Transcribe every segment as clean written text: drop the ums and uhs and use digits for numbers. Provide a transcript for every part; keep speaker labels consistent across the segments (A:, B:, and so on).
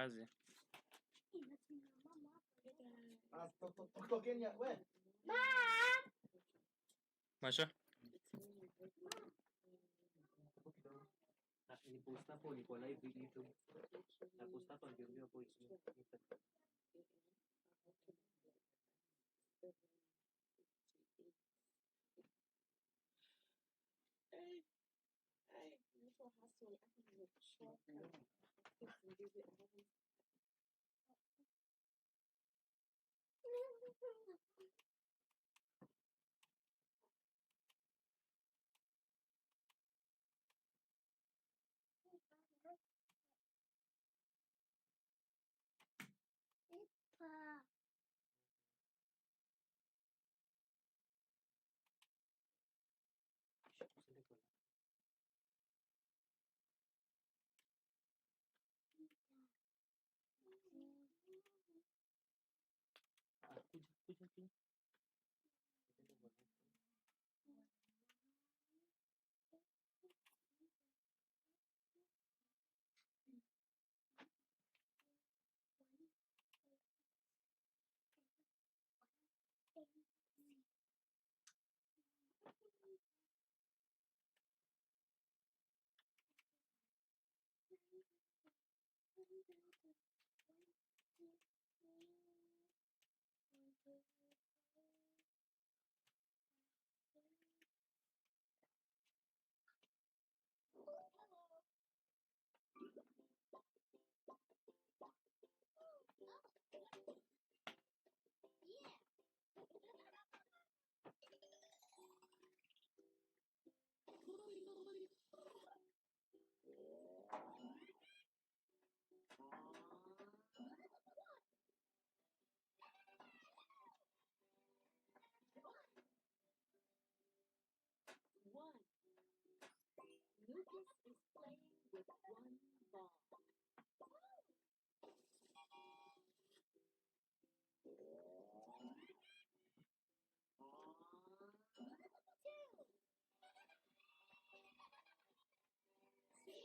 A: kazi.
B: Kenya we.
A: Masha?
C: Ni post hapo niko live YouTube. Na post hapo ndio hapo hiyo.
D: Mtu hustle hata nimechoka. Usingizi hapo.
E: Pa.
C: Kuja.
D: One. Lucas is playing with one ball. Two.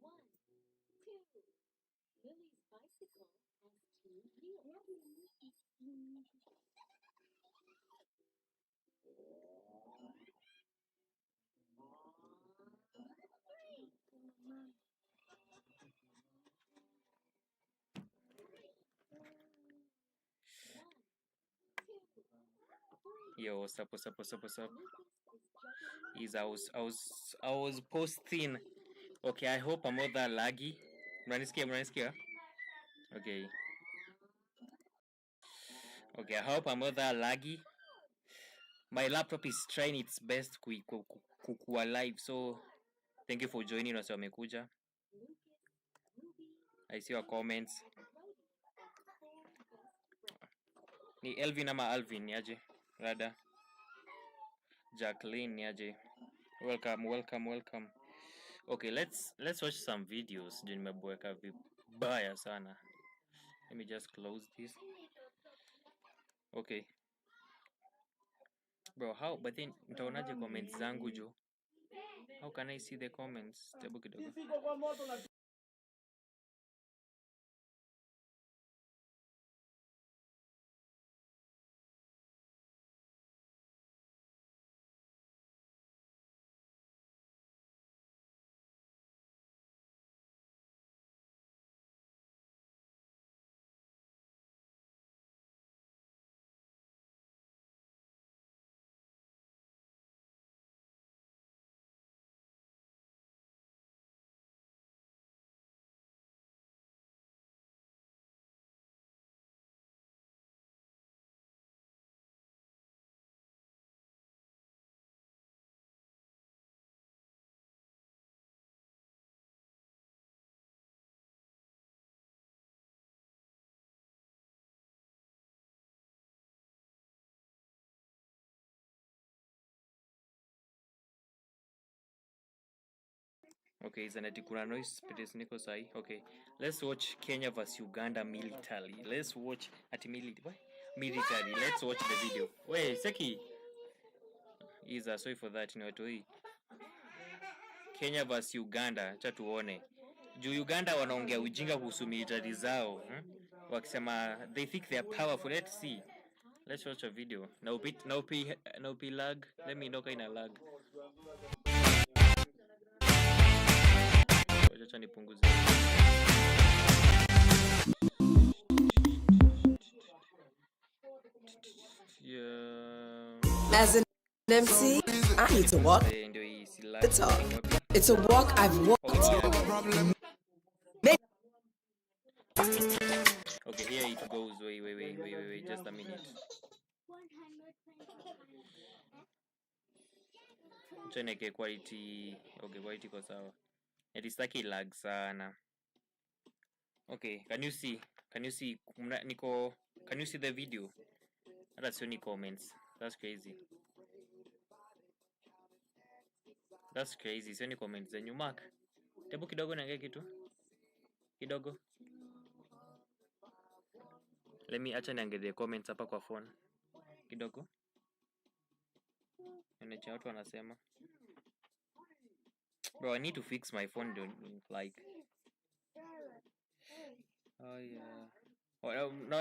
D: One, two. Lily's bicycle has two wheels. Three. One, two, three.
A: Yo, what's up? I was posting. Okay, I hope I'm not that laggy. Mnanisikia? Okay. Okay, I hope I'm not that laggy. My laptop is trying its best kuwa live, so thank you for joining us. Wamekuja. I see your comments. Ni Elvin ama Alvin niaje? Rada. Jacqueline niaje? Welcome. Okay, let's watch some videos. Juu nimeboeka vibaya sana. Let me just close this. Okay. Bro, but then nitaonaje comments zangu jo? How can I see the comments? Tabu kidogo. Okay, zanati kuna noise space niko sahi. Okay, let's watch Kenya vs Uganda military. Let's watch military. Let's watch the video. Wait, Seki. Sorry for that. Ni watu hii. Kenya vs Uganda, acha tuone. Juu Uganda wanaongea ujinga kuhusu military zao, wakisema they think they are powerful. Let's see. Let's watch a video. Na upi lag. Let me know kaina lag. Wacha nipunguze.
B: As an MC, I need to walk the talk. It's a walk I've walked.
A: Okay, here it goes. Wait, just a minute. Cheneke quality. Okay, quality kwa sawa. It is like lag sana. Okay, can you see? Can you see the video? That's only comments. That's crazy. That's crazy. Sioni comments zenyu mark. Tebu kidogo niangalie kitu. Kidogo. Let me acha niangalie comments hapa kwa phone. Kidogo. Nione watu wanasema. Bro, I need to fix my phone like. Oh yeah.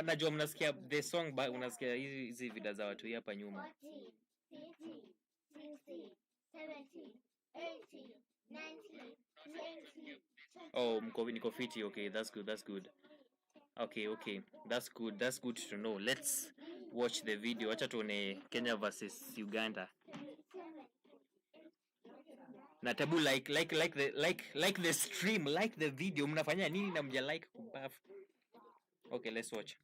A: Najua mnasikia the song but unasikia hizi vida za watu hapa nyuma.
E: 40, 50, 60, 70, 80, 90, 20.
A: Oh, niko fiti. Okay, that's good. Okay. That's good to know. Let's watch the video. Acha tuone Kenya versus Uganda. Na tabu like the stream, like the video. Mnafanya nini na mja like kubuff? Okay, let's watch.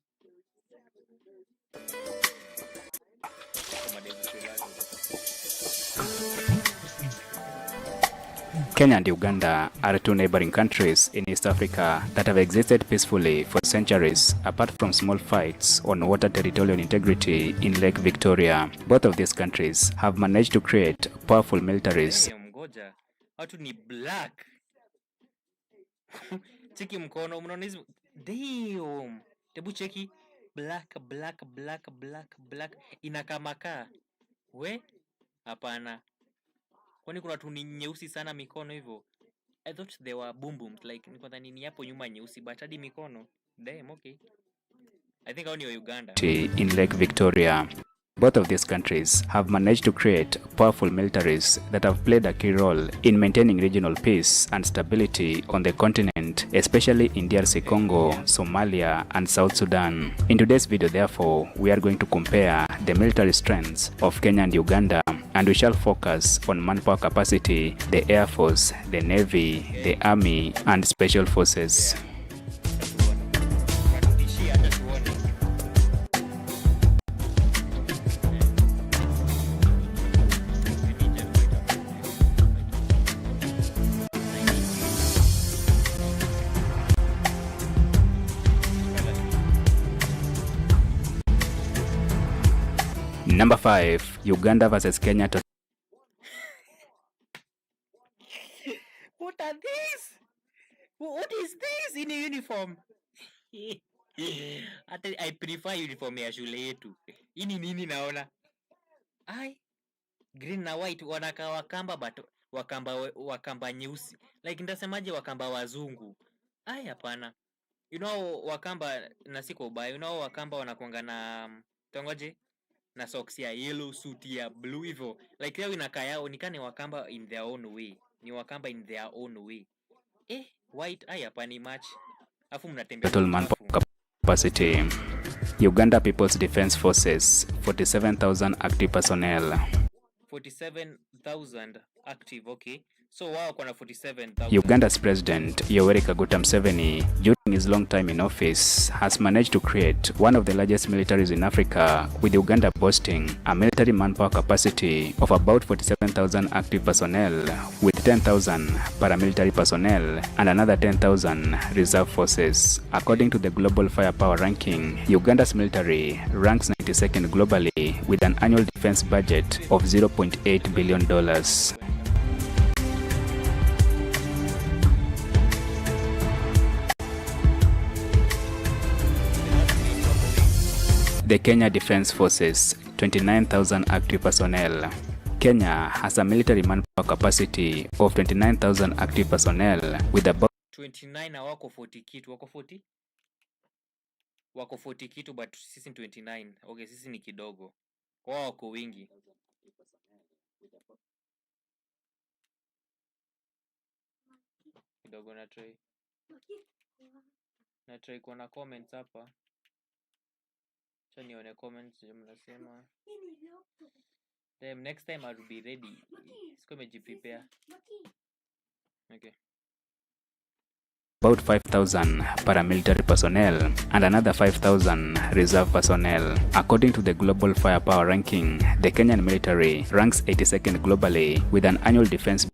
F: Kenya and Uganda are two neighboring countries in East Africa that have existed peacefully for centuries, apart from small fights on water territorial integrity in Lake Victoria. Both of these countries have managed to create powerful militaries.
A: Ngoja, watu ni black. Cheki mkono, mnaona hizo? Damn. Tebu cheki black inakamaka. We? Hapana. Kwani kuna watu ni nyeusi sana mikono hivyo? I thought they were boom like niko dhani ni hapo nyuma nyeusi but hadi mikono. Damn, okay. I think only Uganda.
F: In Lake Victoria. Both of these countries have managed to create powerful militaries that have played a key role in maintaining regional peace and stability on the continent, especially in DRC Congo, Somalia, and South Sudan. In today's video, therefore, we are going to compare the military strengths of Kenya and Uganda, and we shall focus on manpower capacity, the Air Force, the Navy, the Army, and Special Forces. Number 5, Uganda versus Kenya.
A: What are these? What is this in a uniform? I prefer uniform ya shule yetu. Ini nini naona? Ai, green na white wanaka wakamba but wakamba nyeusi. Like ndasemaje wakamba wazungu. Ai hapana. You know wakamba na siko ubaya. You know wakamba wanakuanga na tongoje? Na socks ya yellow, suit ya blue hivyo. Like yao inakaa yao nikane wakamba in their own way. Ni wakamba in their own way. White hapa ni match. Afu mnatembea
F: Total manpower capacity. Uganda People's Defense Forces, 47,000 active personnel.
A: 47,000 active, okay. So wao kuna 47,000.
F: Uganda's President Yoweri Kaguta Museveni, during his long time in office, has managed to create one of the largest militaries in Africa, with Uganda boasting a military manpower capacity of about 47,000 active personnel, with 10,000 paramilitary personnel and another 10,000 reserve forces. According to the Global Firepower Ranking, Uganda's military ranks 92nd globally with an annual defense budget of $0.8 billion. The Kenya Defense Forces, 29,000 active personnel. Kenya has a military manpower capacity of 29,000 active personnel with about
A: 29 na wako 40 kitu, wako 40? Wako 40 kitu but sisi ni 29. Okay, sisi ni kidogo. Wao wako wingi. Kidogo na try. Na try kuona comments hapa. Acha nione comments mnasema. Then next time I'll be ready. Siko mejiprepare. Okay.
F: About 5,000 paramilitary personnel and another 5,000 reserve personnel. According to the Global Firepower Ranking, the Kenyan military ranks 82nd globally with an annual defense.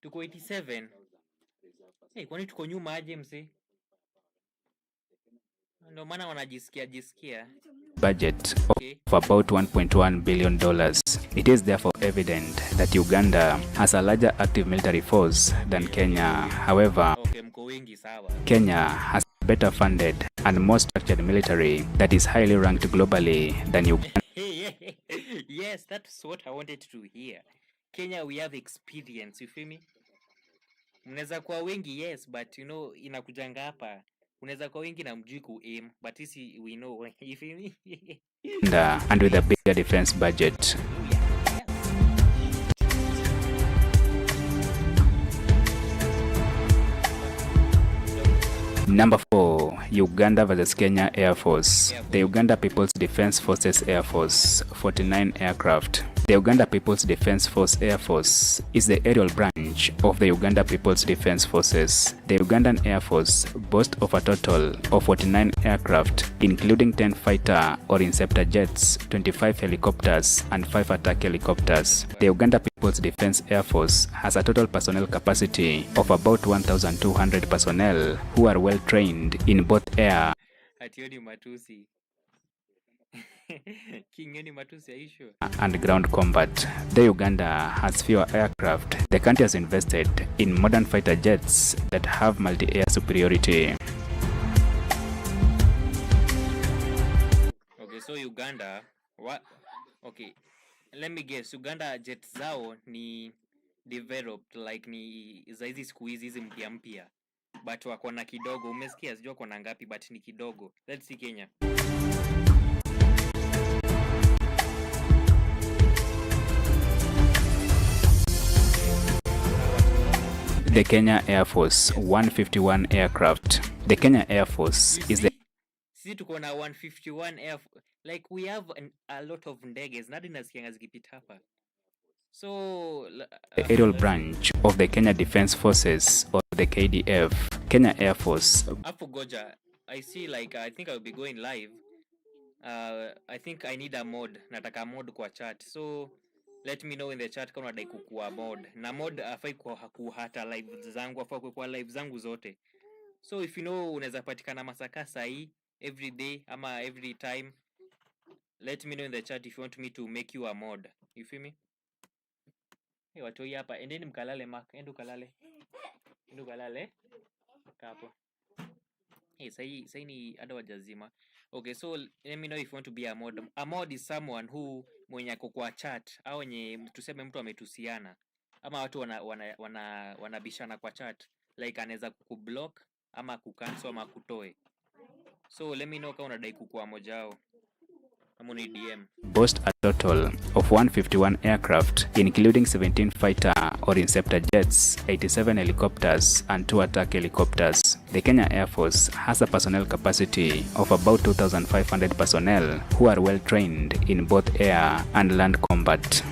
A: Tuko 87. Hey, kwani tuko nyuma aje mse? Ndio maana wanajisikia.
F: Budget of about $1.1 billion. It is therefore evident that Uganda has a larger active military force than Kenya. However,
A: mko wengi sawa.
F: Kenya has a better funded and more structured military that is highly ranked globally than Uganda.
A: Yes, that's what I wanted to hear. Kenya, we have experience, you feel me? Mnaweza kuwa wengi, yes, but you know inakujanga hapa. Unaweza kuwa wengi na mjui ku aim, but sisi we know, you feel me?
F: And with a bigger defense budget. Number 4, Uganda versus Kenya Air Force. The Uganda People's Defense Forces Air Force, 49 aircraft. The Uganda People's Defense Force Air Force is the aerial branch of the Uganda People's Defense Forces. The Ugandan Air Force boasts of a total of 49 aircraft, including 10 fighter or interceptor jets, 25 helicopters, and 5 attack helicopters. The Uganda People's Defense Air Force has a total personnel capacity of about 1,200 personnel who are well trained in both air and ground combat. The Uganda has fewer aircraft. The country has invested in modern fighter jets that have multi-air superiority.
A: Okay, so Uganda, what? Okay, let me guess. Uganda jets zao ni developed like ni za hizi siku hizi mpya. But wako na kidogo. Umesikia sijua wako na ngapi but ni kidogo. Let's see Kenya.
F: The Kenya Air Force, 151 aircraft. The Kenya Air Force is the
A: sisi tuko na 151 like we have a lot of ndeges nadi nasikia zikipita hapa. So
F: the aerial branch of the Kenya Defense Forces or the KDF. Kenya Air Force.
A: Afu goja, I see like I think I'll be going live. I think I need a mod. Nataka mod kwa chat. So let me know in the chat kama unadai kukua mod. Na mod afai kwa hata live zangu, afai kwa live zangu zote. So if you know unaweza patikana Masaka sahi every day ama every time, let me know in the chat if you want me to make you a mod. You feel me? Hey, watu hapa endeni mkalale Mark, endo kalale. Endo kalale. Kapo. Hey, sahi ni ada wajazima. Okay, so let me know if you want to be a mod. A mod is someone who mwenye ako kwa chat au wenye tuseme mtu ametusiana ama watu wanabishana kwa chat, like anaweza kukublock ama kucancel ama kutoe. So let me know kama unadai kukua moja wao. Kama ni DM.
F: Boast a total of 151 aircraft, including 17 fighter or interceptor jets, 87 helicopters, and 2 attack helicopters. The Kenya Air Force has a personnel capacity of about 2,500 personnel who are well trained in both air and land combat.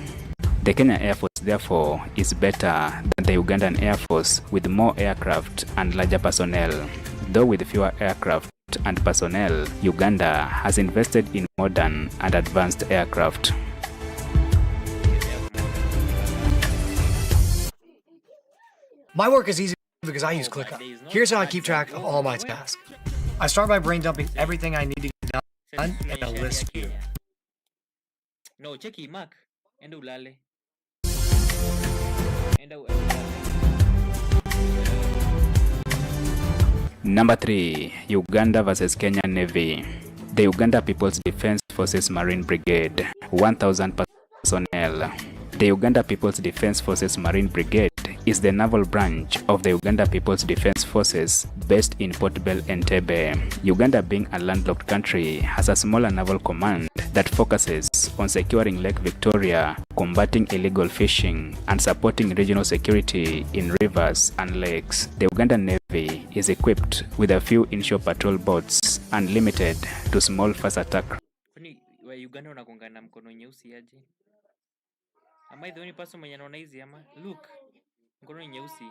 F: The Kenya Air Force, therefore, is better than the Ugandan Air Force with more aircraft and larger personnel. Though with fewer aircraft and personnel, Uganda has invested in modern and advanced aircraft.
G: My work is easy because I use ClickUp. Here's how I keep track of all my tasks. I start by brain dumping everything I need to get done in a list view.
A: No, cheki Mark. Enda ulale.
F: Number 3, Uganda versus Kenya Navy. The Uganda People's Defense Forces Marine Brigade, 1,000 personnel. The Uganda People's Defense Forces Marine Brigade is the naval branch of the Uganda People's Defence Forces based in Port Bell, Entebbe. Uganda, being a landlocked country, has a smaller naval command that focuses on securing Lake Victoria, combating illegal fishing, and supporting regional security in rivers and lakes. The Ugandan Navy is equipped with a few inshore patrol boats and limited to small fast attack.
A: Kwani wa Uganda unakonga na mkono nyeusi aje? Am I the only person mwenye anaona hizi ama? Look, mkono ni nyeusi.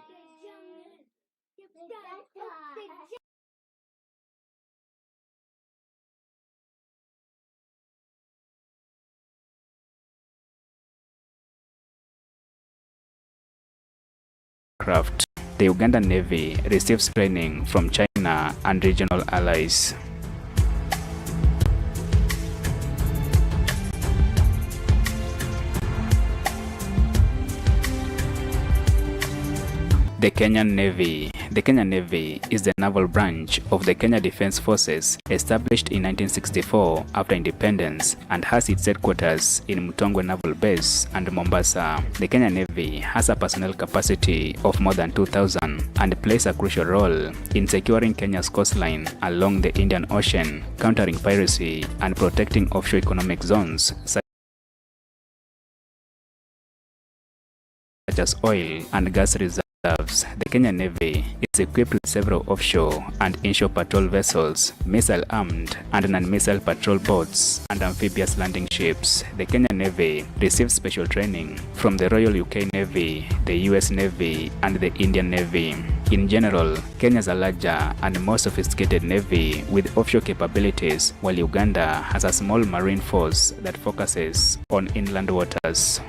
F: Craft. The Ugandan Navy receives training from China and regional allies. The Kenyan Navy. The Kenyan Navy is the naval branch of the Kenya Defence Forces, established in 1964 after independence, and has its headquarters in Mutongwe Naval Base and Mombasa. The Kenyan Navy has a personnel capacity of more than 2,000 and plays a crucial role in securing Kenya's coastline along the Indian Ocean, countering piracy and protecting offshore economic zones such as oil and gas reserves. The Kenyan Navy is equipped with several offshore and inshore patrol vessels, missile-armed and non-missile patrol boats, and amphibious landing ships. The Kenyan Navy receives special training from the Royal UK Navy, the US Navy, and the Indian Navy. In general, Kenya is a larger and more sophisticated navy with offshore capabilities, while Uganda has a small marine force that focuses on inland waters.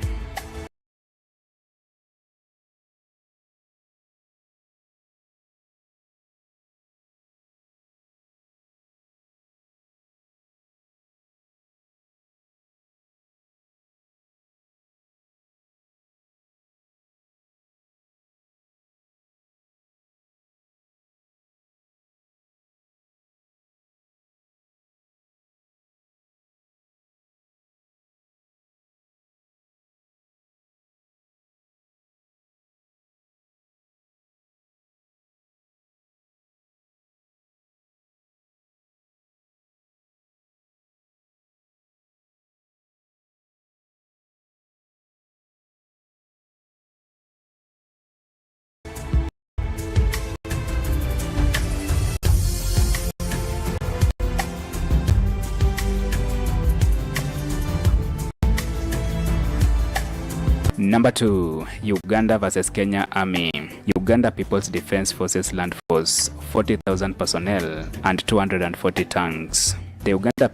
F: Number 2. Uganda versus Kenya Army. Uganda People's Defence Forces Land Force, 40,000 personnel and 240 tanks. The Uganda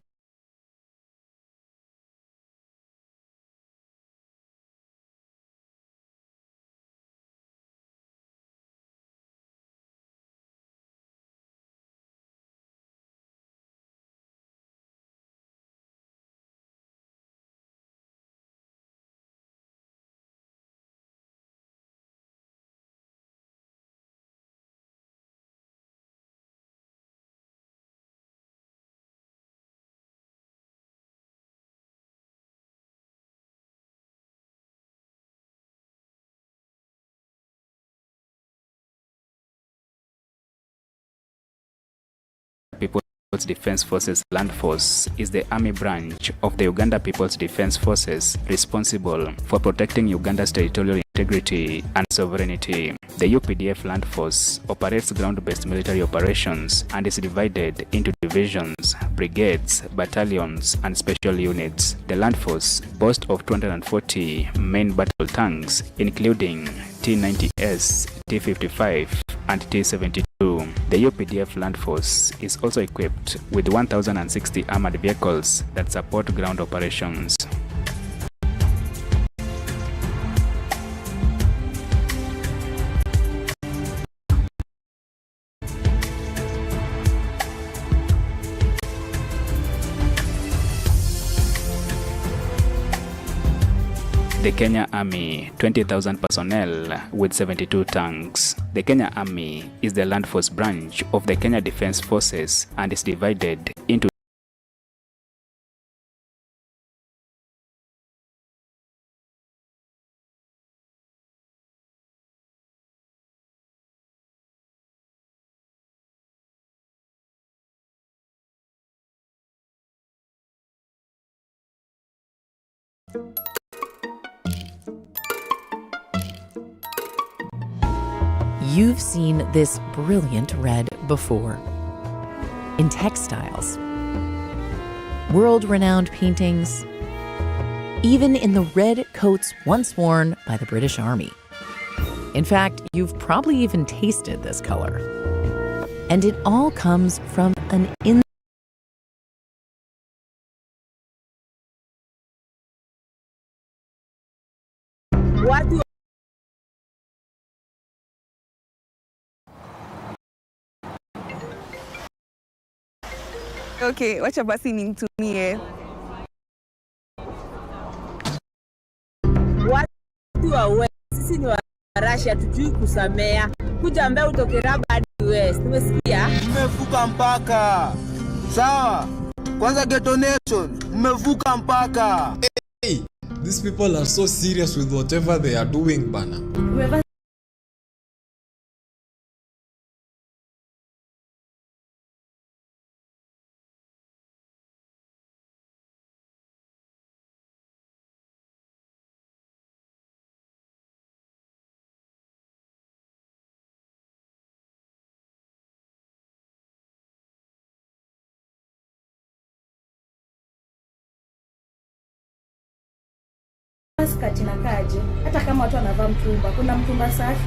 F: People's Defence Forces Land Force is the army branch of the Uganda People's Defence Forces responsible for protecting Uganda's territorial integrity and sovereignty. The UPDF Land Force operates ground-based military operations and is divided into divisions, brigades, battalions, and special units. The Land Force boasts of 240 main battle tanks, including T-90S, T-55, and T-72. The UPDF Land Force is also equipped with 1,060 armored vehicles that support ground operations. The Kenya Army, 20,000 personnel with 72 tanks. The Kenya Army is the Land Force branch of the Kenya Defence Forces and is divided into
H: You've seen this brilliant red before. In textiles, world-renowned paintings, even in the red coats once worn by the British Army. In fact, you've probably even tasted this color. And it all comes from an
I: Okay, wacha basi nimtumie.
J: Watu wa sisi ni wa Russia, tujui kusamea. Kuja ambaye utokera hadi West. Umesikia?
K: Mmevuka mpaka. Sawa. Kwanza Ghetto Nation, mmevuka mpaka.
L: Hey, these people are so serious with whatever they are doing, bana.
M: Skati na kaje hata kama watu wanavaa mtumba, kuna mtumba safi.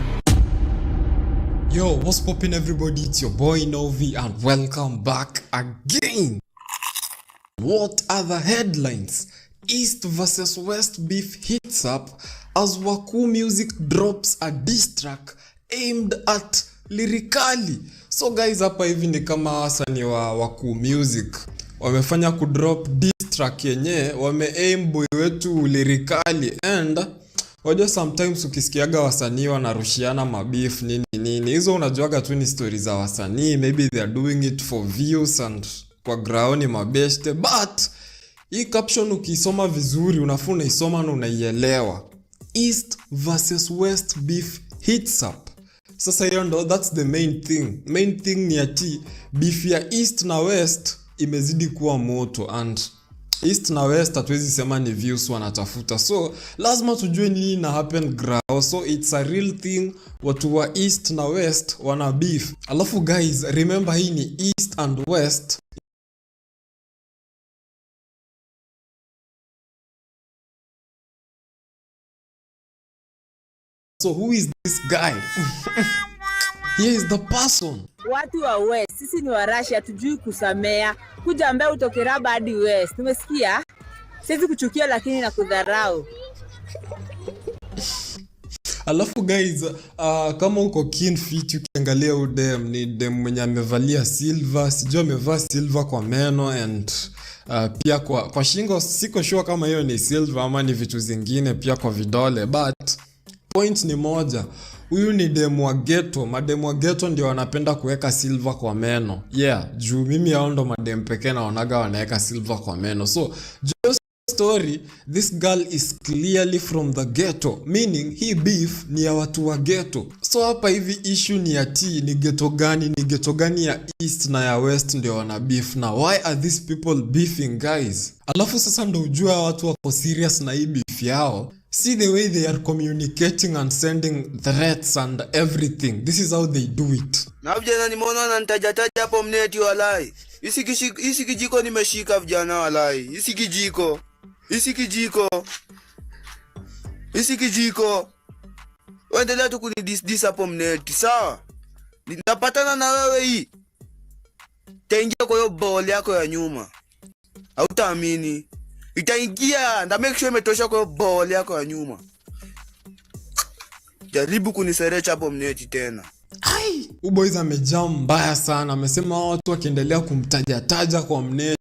L: Yo, what's poppin' everybody? It's your boy Novi and welcome back again. What are the headlines? East versus West beef heats up as Waku Music drops a diss track aimed at Lyrically. So guys, hapa hivi ni kama wasanii wa Waku Music wamefanya kudrop diss track yenye wame-aim boy wetu Lyrically. And wajua sometimes ukisikiaga wasanii wanarushiana mabeef nini, hizo unajuaga tu ni stories za wasanii, maybe they are doing it for views and kwa ground mabeshte. But hii caption ukisoma vizuri unafaa unaisoma na unaielewa. East versus West beef heats up. Sasa hiyo ndo, that's the main thing ni ati beef ya East na West imezidi kuwa moto, and East na West hatuwezi sema ni views wanatafuta, so lazima tujue nini na happen ground. So it's a real thing, watu wa East na West wana beef. Alafu guys, remember hii ni East and West. So who is this guy? Here is the person.
J: Watu wa West, sisi ni wa Russia, tujui kusamea. Kuja ambaye utokera hadi West. Umesikia? Siwezi kuchukia lakini na kudharau.
L: Alafu guys, kama uko keen fit ukiangalia udem ni dem mwenye amevalia silver, sijui amevaa silver kwa meno and pia kwa shingo. Siko sure kama hiyo ni silver ama ni vitu zingine pia kwa vidole, but point ni moja. Huyu ni demu wa ghetto. Mademu wa ghetto ndio wanapenda kuweka silver kwa meno. Yeah, juu mimi hao ndo mademu pekee naonaga wanaweka silver kwa meno. So just story, this girl is clearly from the ghetto, meaning hii beef ni ya watu wa ghetto. So hapa hivi issue ni ati ni ghetto gani ya East na ya West ndio wana beef, na why are these people beefing guys? Alafu sasa ndo ujue watu wako serious na hii beef yao. See the way they are communicating and sending threats and everything. This is how they do it.
K: Na vijana nimeona wananitaja hapo mneti walai. Isi kijiko nimeshika vijana walai. Isi kijiko. Waendelea tu kunidis hapo mneti, sawa? Nitapatana na wewe hii. Taingia kwa hiyo ball yako ya nyuma. Hautaamini. Itaingia, nda make sure imetosha kwa ball yako ya nyuma. Jaribu kuniserecha hapo mneti tena.
L: Ai, boys amejaa mbaya sana. Amesema watu wakiendelea kumtaja kwa mneti.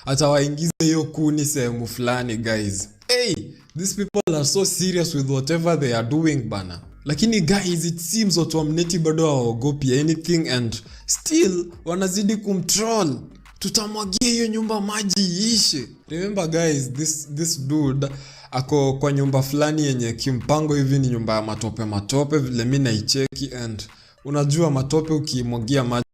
L: Atawaingiza hiyo kuni sehemu fulani guys. Hey, these people are so serious with whatever they are doing bana. Lakini guys, it seems watu wa mneti bado hawaogopi anything and still wanazidi kumtroll. Tutamwagia hiyo nyumba maji iishe. Remember guys, this dude ako kwa nyumba fulani yenye kimpango hivi ni nyumba ya matope vile mimi naicheki and unajua matope ukimwagia maji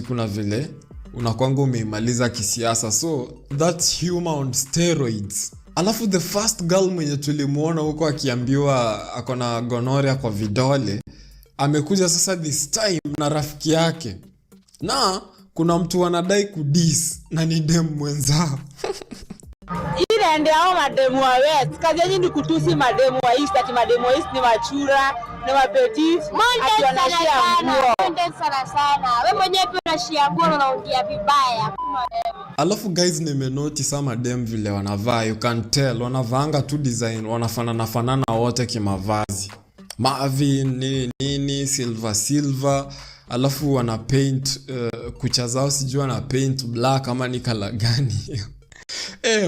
L: kuna vile unakwanga umeimaliza kisiasa, so that's humor on steroids. Alafu the first girl mwenye tulimuona huko akiambiwa akona gonorrhea kwa vidole amekuja sasa this time na rafiki yake, na kuna mtu anadai kudis na ni dem mwenzao.
J: Ile ndio hao mademu wa West. Kazi yenu ni kutusi mademu wa East, ati mademu wa East ni machura, ni mapetit, ati wanashia nguo.
E: Content sana. Wewe mwenyewe pia unashia nguo na unaongea vibaya.
L: Alafu guys, nimenotice sama dem vile wanavaa, you can tell wanavaanga tu design wanafanana wote kimavazi. Marvin nini silver, alafu wana paint kucha zao sijui wana paint black ama ni color gani.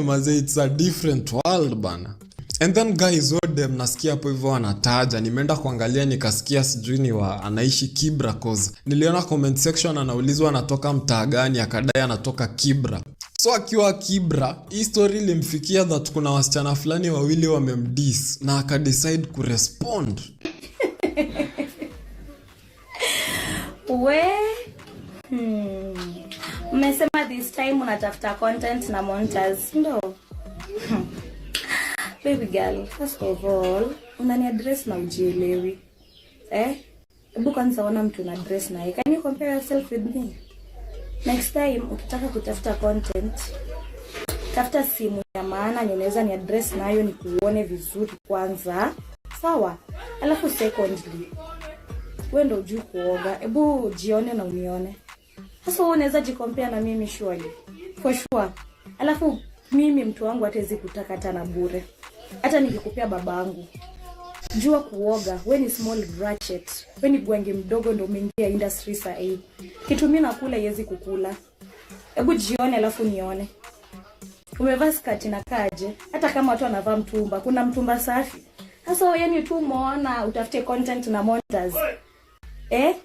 L: Maze, it's a different world bana. And then guys, wode mnasikia hapo hivyo wanataja, nimeenda kuangalia nikasikia sijui ni anaishi Kibra cause niliona comment section anaulizwa anatoka mtaa gani, akadai anatoka Kibra. So akiwa Kibra, hii story ilimfikia that kuna wasichana fulani wawili wamemdiss na akadecide kurespond.
M: Mmesema this time unatafuta content na monsters. No. Baby girl, first of all, unani address na ujielewi. Hebu kwanza ona mtu una address na yeye. Can you compare yourself with me? Next time ukitaka kutafuta content, tafuta simu ya maana unaweza ni address nayo ni kuone vizuri kwanza. Sawa? Alafu secondly, wewe ndio ujue kuoga. Hebu jione na unione. Sasa wewe unaweza jicompare na mimi surely. For sure. Alafu mimi mtu wangu hatezi kutaka tena bure. Hata nikikupea babangu. Jua kuoga, wewe ni small ratchet. Wewe ni bwange mdogo ndio umeingia industry saa hii. Kitu mimi nakula yezi kukula. Hebu jione alafu nione. Umevaa skati na kaje? Hata kama watu wanavaa mtumba, kuna mtumba safi. Sasa wewe yani tu umeona utafute content na monsters.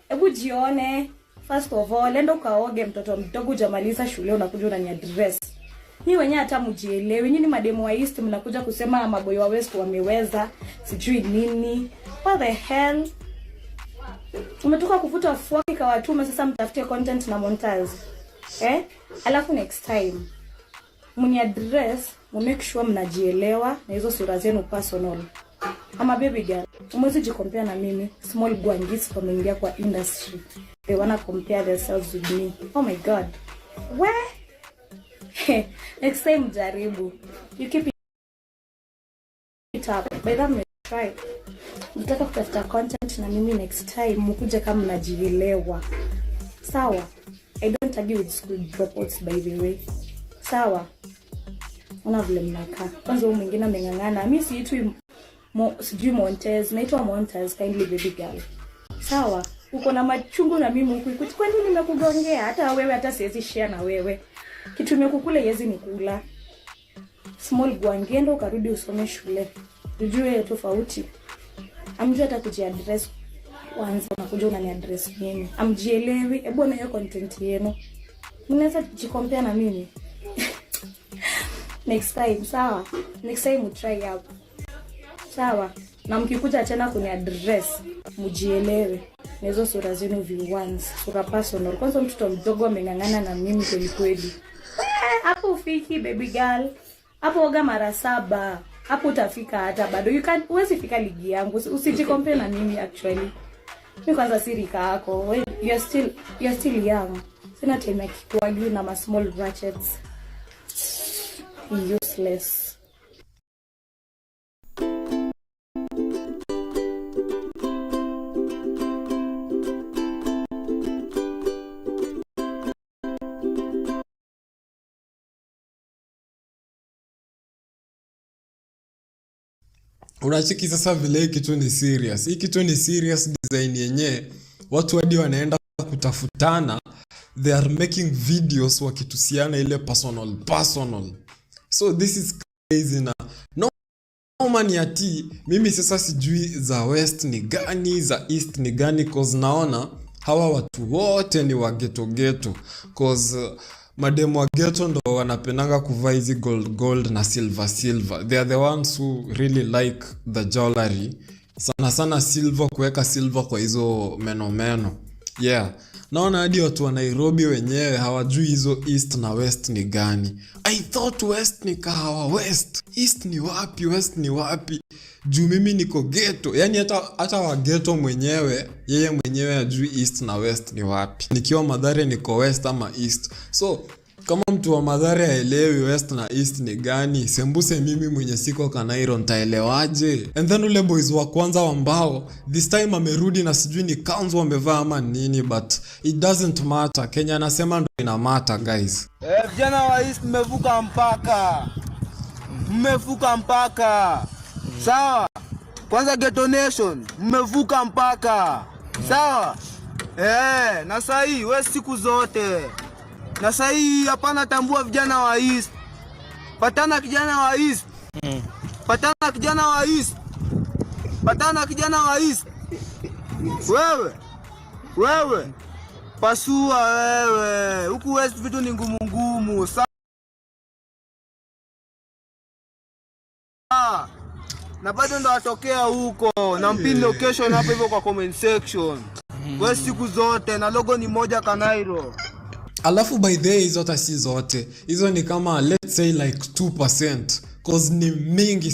M: Hebu jione. First of all, enda ukaoge mtoto mdogo hujamaliza shule unakuja unani address. Ni wenyewe hata mjielewi. Nyinyi mademu wa East mnakuja kusema maboy wa West wameweza, sijui nini. What the hell? Umetoka kuvuta fuaki kwa watu sasa mtafute content na montage. Alafu next time mni address, make sure mnajielewa na hizo sura zenu personal. Ama baby girl, umwezi jicompare na mimi. Small gwangis wameingia kwa industry. They wanna compare themselves with me. Oh my god. Where? Next time jaribu. You keep it up. By that try. Mtaka kutafuta content na mimi next time mkuje kama mnajielewa. Sawa? I don't argue with school dropouts by the way. Sawa? Una vile mnakaa. Kwanza huyu mwingine amengangana. Mimi siitwi sijui Montez, naitwa Montez kindly baby girl. Sawa? Uko na machungu na mimi huku. Kwa nini nimekugongea? Hata wewe hata siwezi share na wewe. Kitu nimekukula yezi nikula. Small gwangendo ukarudi usome shule. Ujue tofauti. Amjua hata kujiaddress kwanza unakuja unani address mimi. Amjielewi. Hebu na hiyo content yenu. Mnaweza jicompare na mimi. Next time, sawa? Next time we try out. Sawa? Na mkikuja tena kuni address, mjielewe. Na hizo sura zenu viewers, sura personal. Kwanza mtoto mdogo amengangana na mimi kweli kweli. Hapo ufiki baby girl. Hapo oga mara 7. Hapo utafika hata bado. Huwezi fika ligi yangu. Usijicompare na mimi actually. Mimi kwanza sirika yako. You're still young. Sina time ya kuargue na small ratchets. Useless.
L: Unachiki sasa vile hii kitu ni serious. Hii kitu ni serious design yenye watu hadi wanaenda kutafutana, they are making videos wakitusiana ile personal. So this is crazy na no man yati, mimi sasa sijui za west ni gani, za east ni gani, cause naona hawa watu wote ni wa ghetto cause mademu wa ghetto ndo wanapendanga kuvaa hizi gold na silver. They are the ones who really like the jewelry. Sana silver, kuweka silver kwa hizo meno. Yeah. Naona hadi watu wa Nairobi wenyewe hawajui hizo east na west ni gani. I thought west ni Kahawa West. East ni wapi? West ni wapi? Juu mimi niko ghetto. Yani hata wa ghetto mwenyewe, yeye mwenyewe hajui east na west ni wapi. Nikiwa Mathare niko west ama east. So kama mtu wa Mathare haelewi west na east ni gani, sembuse mimi mwenye siko Kanairo nitaelewaje? And then ule boys wa kwanza wa Mbao, this time amerudi na sijui ni kanzu wamevaa ama nini, but it doesn't matter. Kenya anasema ndo ina matter guys.
K: Vijana wa east mmevuka mpaka. Sawa? Kwanza Ghetto Nation mmevuka mpaka. Sawa? Na sahi we siku zote. Na sahi hapana tambua vijana wa east. Patana kijana wa east. Wewe. Pasua wewe. Huku west vitu ni ngumu. Na bado ndo atokea huko. Na mpin location hapo hivyo kwa comment section. Wewe siku zote na logo ni moja Kanairo.
L: Alafu by the way hizo si zote. Hizo ni kama let's say like 2%. Cause ni mingi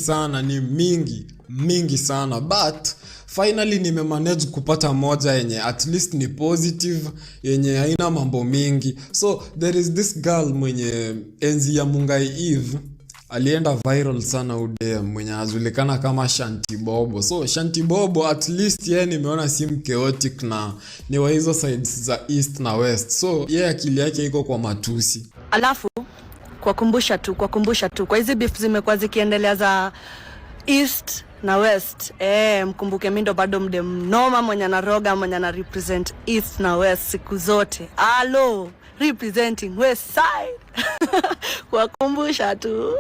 L: sana. But finally nimemanage kupata moja yenye at least ni positive, yenye haina mambo mingi. So there is this girl mwenye enzi ya Mungai Eve alienda viral sana ude, mwenye ajulikana kama Shanty Bobo. So Shanty Bobo at least yeye nimeona si chaotic na ni wa hizo sides za east na west. So yeye akili yake iko kwa matusi.
N: Alafu kwa kumbusha tu kwa hizi beef zimekuwa zikiendelea za east na west, mkumbuke mimi ndo bado mde mnoma mwenye anaroga, mwenye ana represent east na west siku zote. Alo, representing west side. Kwa kumbusha tu.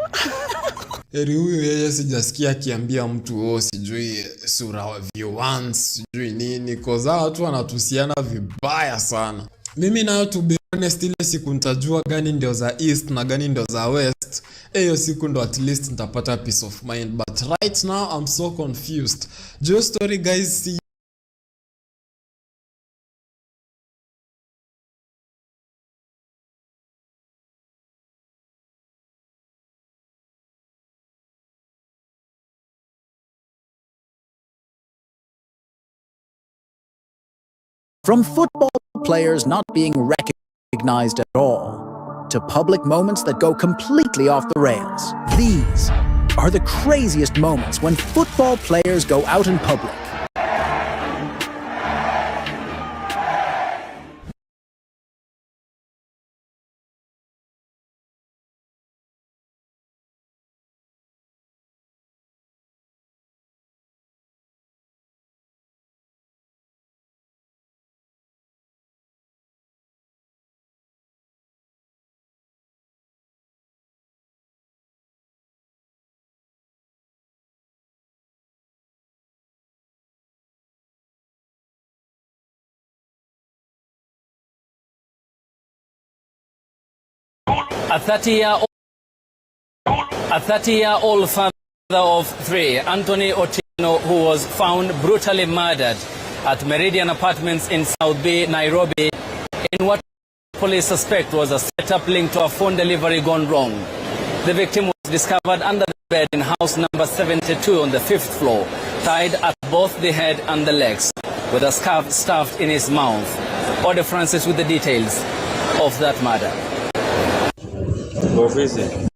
L: Heri huyu yeye sijasikia akiambia mtu sijui sura wa view sijui nini, cause watu wanatusiana vibaya sana. Mimi nayo to be honest, ile siku nitajua gani ndio za east na gani ndio za west, hiyo siku ndo at least nitapata peace of mind. But right now I'm so confused. Just story guys, see
O: from football players not being recognized at all, to public moments that go completely off the rails. These are the craziest moments when football players go out in public.
P: A 30-year-old father of three, Anthony Otieno, who was found brutally murdered at Meridian Apartments in South Bay, Nairobi, in what police suspect was a setup linked to a phone delivery gone wrong. The victim was discovered under the bed in house number 72 on the 5th floor, tied at both the head and the legs, with a scarf stuffed in his mouth. Ode Francis with the details of that murder.
Q: Officer.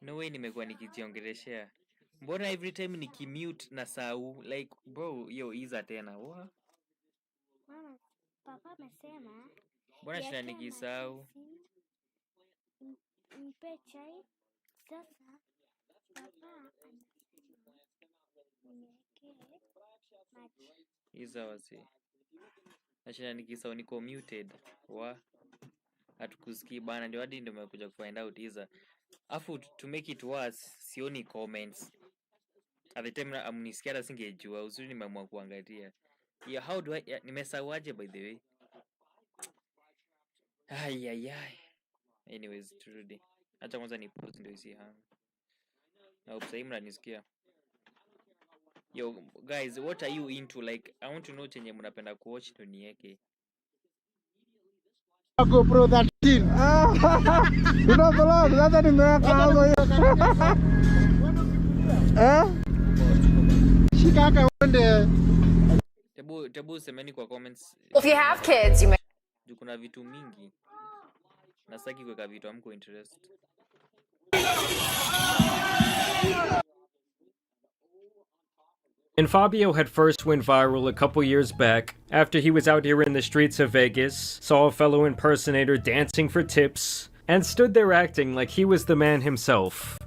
A: No way nimekuwa nikijiongeleshea. Mbona every time nikimute na sau like bro yo iza tena. What?
D: Mama, papa amesema
A: Mbona shina nikisau?
D: Mpe chai. Sasa papa anasema niweke maji.
A: Iza wasi. Nashina nikisau niko muted. Wa? Hatukusikii bana ndio hadi ndio nimekuja kufind out iza. Afu to make it worse, sioni comments. At the time amnisikia hata singejua, uzuri nimeamua kuangalia. Yeah, how do I nimesawaje by the way? Ay. Anyways, turudi. Acha kwanza ni pause ndio isi hang. Na upsai mnanisikia. Yo guys, what are you into? Like I want to know chenye mnapenda kuwatch ndio niweke.
Q: GoPro 13. Unaona sasa nimeweka hapo hiyo. Shika kaende.
A: Tebu semeni kwa comments.
R: Well, if you have kids, you may.
A: Kuna vitu mingi. Nasaki kuweka vitu amko interest.
S: And Fabio had first went viral a couple years back after he was out here in the streets of Vegas, saw a fellow impersonator dancing for tips, and stood there acting like he was the man himself.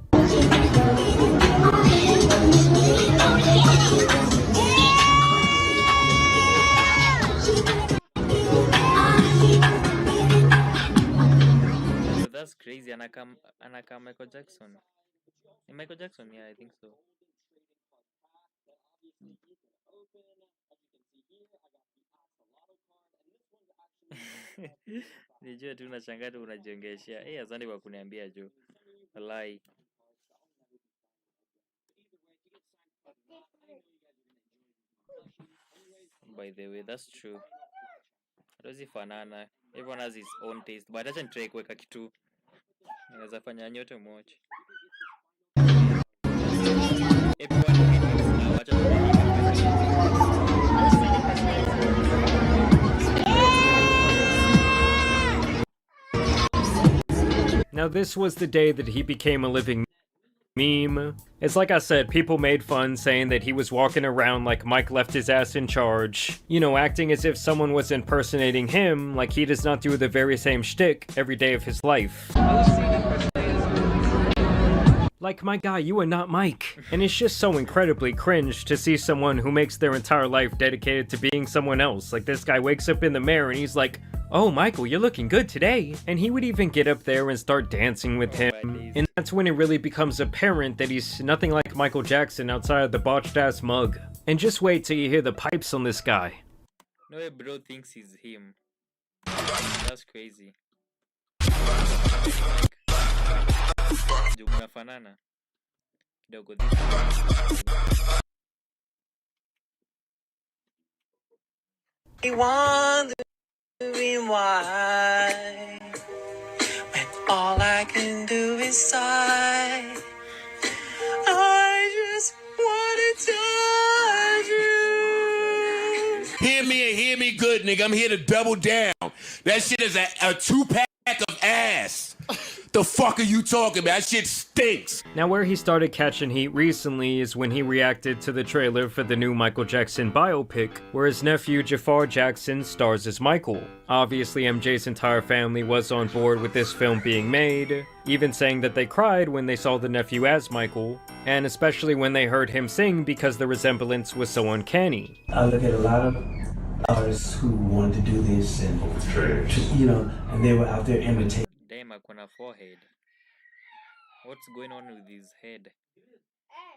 A: That's crazy. Anaka Michael Jackson. Michael Jackson, yeah, I think so. Nijua tu unashangaa tu unajiongeshea. Asante kwa kuniambia jo. Wallahi. By the way, that's true. Rozi fanana. Everyone has his own taste. But acha nitry kuweka kitu. Naweza fanya nyote moja.
S: Now this was the day that he became a living meme. It's like I said, people made fun saying that he was walking around like Mike left his ass in charge. You know, acting as if someone was impersonating him, like he does not do the very same shtick every day of his life. Like, my guy, you are not Mike. And it's just so incredibly cringe to see someone who makes their entire life dedicated to being someone else. Like, this guy wakes up in the mirror and he's like, "Oh, Michael, you're looking good today." And he would even get up there and start dancing with him. And that's when it really becomes apparent that he's nothing like Michael Jackson outside of the botched-ass mug. And just wait till you hear the pipes on this guy.
A: No way bro thinks he's him. That's crazy. Mnafanana kidogo.
B: Wondering why, when all I can do is sigh. I just wanna touch you.
T: Hear me and hear me good, nigga. I'm here to double down. That shit is a 2-pack of ass. The fuck are you talking about? That shit stinks.
S: Now where he started catching heat recently is when he reacted to the trailer for the new Michael Jackson biopic, where his nephew Jafar Jackson stars as Michael. Obviously MJ's entire family was on board with this film being made, even saying that they cried when they saw the nephew as Michael, and especially when they heard him sing because the resemblance was so uncanny.
U: I look at a lot of artists who wanted to do this and, you know, and they were out there imitating.
A: Damn, akona forehead. What's going on with his head?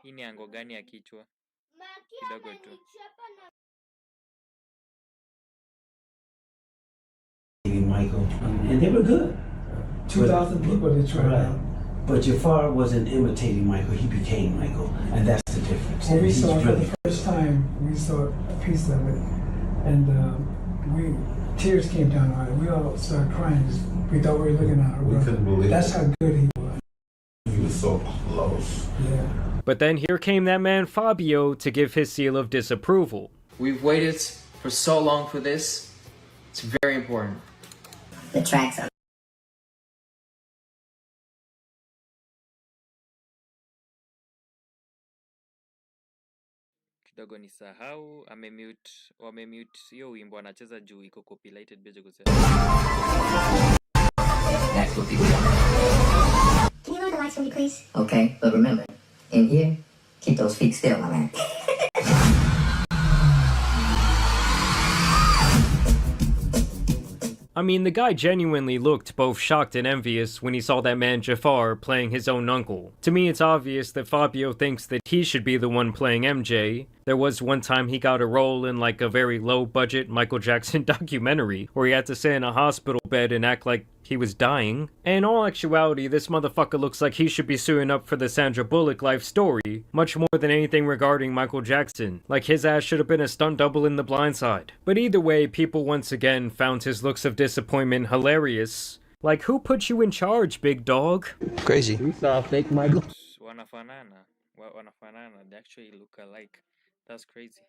A: Hii ni ango gani ya kichwa? Kidogo tu.
U: Michael, and they were good.
Q: 2,000 people they tried out.
U: But Jafar wasn't imitating Michael, he became Michael, and that's the difference.
Q: When we saw it for the first time, we saw a piece of it, and tears came down our eyes. We all started crying. We thought we were looking at our brother. We couldn't believe that's how good he was.
U: He was so close.
Q: Yeah.
S: But then here came that man Fabio to give his seal of disapproval.
V: We've waited for so long for this. It's very important.
W: The tracks are
A: Kidogo ni sahau, wamemute hiyo wimbo anacheza juu iko copyrighted beje kusema.
C: That's what people want. Can you lower the lights for me, please? Okay, but remember, in here, keep those feet still, my man.
S: I mean, the guy genuinely looked both shocked and envious when he saw that man Jafar playing his own uncle. To me, it's obvious that Fabio thinks that he should be the one playing MJ. There was one time he got a role in like a very low-budget Michael Jackson documentary where he had to sit in a hospital bed and act like he was dying. And in all actuality, this motherfucker looks like he should be suing up for the Sandra Bullock life story, much more than anything regarding Michael Jackson. Like his ass should have been a stunt double in The Blind Side. But either way, people once again found his looks of disappointment hilarious. Like, who put you in charge, big dog?
R: Crazy. We saw fake Michael.
A: Wanafanana. They actually look alike. That's crazy.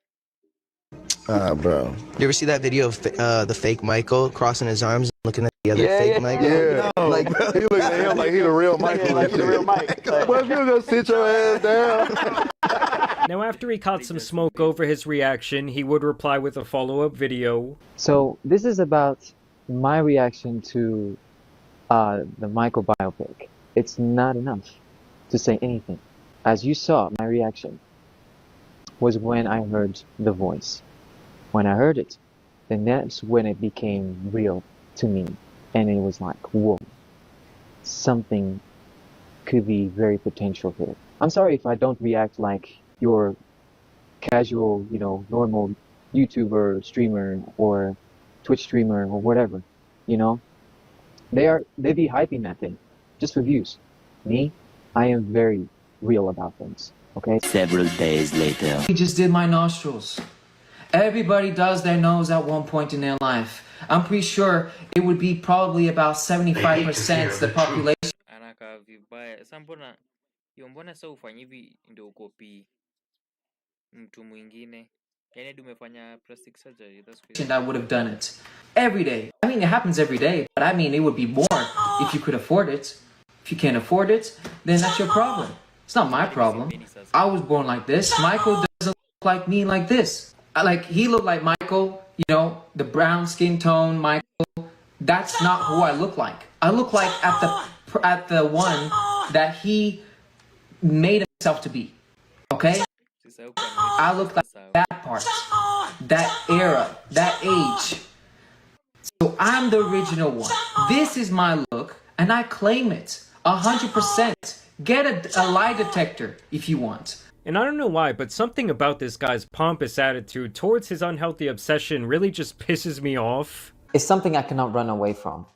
R: Bro. You ever see that video of the fake Michael crossing his arms and looking at the other fake Michael?
W: Yeah.
R: No.
W: Like, bro, he looking at him like he the real Michael. Like he the real Mike. Well, if you gonna sit your ass down.
S: Now, after he caught some smoke over his reaction, he would reply with a follow-up video.
X: So, this is about my reaction to the Michael biopic. It's not enough to say anything. As you saw, my reaction was when I heard the voice. When I heard it, then that's when it became real to me. And it was like, whoa, something could be very potential here. I'm sorry if I don't react like your casual, normal YouTuber, streamer, or Twitch streamer, or whatever, They be hyping that thing, just for views. Me, I am very real about things, okay?
C: Several days later.
V: He just did my nostrils. Everybody does their nose at one point in their life. I'm pretty sure it would be probably about 75% the population.
A: Anaka vibaya. Sasa mbona sasa ufanye hivi ndio ukopi mtu mwingine? Yaani umefanya plastic surgery. That's crazy.
V: I would have done it every day. I mean, it happens every day, but I mean, it would be more if you could afford it. If you can't afford it, then that's your problem. It's not my problem. I was born like this. Michael doesn't look like me like this. He looked like Michael, the brown skin tone Michael. That's not who I look like. I look like at the one that he made himself to be. Okay? I look like that part, that era, that age. So I'm the original one. This is my look, and I claim it 100%. Get a lie detector if you want.
S: And I don't know why, but something about this guy's pompous attitude towards his unhealthy obsession really just pisses me off.
X: It's something I cannot run away from,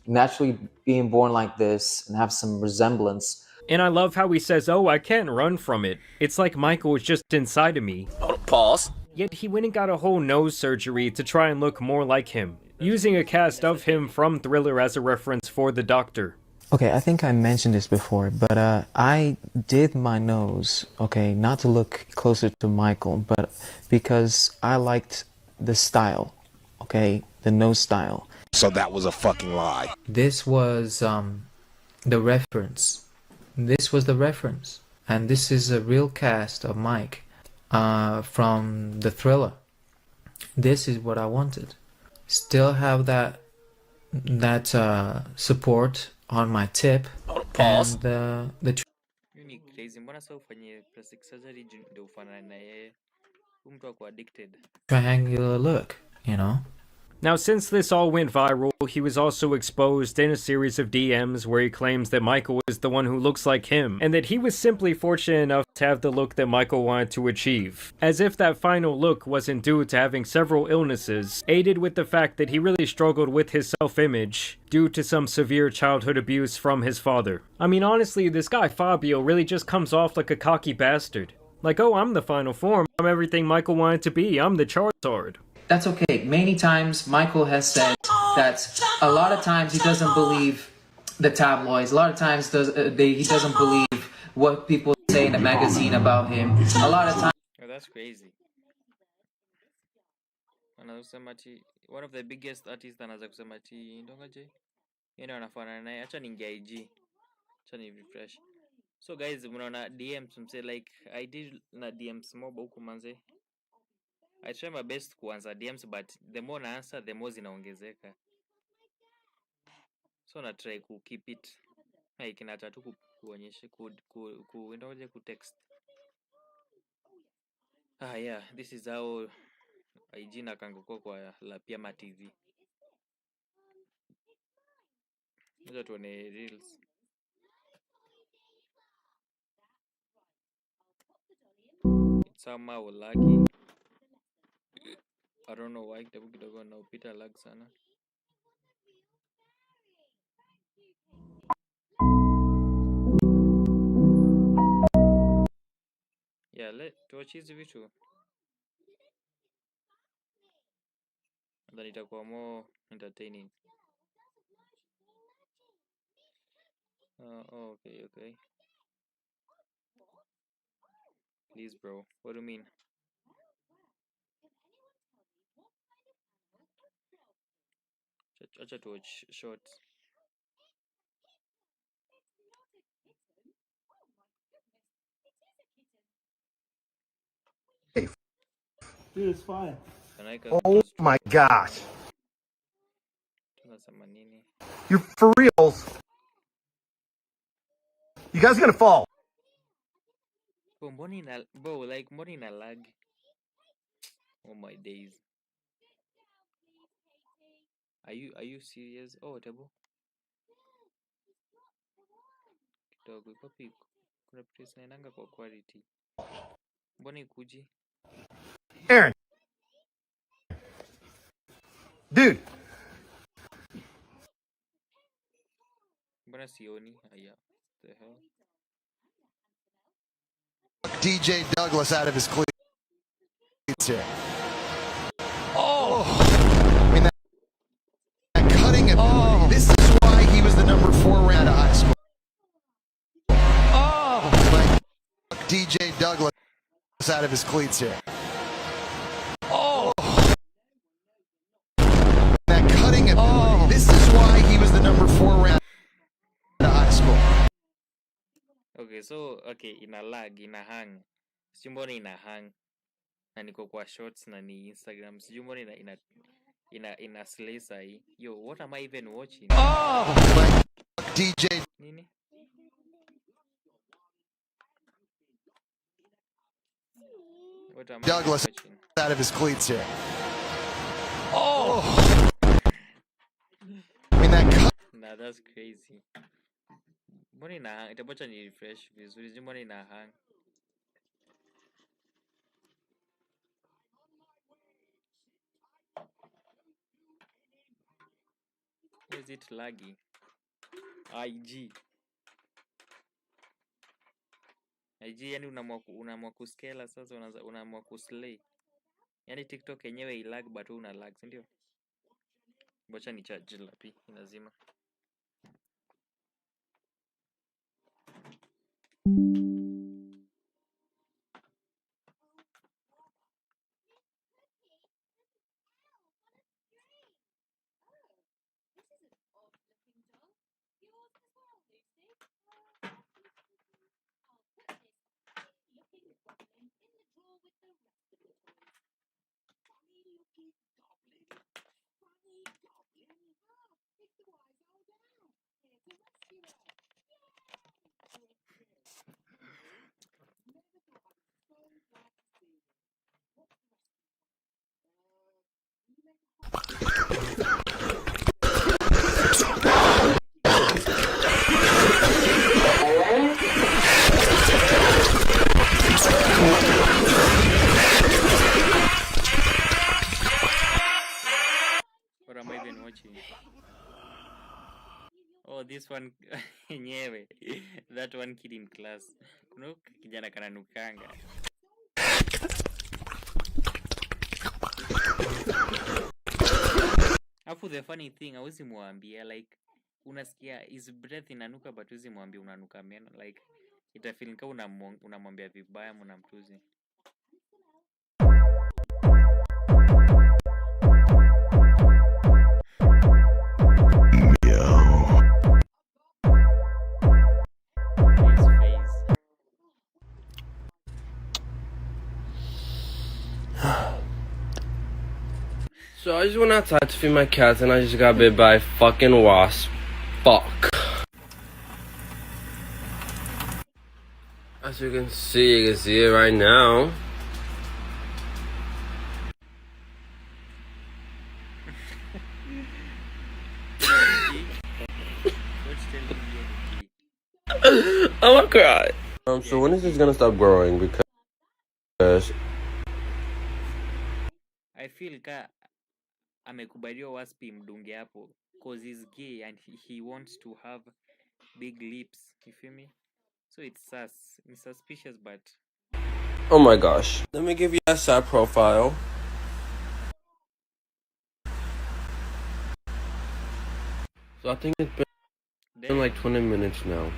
X: Naturally being born like this and have some resemblance.
S: And I love how he says, oh, I can't run from it. It's like Michael was just inside of me.
C: Pause.
S: Yet he went and got a whole nose surgery to try and look more like him, using a cast of him from Thriller as a reference for the doctor.
X: Okay, I think I mentioned this before, but I did my nose, okay, not to look closer to Michael, but because I liked the style, okay, the nose style.
W: So that was a fucking lie.
V: This was the reference. This was the reference. And this is a real cast of Mike from the Thriller. This is what I wanted. Still have that support on my tip.
C: Pause.
V: And the
A: Ni crazy. Mbona sasa ufanye plastic surgery ndio ufanane na yeye? Mtu ako addicted.
V: triangular look,
S: Now, since this all went viral, he was also exposed in a series of DMs where he claims that Michael is the one who looks like him, and that he was simply fortunate enough to have the look that Michael wanted to achieve. As if that final look wasn't due to having several illnesses, aided with the fact that he really struggled with his self-image due to some severe childhood abuse from his father. I mean, honestly, this guy Fabio really just comes off like a cocky bastard. Like, oh, I'm the final form, I'm everything Michael wanted to be, I'm the Charizard.
V: That's okay. Many times Michael has said that a lot of times he doesn't believe the tabloids. A lot of times he doesn't believe what people say in the magazine about him. A lot of times.
A: Oh, that's crazy. Anasema ati one of the biggest artists anaanza kusema ati ndongaje. Yeye anafanana naye. Acha ningia IG. Acha ni refresh. So guys, mnaona DMs mse like I did na DMs mob huku manze. I try my best kuanza DMs but the more na answer the more zinaongezeka. So na try ku keep it. Kinata tu kuonyesha kuendaje ku text. Yeah, this is how IG na kanguko kwa La Piama TV. Ngoja tuone reels. It's somehow lucky. I don't know why kitabu kidogo na upita lag sana. Yeah, tuache hizi vitu. And then itakuwa more entertaining. Okay. Please, bro. What do you mean? Acha to watch shorts.
W: Dude,
Q: it's fine.
W: Oh my gosh.
A: Tunasema nini?
W: You for reals? You guys gonna fall?
A: Bro, like morning a lag. Oh my days. Are you serious? Oh, Tabo. Kidogo iko piko. Kuna place naendanga kwa quality. Mbona ikuji?
W: Aaron. Dude.
A: Mbona sioni? Aya. The hell?
W: DJ Douglas out of his cleats here. Oh! I mean, that cutting ability. This is why he was the number 4 round out of high school. Oh! Like DJ Douglas out of his cleats here. Oh! That cutting ability. This is why he was the number 4 round out of high school.
A: Okay, so ina lag, ina hang. Sijui mbona ina hang. Na niko kwa shorts na ni Instagram. Sijui mbona ina slay sahi. Yo, what am I even watching?
W: Oh! DJ
A: Nini? What am
W: Douglas
A: I watching?
W: out of his cleats here. Oh! I mean, that cut.
A: Nah, that's crazy. Mbona ina hang? Itabocha ni refresh vizuri. Sijui mbona ina hang. Is it laggy? IG yani unaamua kuskela sasa, unaamua kuslay. Yani TikTok yenyewe ilag but una lag, si ndio? Bocha ni charge lapi lazima. What am I even watching? Oh, this one yenyewe. That one kid in class. Kuna kijana kananukanga. Afu the funny thing, hawezi muambia like unasikia his breath inanuka but hawezi muambia unanuka meno, like itafeel kama unamwambia vibaya mnamtuzi. His face.
F: So I just went outside to feed my cats and I just got bit by a fucking wasp. Fuck. As you can see it right now. I'm gonna cry. So when is this gonna stop growing? Because
A: I feel ka amekubaliwa waspi mdunge hapo cause he's gay and he wants to have big lips, you feel me? So it's suspicious, but
F: oh my gosh. Let me give you a side profile. So I think it's been like 20 minutes now.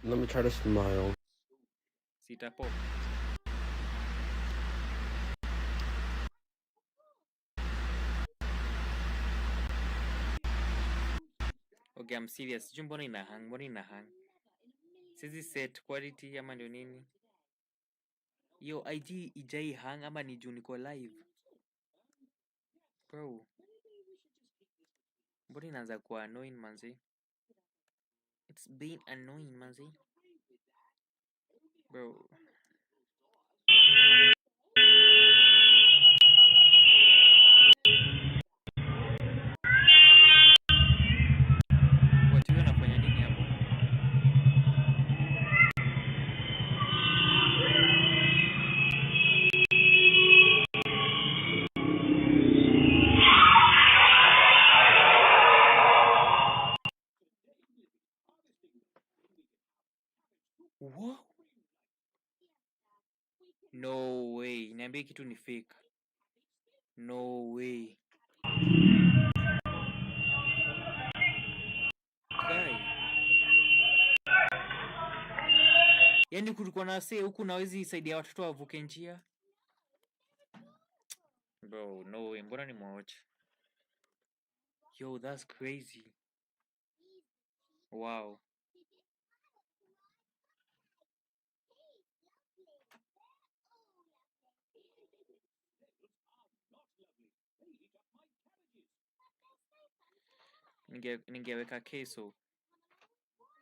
F: Let me try to smile.
A: Sitapo. Okay, I'm serious. Mbona ina hang? Sizi set quality ama ndio nini? Yo, IG ijai hang ama ni juu niko live? Bro. Mbona inaanza kuwa annoying manzi? It's been annoying manzi. Bro. Watu wanafanya nini hapo? What? No way. Niambie kitu ni fake. No way. Guy. Yaani kulikuwa na say huku nawezi saidia watoto wavuke njia. Bro, no way. Mbona ni watch? Yo, that's crazy. Wow. Ningeweka Queso.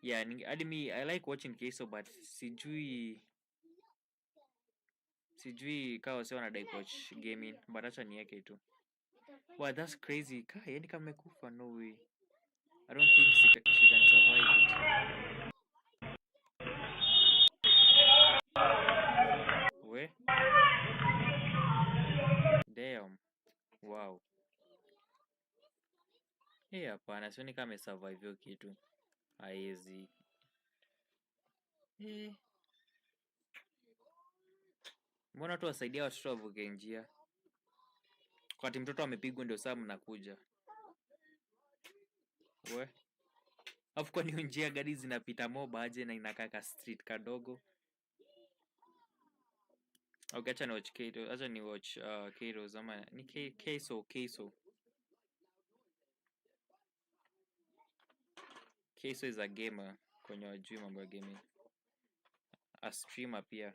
A: Yeah, I like watching Queso, but sijui kawa wase wanadai watch gaming, but acha niweke tu. Wow, that's crazy. Yaani kama amekufa, no way. I don't think she can survive it. We? Damn. Wow. Hapana, sioni kama amesurvive hiyo kitu. Haezi. Mbona tu wasaidia watoto wavuke njia? Wakati mtoto amepigwa ndio saa mnakuja. We? Afu kwa niyo njia gari zinapita moba aje na inakaa ka street kadogo. Okay, acha ni watch Kato. Acha ni watch Kato zama. Ni Queso. Queso is a gamer. Kwenye wajui mambo ya gaming. A streamer pia.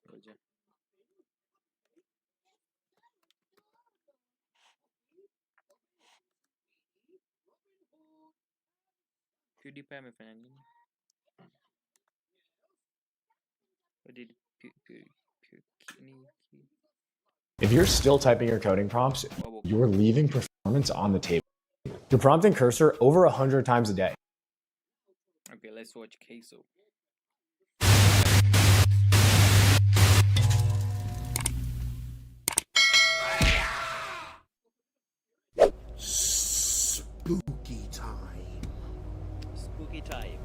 A: Ngoja. PewDiePie amefanya nini? What did
G: If you're still typing your coding prompts, you're leaving performance on the table. You're prompting Cursor over 100 times a day.
A: Okay, let's watch Queso.
T: Spooky time.
A: Spooky time.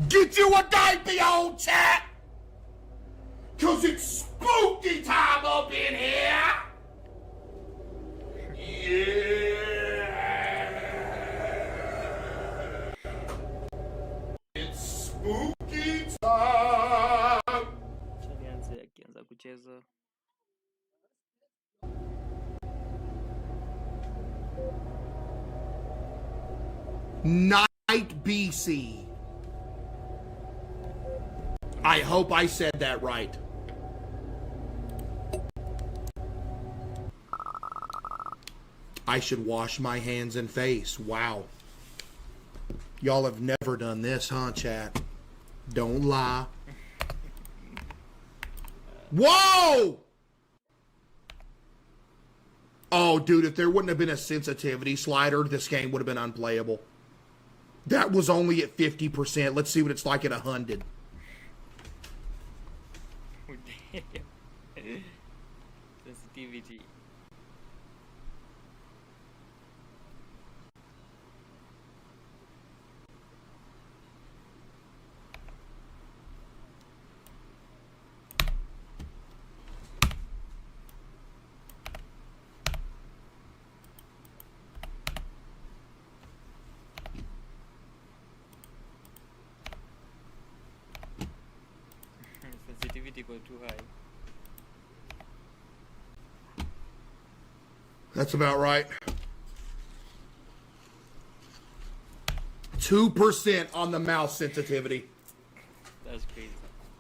T: Get you a diaper on, chat! Cause it's spooky time up in here! Yeah! It's spooky time!
A: Chanianze akianza kucheza.
T: Night BC. I hope I said that right.
E: I should wash my hands and face. Wow. Y'all have never done this, huh, chat? Don't lie. Whoa! Oh, dude, if there wouldn't have been a sensitivity slider, this game would have been unplayable. That was only at 50%. Let's see what it's like at 100.
A: Sensitivity. Sensitivity go too high.
E: That's about right. 2% on the mouse sensitivity.
A: That's crazy.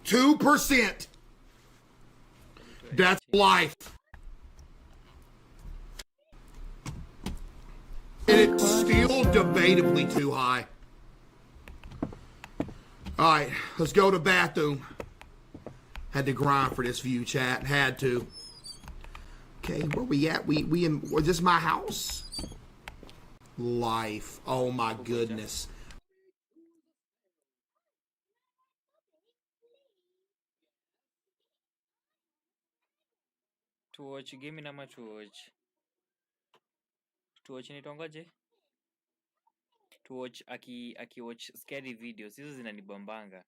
E: 2%. That's life. And it's still debatably too high. Alright, let's go to bathroom. Had to grind for this view, chat. Had to. Okay, where we at? We in, was this my house? Life. Oh my goodness.
A: To watch game nama to watch. To watch nitongoje? To watch aki watch scary videos. Hizo zinanibambanga.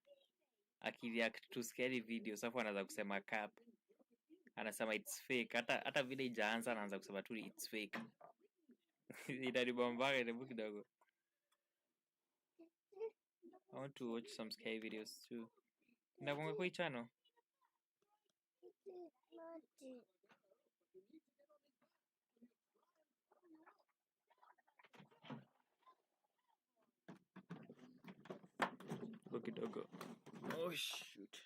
A: Aki react to scary videos. Hapo anaanza kusema cap. Anasema it's fake. Hata vile ijaanza anaanza kusema tu it's fake. Itanibambanga ile kidogo. I want to watch some scary videos too. Nakonga kwa hii channel. Go kidogo. Oh shoot.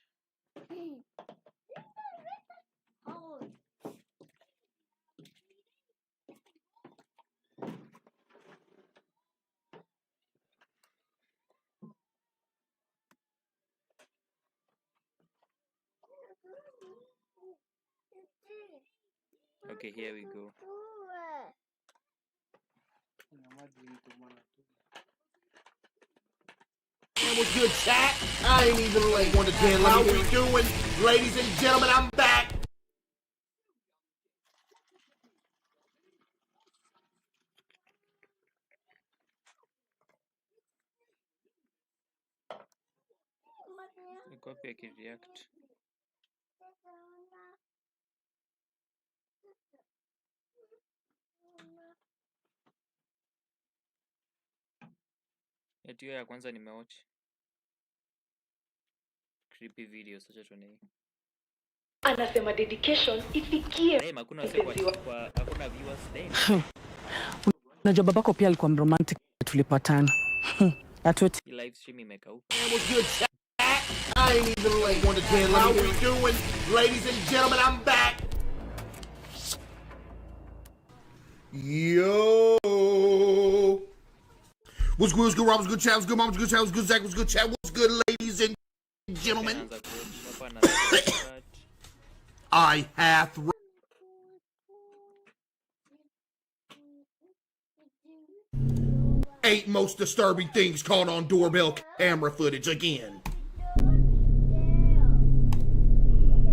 A: Okay, here we go.
E: Man, what's good, chat? I ain't even late. 1 to 10. How we doing, ladies and gentlemen? I'm back.
A: Copy I can react. Eti ya kwanza nimewatch creepy videos, acha tuone hii.
N: Anasema dedication ifikie.
A: Hey, hakuna viewers day.
N: Unajua babako pia alikuwa romantic tulipatana. Atueti.
A: Hii live stream imekauka.
E: Man, what's good, chat? I ain't even late. 1 to 10. How we doing, ladies and gentlemen? I'm back. Yo. What's good? What's good? Rob? What's good? Chat? What's good? Mom? What's good? Chat? What's good? Zach? What's good? Chat? What's good, ladies and gentlemen? I hath. Eight most disturbing things caught on doorbell camera footage again.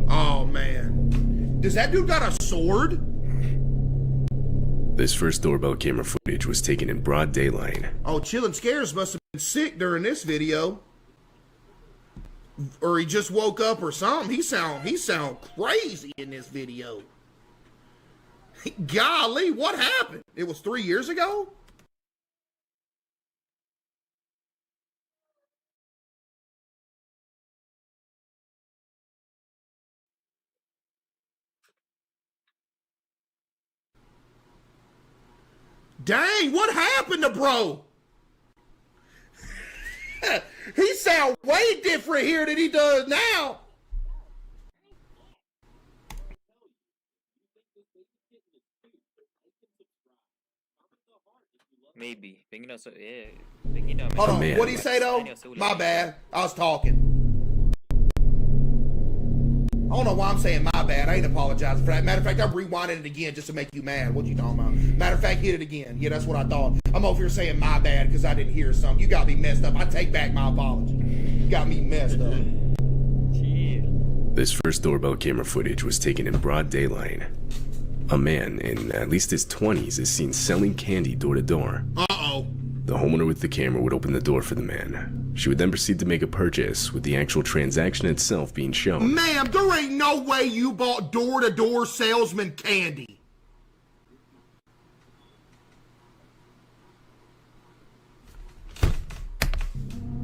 E: Oh man. Does that dude got a sword?
H: This first doorbell camera footage was taken in broad daylight.
E: Oh, Chillin' Scares must have been sick during this video. Or he just woke up or something. He sound crazy in this video. Golly, what happened? It was 3 years ago? Dang, what happened to bro? He sound way different here than he does now.
A: Maybe. Pengine
E: Hold on. What did he say though? My bad. I was talking. I don't know why I'm saying my bad. I ain't apologizing for that. Matter of fact, I'm rewinding it again just to make you mad. What you talking about? Matter of fact, hit it again. Yeah, that's what I thought. I'm over here saying my bad because I didn't hear something. You got me messed up. I take back my apology. You got me messed up.
H: This first doorbell camera footage was taken in broad daylight. A man in at least his 20s is seen selling candy door to door.
E: Uh-oh.
H: The homeowner with the camera would open the door for the man. She would then proceed to make a purchase, with the actual transaction itself being shown.
E: Ma'am, there ain't no way you bought door-to-door salesman candy.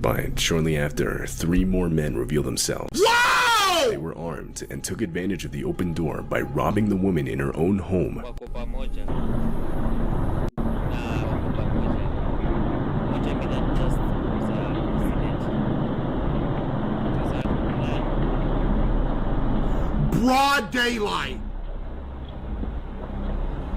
H: But shortly after, 3 more men revealed themselves.
E: Whoa!
H: They were armed and took advantage of the open door by robbing the woman in her own home.
E: Broad daylight.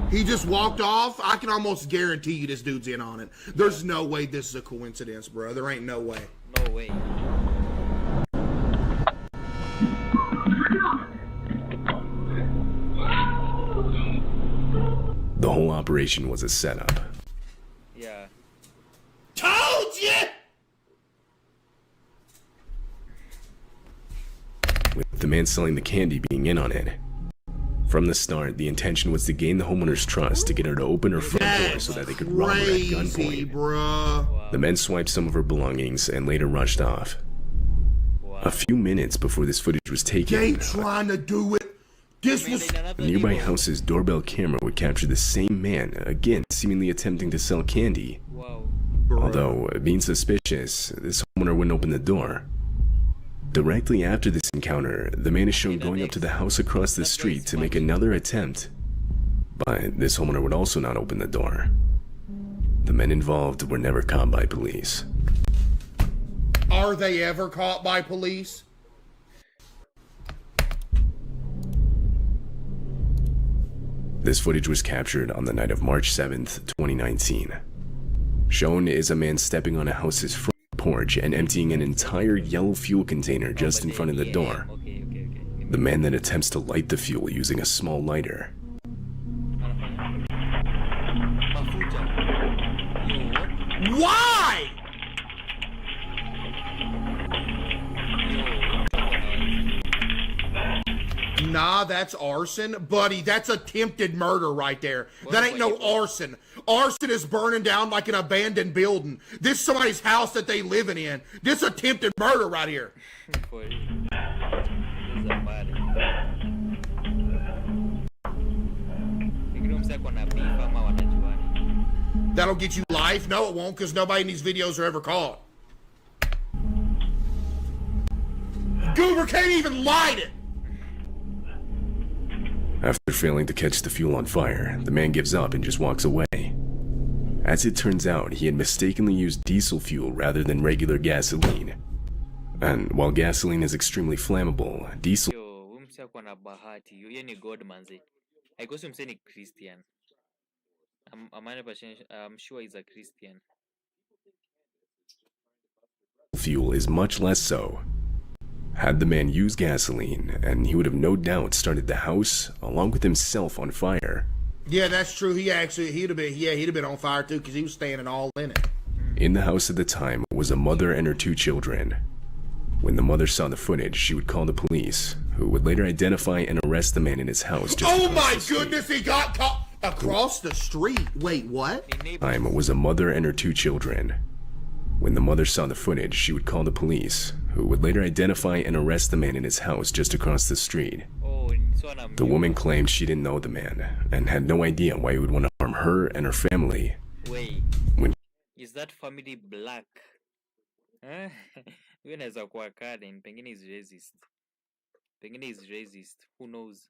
E: He just walked off. I can almost guarantee you this dude's in on it. There's no way this is a coincidence, bro. There ain't no way.
A: No way.
H: The whole operation was a setup.
A: Yeah.
E: Told you!
H: With the man selling the candy being in on it. From the start, the intention was to gain the homeowner's trust to get her to open her front door so that they could rob her at gunpoint.
E: Bruh.
H: The men swiped some of her belongings and later rushed off. A few minutes before this footage was taken,
E: They trying to do it. This was
H: a nearby house's doorbell camera would capture the same man, again seemingly attempting to sell candy. Although, being suspicious, this homeowner wouldn't open the door. Directly after this encounter, the man is shown going up to the house across the street to make another attempt. But this homeowner would also not open the door. The men involved were never caught by police.
E: Are they ever caught by police?
H: This footage was captured on the night of March 7th, 2019. Shown is a man stepping on a house's front porch and emptying an entire yellow fuel container just in front of the door. The man then attempts to light the fuel using a small lighter.
E: Why? Nah, that's arson. Buddy, that's attempted murder right there. That ain't no arson. Arson is burning down like an abandoned building. This is somebody's house that they living in. This attempted murder right here. That'll get you life? No, it won't, because nobody in these videos are ever caught. Goober can't even light it.
H: After failing to catch the fuel on fire, the man gives up and just walks away. As it turns out, he had mistakenly used diesel fuel rather than regular gasoline. And while gasoline is extremely flammable, diesel...
A: I'm sure he's a Christian.
H: Fuel is much less so. Had the man used gasoline, and he would have no doubt started the house, along with himself, on fire.
E: Yeah, that's true. He'd have been on fire too, because he was standing all in it.
H: In the house at the time was a mother and her 2 children. When the mother saw the footage, she would call the police, who would later identify and arrest the man in his house.
E: Oh my goodness, he got caught across the street. Wait, what?
H: Time was a mother and her 2 children. When the mother saw the footage, she would call the police, who would later identify and arrest the man in his house just across the street. The woman claimed she didn't know the man, and had no idea why he would want to harm her and her family.
A: Wait, is that family black? Huyo anaweza kuwa Karen, pengine is racist. Pengine is racist, who knows?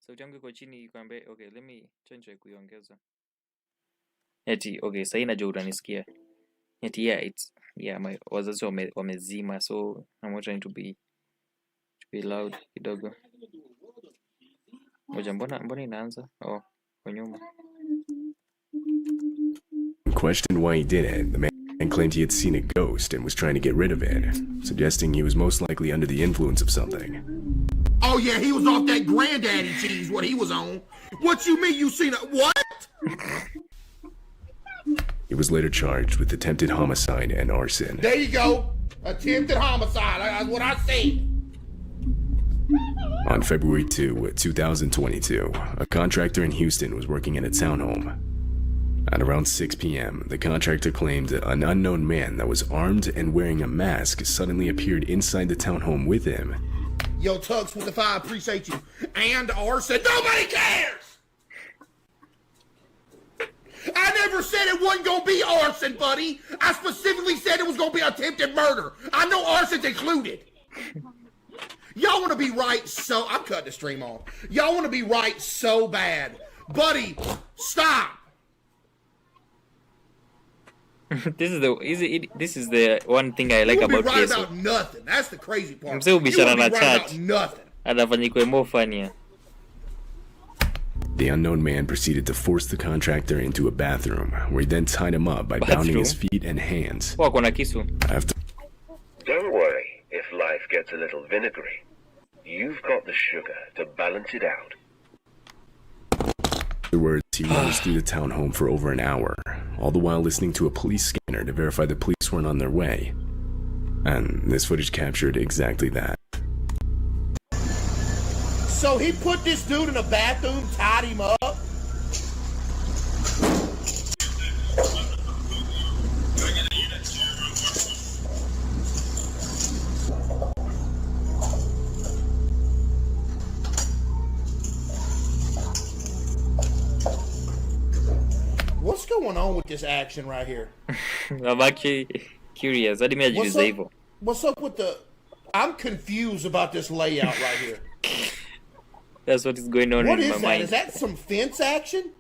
A: Sauti yangu iko chini kwambe, okay, let me try kuiongeza. Eti, okay, sasa najua utanisikia. Eti, yeah, yeah, wazazi wamezima, so I'm not trying to be loud kidogo. Ngoja, mbona inaanza? Oh, kwa nyuma.
H: Questioned why he did it, the man claimed he had seen a ghost and was trying to get rid of it, suggesting he was most likely under the influence of something.
E: Oh yeah, he was off that granddaddy cheese, what he was on. What you mean you seen a what?
H: He was later charged with attempted homicide and arson.
E: There you go. Attempted homicide, that's what I said.
H: On February 2, 2022, a contractor in Houston was working in a townhome. At around 6 p.m., the contractor claimed an unknown man that was armed and wearing a mask suddenly appeared inside the townhome with him.
E: Yo, Tugs with the 5, appreciate you. And arson, nobody cares! I never said it wasn't gonna be arson, buddy. I specifically said it was gonna be attempted murder. I know arson's included. Y'all wanna be right so... I'm cutting the stream off. Y'all wanna be right so bad. Buddy, stop!
A: This is the one thing I like
E: you
A: about
E: be right
A: Keso.
E: about nothing. That's the crazy part.
A: Mzee ubishana na
E: right
A: chat.
E: about nothing.
A: Anafanyikwe more funnier.
H: The unknown man proceeded to force the contractor into a bathroom, where he then tied him up by bounding his feet and hands.
A: Wako na kisu.
H: After
I: Don't worry if life gets a little vinegary. You've got the sugar to balance it out.
H: Afterwards, he runs through the townhome for over an hour, all the while listening to a police scanner to verify the police weren't on their way. And this footage captured exactly that.
E: So he put this dude in a bathroom, tied him up. What's going on with this action right here?
A: I'm actually curious. Hadi mimi najiuliza hivyo.
E: What's up with the... I'm confused about this layout right here.
A: That's what is going on in my mind.
E: What is that? Is that some fence action?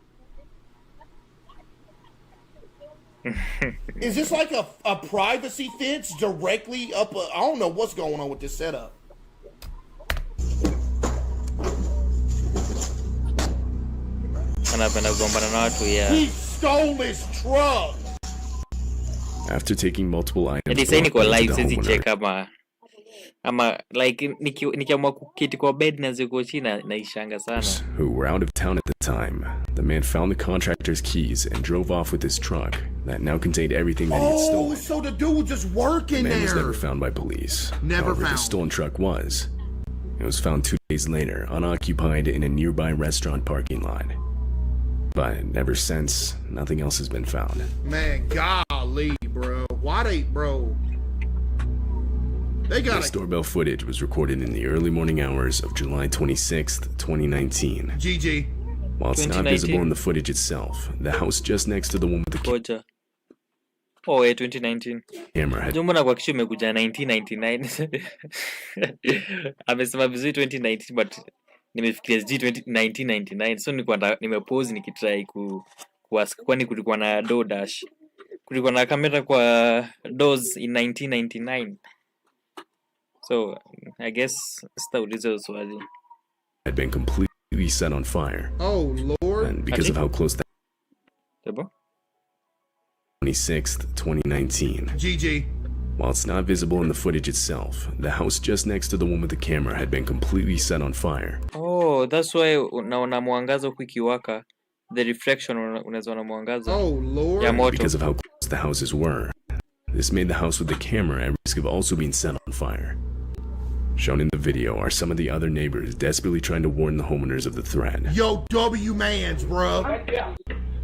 E: Is this like a privacy fence directly up? I don't know what's going on with this setup. He stole his truck.
H: After taking multiple items,
A: Hadi sasa niko live sisi check ama like nikiamua kuketi kwa bed na ziko chini naishanga sana.
H: Who were out of town at the time, the man found the contractor's keys and drove off with his truck that now contained everything that he had stolen.
E: Oh, so the dude was just working there.
H: The man was never found by police.
E: Never
H: However,
E: found.
H: the stolen truck was. It was found 2 days later, unoccupied in a nearby restaurant parking lot. But ever since, nothing else has been found.
E: Man, golly, bro. Why they, bro? They got
H: This doorbell footage was recorded in the early morning hours of July 26th, 2019.
E: GG.
H: While it's not
A: 2019.
H: visible in the footage itself, the house just next to the one with the
A: Koja. Oh, 2019.
H: camera had
A: Mbona kwa kisho imekuja 1999. Amesema vizuri 2019 but nimefikiria 1999. So nilikuwa nimepause nikitry kuask kwani kulikuwa na DoorDash. Kulikuwa na kamera kwa doors in 1999. So, I guess sitauliza swali.
H: had been completely set on fire.
E: Oh, Lord.
H: And because of how close that
A: Debo?
H: 26th, 2019.
E: GG.
H: While it's not visible in the footage itself, the house just next to the one with the camera had been completely set on fire.
A: Oh, that's why unaona mwangazo kukiwaka. The reflection unaweza ona mwangazo.
E: Oh, Lord.
A: Ya moto.
H: Because of how close the houses were, this made the house with the camera at risk of also being set on fire. Shown in the video are some of the other neighbors desperately trying to warn the homeowners of the threat.
E: Yo, W-Mans, bro.
J: Yeah.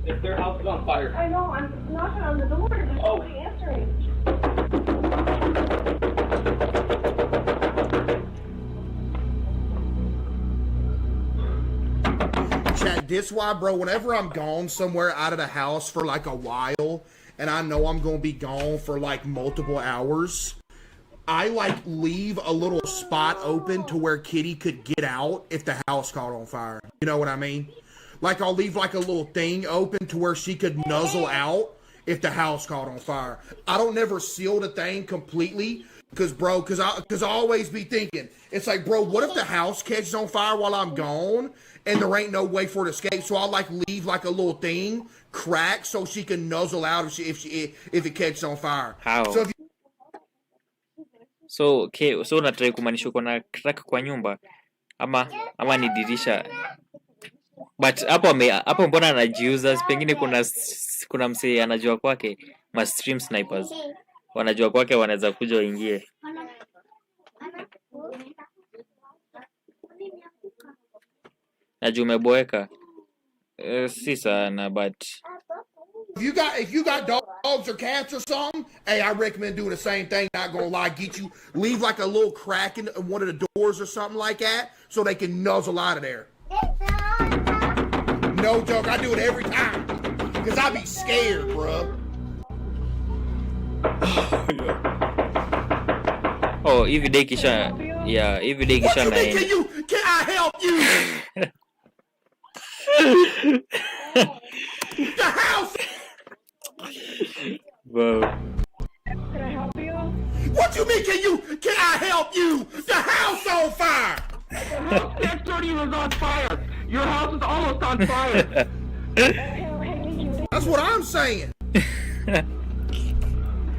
J: If their house is on fire.
K: I know, I'm knocking on the door. There's nobody answering.
E: Chat, this why, bro, whenever I'm gone somewhere out of the house for like a while, and I know I'm gonna be gone for like multiple hours, I like leave a little spot open to where Kitty could get out if the house caught on fire. You know what I mean? Like I'll leave like a little thing open to where she could nuzzle out if the house caught on fire. I don't never seal the thing completely because I always be thinking, it's like, bro, what if the house catches on fire while I'm gone and there ain't no way for it to escape? So I'll like leave like a little thing crack so she can nuzzle out if it catches on fire.
A: How? So unataka kumaanisha uko na crack kwa nyumba ama ni dirisha? But hapo mbona anajiuza? Pengine kuna msee anajua kwake, ma stream snipers wanajua kwake, wanaweza kuja waingie. Najua umeboeka. Si sana, but
E: if you got dogs or cats or something, hey, I recommend doing the same thing. Not gonna lie, leave like a little crack in one of the doors or something like that, so they can nuzzle out of there. No joke, I do it every time, cause I be scared, bro.
A: Oh, every day kisha na.
E: Can I help you? The house.
A: Whoa.
K: Can I help you?
E: What you mean? Can I help you? The house on fire.
J: The house next door to you is on fire. Your house is almost on fire.
E: That's what I'm saying.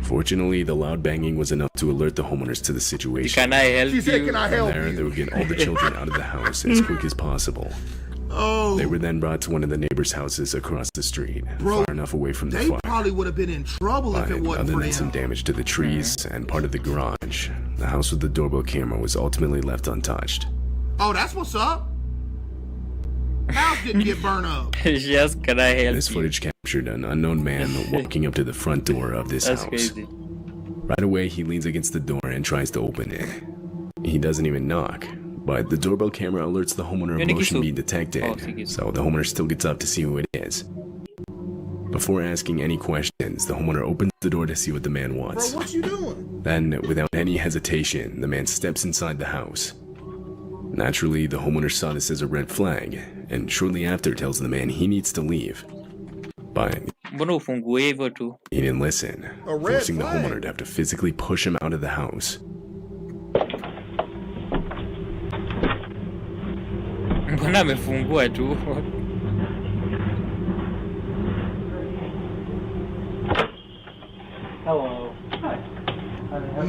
H: Fortunately, the loud banging was enough to alert the homeowners to the situation.
A: Can I help you?
E: Can I help
H: From there,
E: you?
H: they would get all the children out of the house as quick as possible.
E: Oh.
H: They were then brought to one of the neighbors' houses across the street,
E: Bro,
H: far enough away from the
E: they
H: fire.
E: probably would have been in trouble if it wasn't
H: Other
E: for
H: than some
E: them.
H: damage to the trees and part of the garage, the house with the doorbell camera was ultimately left untouched.
E: Oh, that's what's up. House didn't get burned up.
A: Just can I help
H: This footage captured an unknown man walking up to the front door of this
A: That's
H: house.
A: crazy.
H: Right away, he leans against the door and tries to open it. He doesn't even knock, but the doorbell camera alerts the homeowner of motion being detected, so the homeowner still gets up to see who it is. Before asking any questions, the homeowner opens the door to see what the man wants.
E: Bro, what you doing?
H: Then, without any hesitation, the man steps inside the house. Naturally, the homeowner saw this as a red flag, and shortly after tells the man he needs to leave. But he didn't listen, forcing the homeowner to have to physically push him out of the house.
A: Mbona amefungua tu?
J: Hello. Hi.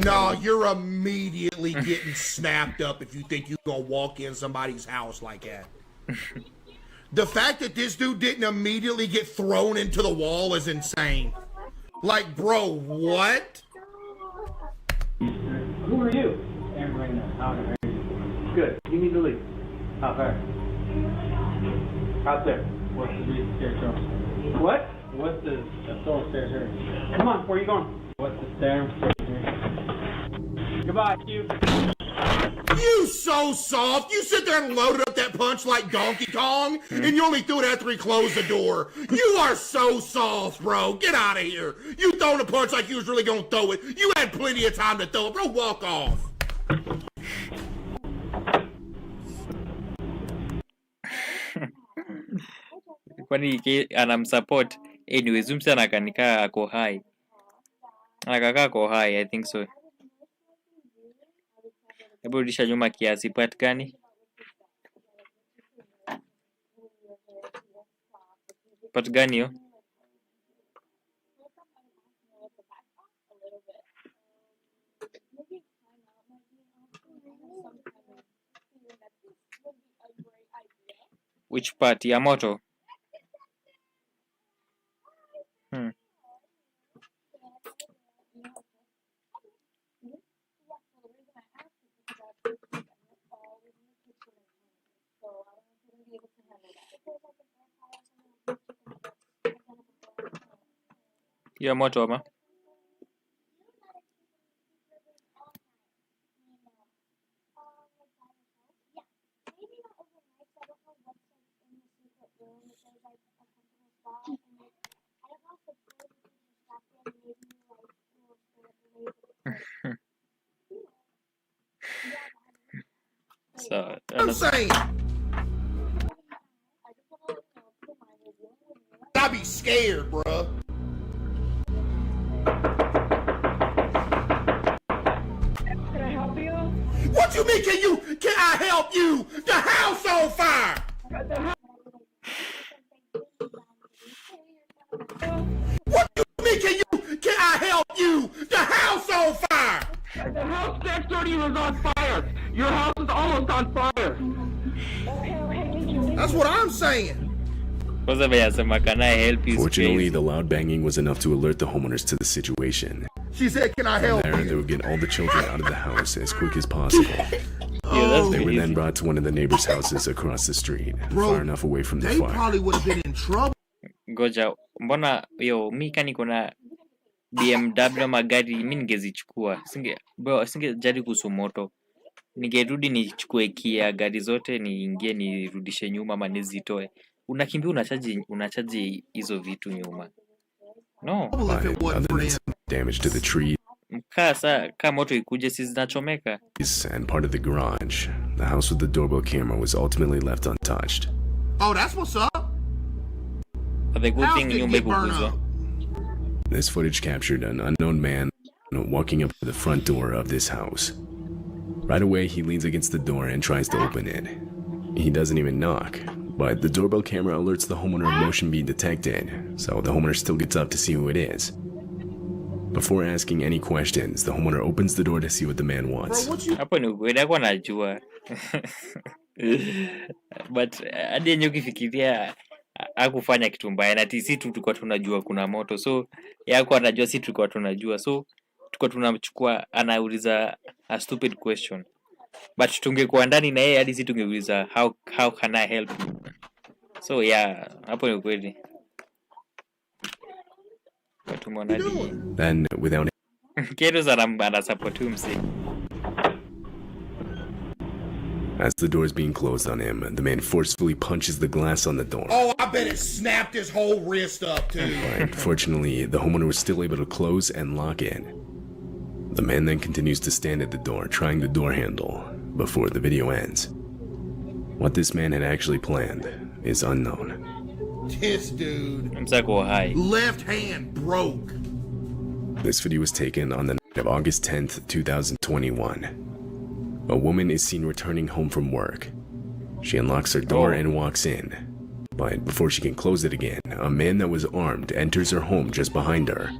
E: No, you're immediately getting snapped up if you think you're gonna walk in somebody's house like that. The fact that this dude didn't immediately get thrown into the wall is insane. Like, bro, what?
J: Who are you? Aaron Reyna. Good. You need to leave. How far? Out there. What's the stair? What? What's the stairs here? Come on, where are you going? What's the stairs here? Goodbye, Q.
E: You so soft. You sit there and loaded up that punch like Donkey Kong, and you only threw it after he closed the door. You are so soft, bro. Get out of here. You throwing a punch like you was really gonna throw it. You had plenty of time to throw it, bro. Walk off.
A: Kwani anamsupport? Anyways, msi anakanikaa ako high. Anakakaa ako high, I think so. Hebu rudisha nyuma kiasi, part gani? Part gani yo? Which part? Ya moto? Ya moto ama? So,
E: I'm saying. I be scared, bruh. you mean can I help you? The house on fire! What do you mean can I help you? The house on fire!
J: The house next door to you is on fire. Your house is almost on fire.
E: That's what I'm saying.
A: Can I help you?
H: Fortunately, the loud banging was enough to alert the homeowners to the situation.
E: She said, can I help
H: There,
E: you?
H: they would get all the children out of the house as quick as possible. They were then brought to one of the neighbors' houses across the street, far enough away from the
E: They
H: fire.
E: probably would have been in trouble.
A: Goja, mbona mi kani kuna BMW magari mi ningezichukua. Singejali kuhusu moto. Ningerudi nichukue Kia gari zote niingie nirudishe nyuma ama nizitoe. Unakimbia unachaji hizo vitu nyuma. No.
H: Other than some damage to the trees
A: Kama moto ikuje si zinachomeka.
H: and part of the garage, the house with the doorbell camera was ultimately left untouched.
E: Oh, that's what's up.
A: The good thing nyumba ikuguzwa.
H: This footage captured an unknown man walking up to the front door of this house. Right away, he leans against the door and tries to open it. He doesn't even knock, but the doorbell camera alerts the homeowner of motion being detected, so the homeowner still gets up to see who it is. Before asking any questions, the homeowner opens the door to see what the man wants.
A: Hapo ni ukweli kwa najua. But hadi yenyewe ukifikiria hakufanya kitu mbaya na sisi tu tulikuwa tunajua kuna moto. So yako anajua sisi tulikuwa tunajua. So tulikuwa tunamchukua anauliza a stupid question. But tungekuwa ndani na yeye hadi sisi tungeuliza how can I help you? So yeah, hapo ni ukweli.
H: Then, without as the door is being closed on him, the man forcefully punches the glass on the door.
E: Oh, I bet it snapped his whole wrist up, too.
H: But fortunately, the homeowner was still able to close and lock in. The man then continues to stand at the door, trying the door handle, before the video ends. What this man had actually planned is unknown.
E: This dude, left hand broke.
H: This video was taken on the night of August 10th, 2021. A woman is seen returning home from work. She unlocks her door and walks in. But before she can close it again, a man that was armed enters her home just behind her.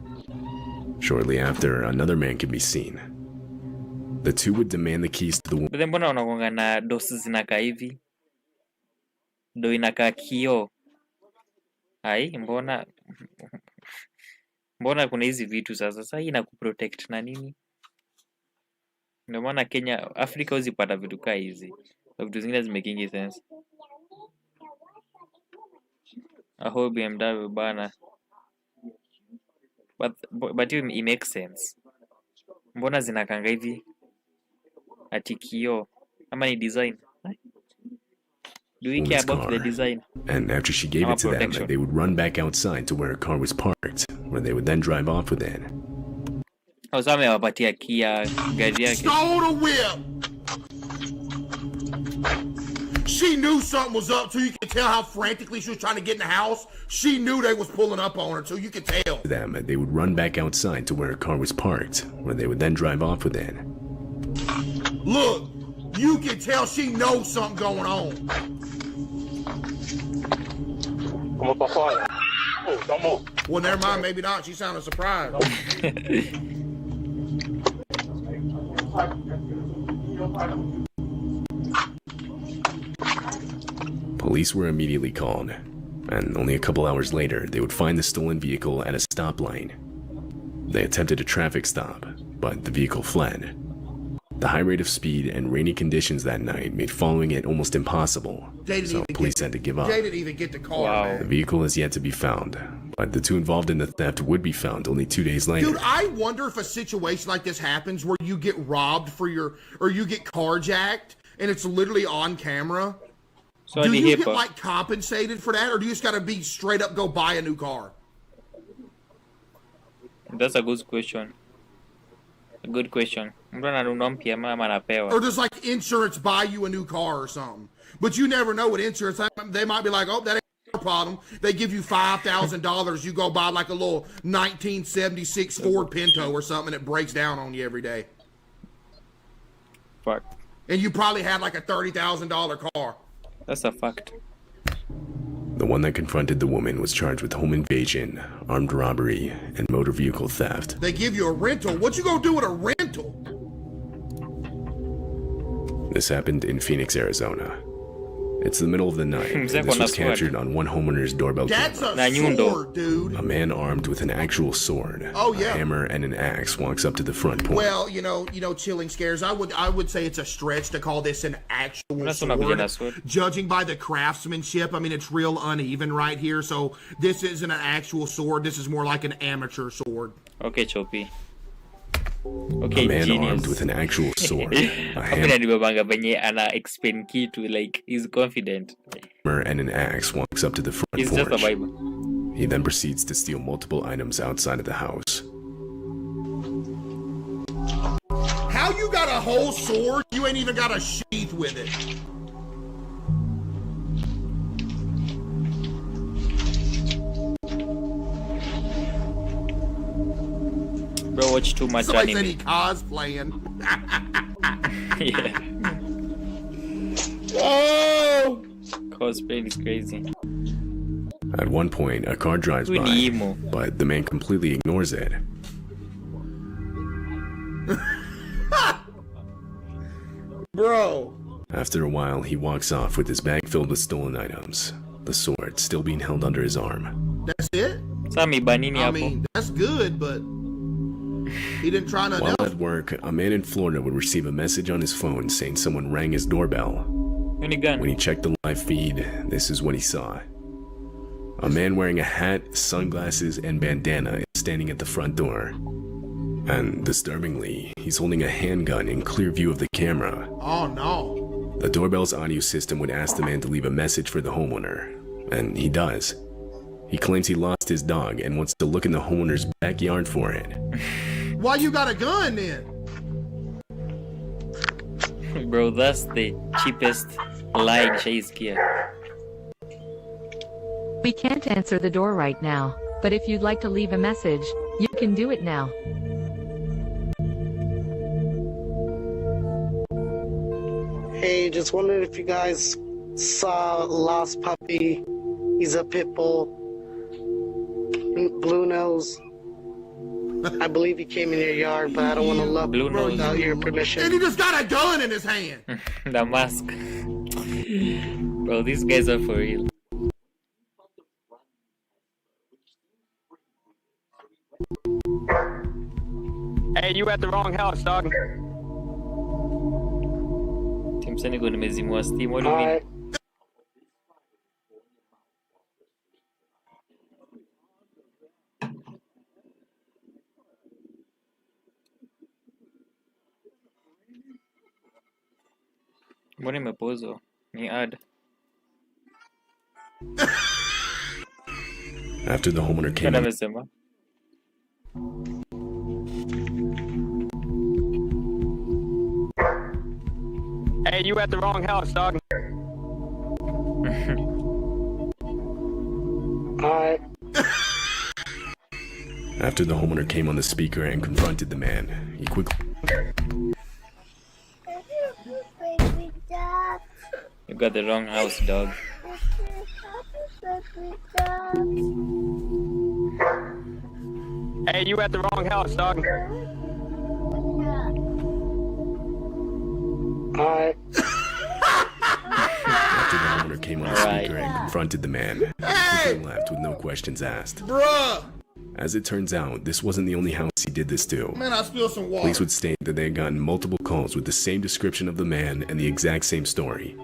H: Shortly after, another man can be seen. The two would demand the keys to the woman.
A: Mbona unagonga na dosi zinakaa hivi? Do inakaa kioo. Ai, mbona kuna hizi vitu sasa? Sasa hii inakuprotect na nini? Ndio maana Kenya, Afrika uzipata vitu kaa hizi. Vitu zingine zimekingi sense. I hope BMW bana. But it makes sense. Mbona zinakanga hivi? Ati kioo ama ni design? Do we care about the design?
H: And after she gave it to them, they would run back outside to where her car was parked, where they would then drive off with it.
A: Stole
E: the whip! She knew something was up, too. You could tell how frantically she was trying to get in the house. She knew they was pulling up on her, too. You could tell.
H: Them, they would run back outside to where her car was parked, where they would then drive off with it.
E: Look, you can tell she knows something going on. Well, never mind. Maybe not. She sounded surprised.
H: Police were immediately called, and only a couple hours later, they would find the stolen vehicle at a stoplight. They attempted a traffic stop, but the vehicle fled. The high rate of speed and rainy conditions that night made following it almost impossible, so police had to give up.
E: Jay didn't even get the car, man.
H: The vehicle is yet to be found, but the two involved in the theft would be found only 2 days later.
E: Dude, I wonder if a situation like this happens where you get robbed or you get carjacked, and it's literally on camera.
A: So
E: do you get like compensated for that, or do you just gotta be straight up go buy a new car?
A: That's a good question. A good question. Or
E: does like insurance buy you a new car or something? But you never know with insurance. They might be like, oh, that ain't a problem. They give you $5,000. You go buy like a little 1976 Ford Pinto or something, and it breaks down on you every day.
A: Fuck.
E: And you probably had like a $30,000 car.
A: That's a fact.
H: The one that confronted the woman was charged with home invasion, armed robbery, and motor vehicle theft.
E: They give you a rental. What you gonna do with a rental?
H: This happened in Phoenix, Arizona. It's the middle of the night, and this was captured on one homeowner's doorbell
E: That's
H: camera.
E: a sword, dude.
H: A man armed with an actual sword,
E: Oh, yeah.
H: a hammer, and an axe walks up to the front porch.
E: Well, you know, chilling scares. I would say it's a stretch to call this an actual sword. Judging by the craftsmanship, I mean, it's real uneven right here. So this isn't an actual sword. This is more like an amateur sword.
A: Okay, Choppy. Okay,
H: a man
A: genius.
H: armed with an actual sword, a
A: Hapo nilibebanga venye ana explain kitu like he's confident.
H: hammer, and an axe walks up to the front
A: He's
H: porch.
A: just a vibe.
H: He then proceeds to steal multiple items outside of the house.
E: How you got a whole sword? You ain't even got a sheath with it.
A: Bro, watch too much
E: Somebody
A: anime.
E: said he cosplaying.
A: Yeah.
E: Oh!
A: Cosplay is crazy.
H: At one point, a car drives
A: Who
H: by,
A: Nemo?
H: but the man completely ignores it.
E: Bro.
H: After a while, he walks off with his bag filled with stolen items, the sword still being held under his arm.
E: That's it?
A: Sami banini
E: I
A: hapo.
E: mean, that's good, but he didn't try nothing
H: While
E: else.
H: at work, a man in Florida would receive a message on his phone saying someone rang his doorbell. When he checked the live feed, this is what he saw. A man wearing a hat, sunglasses, and bandana is standing at the front door. And disturbingly, he's holding a handgun in clear view of the camera.
E: Oh no.
H: The doorbell's audio system would ask the man to leave a message for the homeowner, and he does. He claims he lost his dog and wants to look in the homeowner's backyard for it.
E: Why you got a gun then?
A: Bro, that's the cheapest lie Chase gear.
L: We can't answer the door right now, but if you'd like to leave a message, you can do it now.
M: Hey, just wondered if you guys saw Lost Puppy. He's a pit bull. Blue nose. I believe he came in your yard, but I don't want to look without your permission.
E: And he just got a gun in his hand.
A: The mask. Bro, these guys are for real.
J: Hey, you at the wrong house, dog.
A: Team Senegal nimezimwa Steam. What do you mean? Mbona imepozwa? Ni ad.
H: After the homeowner came in,
A: amesema?
J: Hey, you at the wrong house, dog.
M: Alright.
H: after the homeowner came on the speaker and confronted the man, he quickly...
A: You got the wrong house, dog.
J: Hey, you at the wrong house, dog.
M: Alright.
H: After the homeowner came on the speaker and confronted the man, he quickly left with no questions asked.
E: Bruh!
H: As it turns out, this wasn't the only house he did this to.
E: Man, I spilled some water.
H: Police would state that they had gotten multiple calls with the same description of the man and the exact same story.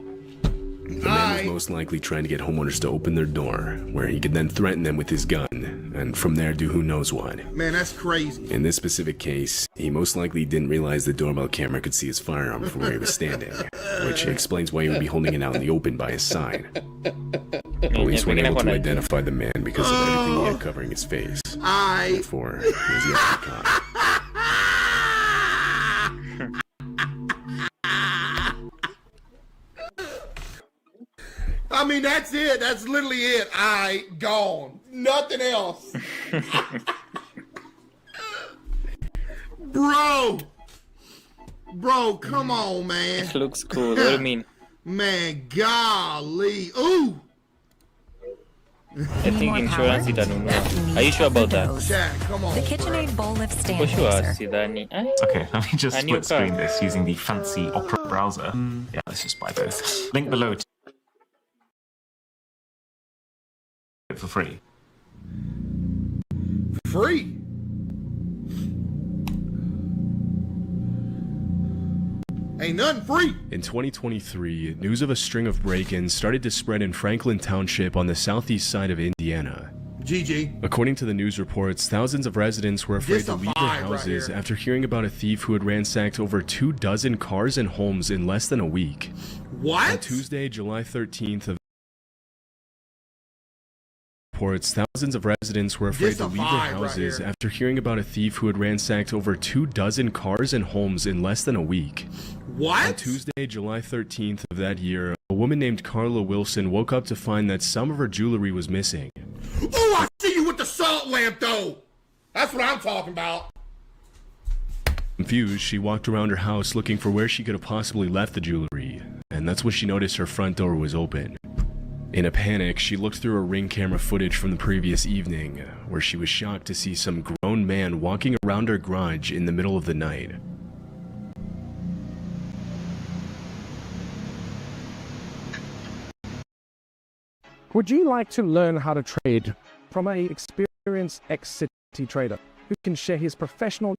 H: The man was most likely trying to get homeowners to open their door, where he could then threaten them with his gun, and from there do who knows what.
E: Man, that's crazy.
H: In this specific case, he most likely didn't realize the doorbell camera could see his firearm from where he was standing, which explains why he would be holding it out in the open by his side. Police weren't able to identify the man because of everything he had covering his face. Therefore, he was yet to be caught.
E: I mean, that's it. That's literally it. Gone. Nothing else. Bro. Bro, come on, man.
A: It looks cool. What do you mean?
E: Man, golly. Ooh.
A: I think insurance itanunua. Are you sure about that?
E: Jack, come on.
B: The KitchenAid Bowl Lift Stand
A: For sure,
B: Mixer.
A: sidhani.
D: Okay, let me just
A: A new
D: split screen
A: car.
D: this using the fancy Opera browser. Yeah, let's just buy both. Link below to for free.
E: Free? Ain't nothing free.
H: In 2023, news of a string of break-ins started to spread in Franklin Township on the southeast side of Indiana.
E: GG.
H: According to the news reports, thousands of residents were afraid to leave their houses after hearing about a thief who had ransacked over 24 cars and homes in less than a week.
E: What?
H: On Tuesday, July 13th of reports, thousands of residents were afraid to leave their houses after hearing about a thief who had ransacked over 24 cars and homes in less than a week.
E: What?
H: On Tuesday, July 13th of that year, a woman named Carla Wilson woke up to find that some of her jewelry was missing.
E: Oh, I see you with the salt lamp, though. That's what I'm talking about.
H: Confused, she walked around her house looking for where she could have possibly left the jewelry, and that's when she noticed her front door was open. In a panic, she looked through her Ring camera footage from the previous evening, where she was shocked to see some grown man walking around her garage in the middle of the night.
O: Would you like to learn how to trade from an experienced ex-City trader who can share his professional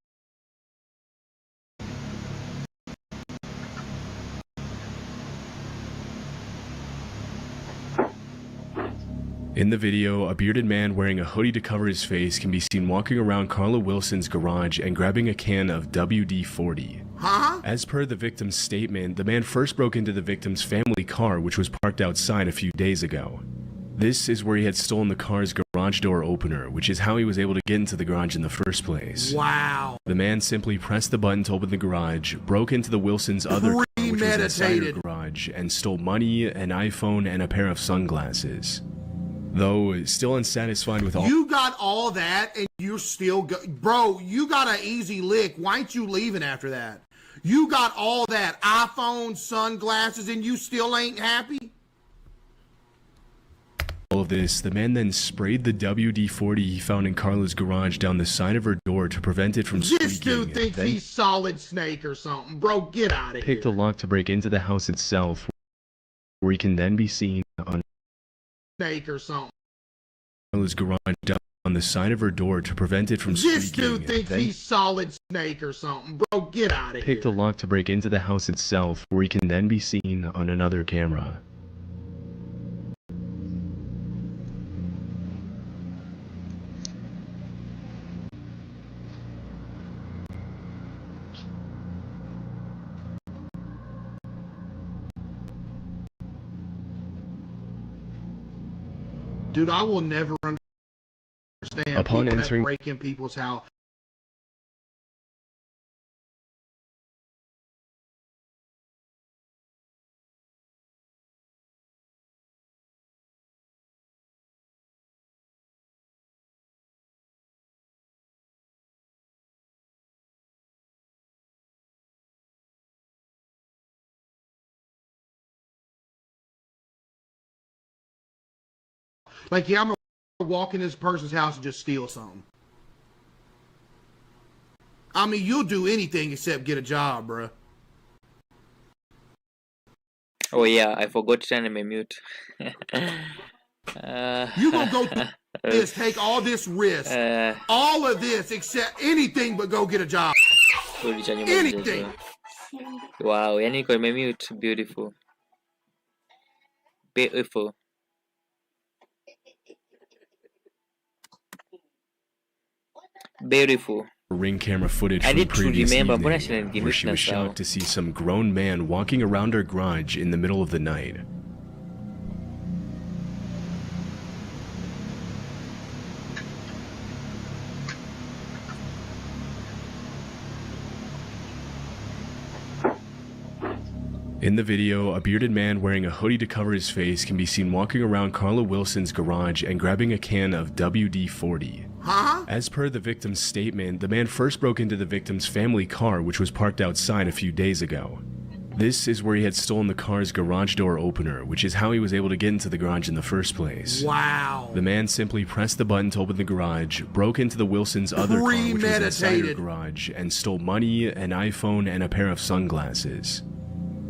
H: In the video, a bearded man wearing a hoodie to cover his face can be seen walking around Carla Wilson's garage and grabbing a can of WD-40.
E: Huh?
H: As per the victim's statement, the man first broke into the victim's family car, which was parked outside a few days ago. This is where he had stolen the car's garage door opener, which is how he was able to get into the garage in the first place.
E: Wow.
H: The man simply pressed the button to open the garage, broke into the Wilsons' other car, which was inside her garage, and stole money, an iPhone, and a pair of sunglasses. Though still unsatisfied with all—
E: You got all that and you're still bro, you got an easy lick. Why ain't you leaving after that? You got all that iPhone, sunglasses, and you still ain't happy?
H: all of this, the man then sprayed the WD-40 he found in Carla's garage down the side of her door to prevent it from squeaking.
E: This dude thinks he's Solid Snake or something. Bro, get out of here.
H: Picked a lock to break into the house itself, where he can then be seen on
E: Snake or something.
H: Carla's garage down on the side of her door to prevent it from
E: This
H: squeaking.
E: dude thinks he's Solid Snake or something. Bro, get out of here.
H: Picked a lock to break into the house itself, where he can then be seen on another camera.
E: Dude, I will never understand
H: Upon
E: people
H: entering-
E: that break in people's house. Like, yeah, I'm gonna walk in this person's house and just steal something. I mean, you'll do anything except get a job, bruh.
A: Oh yeah, I forgot to turn my mute.
E: You gonna go through this, take all this risk, all of this, except anything but go get a job. Anything.
A: Wow, yani kwa mute, beautiful. Beautiful. Beautiful.
H: Ring camera footage
A: I
H: from the
A: need to
H: previous
A: remember,
H: evening,
A: mbona shina
H: where she was shocked to see some grown man walking around her garage in the middle of the night. In the video, a bearded man wearing a hoodie to cover his face can be seen walking around Carla Wilson's garage and grabbing a can of WD-40.
E: Huh?
H: As per the victim's statement, the man first broke into the victim's family car, which was parked outside a few days ago. This is where he had stolen the car's garage door opener, which is how he was able to get into the garage in the first place.
E: Wow.
H: The man simply pressed the button to open the garage, broke into the Wilsons' other car, which was inside her garage, and stole money, an iPhone, and a pair of sunglasses.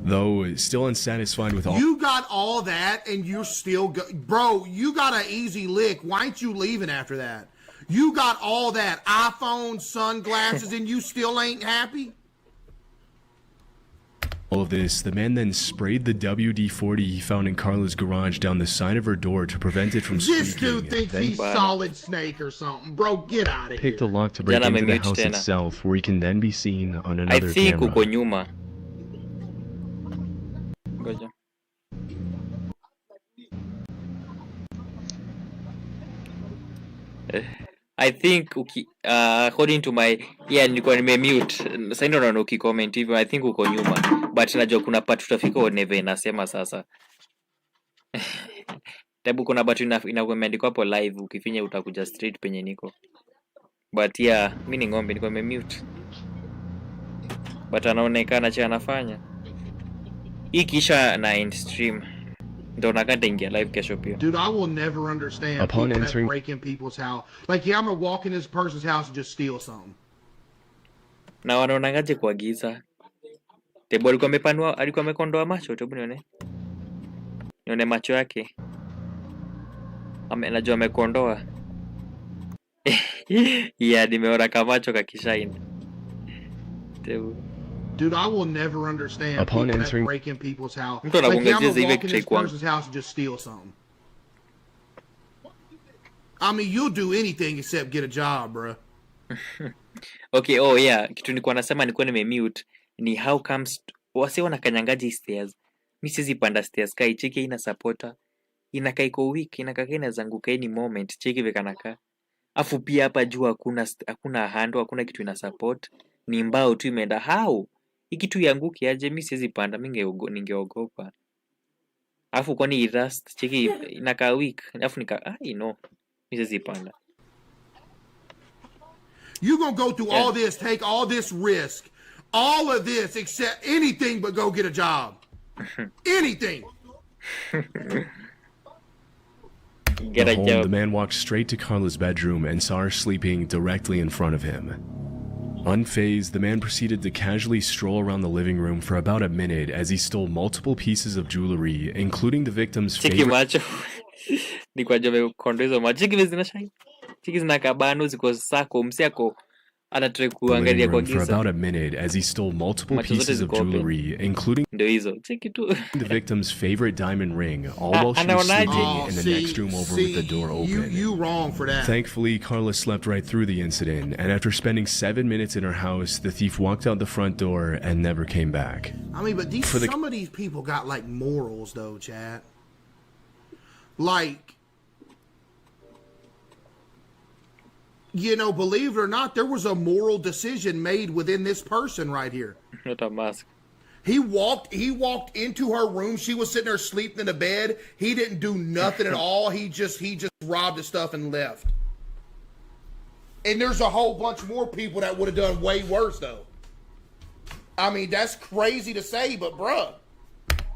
H: Though still unsatisfied with all—
E: You got all that and you're still bro, you got an easy lick. Why ain't you leaving after that? You got all that iPhone, sunglasses, and you still ain't happy?
H: all of this, the man then sprayed the WD-40 he found in Carla's garage down the side of her door to prevent it from squeaking.
E: This dude thinks he's Solid Snake or something. Bro, get out of here.
H: Picked a lock to break into the house itself, where he can then be seen on another camera.
A: Uko nyuma. Ngoja. I think according to my nilikuwa nimemute. Sasa ndio naona ukicomment hivyo. I think uko nyuma. But najua kuna part tutafika oneve nasema sasa. Tabu kuna part inakumeandikwa hapo live, ukifinya utakuja straight penye niko. But mimi ni ng'ombe, niko nimemute. But anaonekana cha anafanya. Hii kisha na end stream. Ndo nakata ingia live kesho pia.
E: Dude, I will never understand
H: Upon
E: people
H: entering,
E: that break in people's house. Like, I'm gonna walk in this person's house and just steal something.
A: Na wanaonangaje kwa giza? Tebu alikuwa amekondoa macho, tebu nione. Nione macho yake. Najua amekondoa. Nimeona kama macho kakishaini. Tebu.
E: Dude, I will never understand
H: upon
E: people
H: entering,
E: that break in people's house.
A: Mtu
E: Like, I'm gonna
A: anakuongezea hivi
E: walk in this
A: kichwa.
E: person's house and just steal something. I mean, you'll do anything except get a job, bro.
A: Okay, kitu nilikuwa nasema nilikuwa nimemute ni how comes wase wanakanyangaji stairs. Mimi siwezi panda stairs kai cheki ina supporter. Inakaa iko weak, inakaa inazanguka any moment, cheki vile kanaka. Afu pia hapa juu hakuna handle, hakuna kitu ina support. Ni mbao tu imeenda how? Hii kitu yanguki aje, mimi siwezi panda, ningeogopa. Afu kwani rust cheki inakaa weak. Afu mimi siwezi panda.
E: You gonna go through all this, take all this risk, all of this, except anything but go get a job. Anything.
H: Get a job. The man walked straight to Carla's bedroom and saw her sleeping directly in front of him. Unfazed, the man proceeded to casually stroll around the living room for about a minute as he stole multiple pieces of jewelry, including the victim's favorite.
A: Cheki macho. Ni kwa jobe kondozo macho. Cheki vile zinashine. Cheki zinakabano ziko sako msiako anataka kuangalia kwa giza.
H: For about a minute as he stole multiple pieces of jewelry, including
A: the
H: victim's favorite diamond ring, all while she was sleeping in the next room over with the door open.
E: You wrong for that.
H: Thankfully, Carla slept right through the incident, and after spending 7 minutes in her house, the thief walked out the front door and never came back.
E: I mean, but some of these people got like morals though, chat. Like, you know, believe it or not, there was a moral decision made within this person right here.
A: Not a mask.
E: He walked into her room. She was sitting there sleeping in the bed. He didn't do nothing at all. He just robbed the stuff and left. And there's a whole bunch more people that would have done way worse though. I mean, that's crazy to say, but bruh.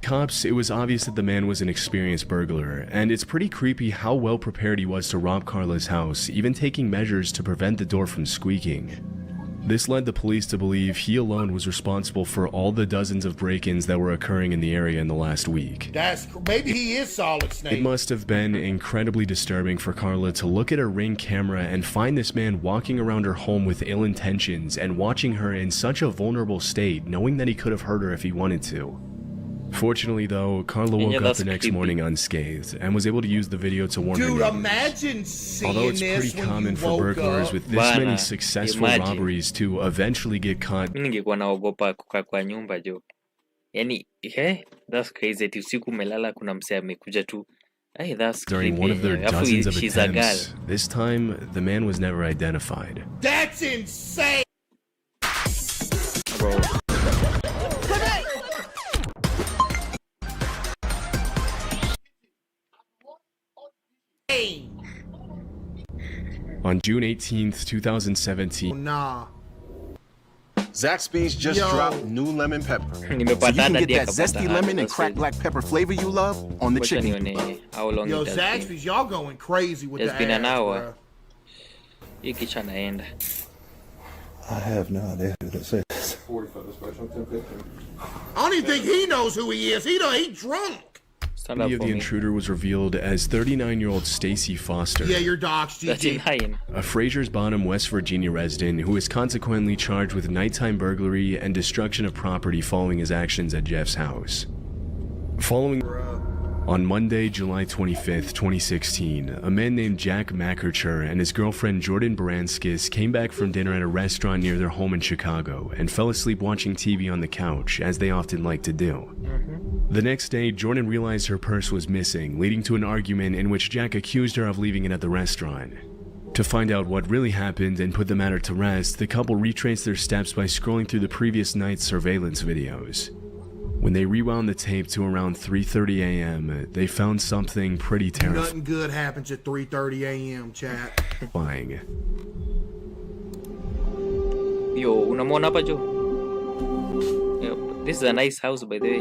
H: Cops, it was obvious that the man was an experienced burglar, and it's pretty creepy how well prepared he was to rob Carla's house, even taking measures to prevent the door from squeaking. This led the police to believe he alone was responsible for all the dozens of break-ins that were occurring in the area in the last week.
E: Maybe he is Solid Snake.
H: It must have been incredibly disturbing for Carla to look at her Ring camera and find this man walking around her home with ill intentions and watching her in such a vulnerable state, knowing that he could have hurt her if he wanted to. Fortunately, though, Carla woke up the next morning unscathed and was able to use the video to warn her neighbors.
E: Imagine seeing
H: Although it's pretty common for burglars with this many successful robberies to eventually get caught.
A: Mimi ningekuwa naogopa kukaa kwa nyumba jo. Yaani, that's crazy. Ati usiku umelala kuna msee amekuja tu. Hey, that's
H: during
A: creepy.
H: one of their dozens of attempts. This time, the man was never identified.
E: That's insane.
A: Bro.
H: On June 18th, 2017,
E: Nah.
B: Zaxby's just
E: Yo.
B: dropped new lemon pepper. So you can get that zesty lemon and cracked black pepper flavor you love on the chicken.
A: How long
E: Yo,
A: it has been.
E: Zaxby's, y'all going crazy with
A: It's
E: the
A: been an
E: ads,
A: hour.
E: bruh.
A: Hii kisha naenda.
P: I have no idea who this is.
E: I don't even think he knows who he is. He drunk.
H: Identity of the intruder was revealed as 39-year-old Stacy Foster,
E: Yeah, your docs, GG.
H: a Fraser's Bottom, West Virginia resident who is consequently charged with nighttime burglary and destruction of property following his actions at Jeff's house. On Monday, July 25th, 2016, a man named Jack McArcher and his girlfriend Jordan Baranskis came back from dinner at a restaurant near their home in Chicago and fell asleep watching TV on the couch, as they often like to do. The next day, Jordan realized her purse was missing, leading to an argument in which Jack accused her of leaving it at the restaurant. To find out what really happened and put the matter to rest, the couple retraced their steps by scrolling through the previous night's surveillance videos. When they rewound the tape to around 3:30 a.m., they found something pretty
E: Nothing good happens at 3:30 a.m., chat.
H: terrifying.
A: Yo, unamwona hapa jo? Yep. This is a nice house by the way.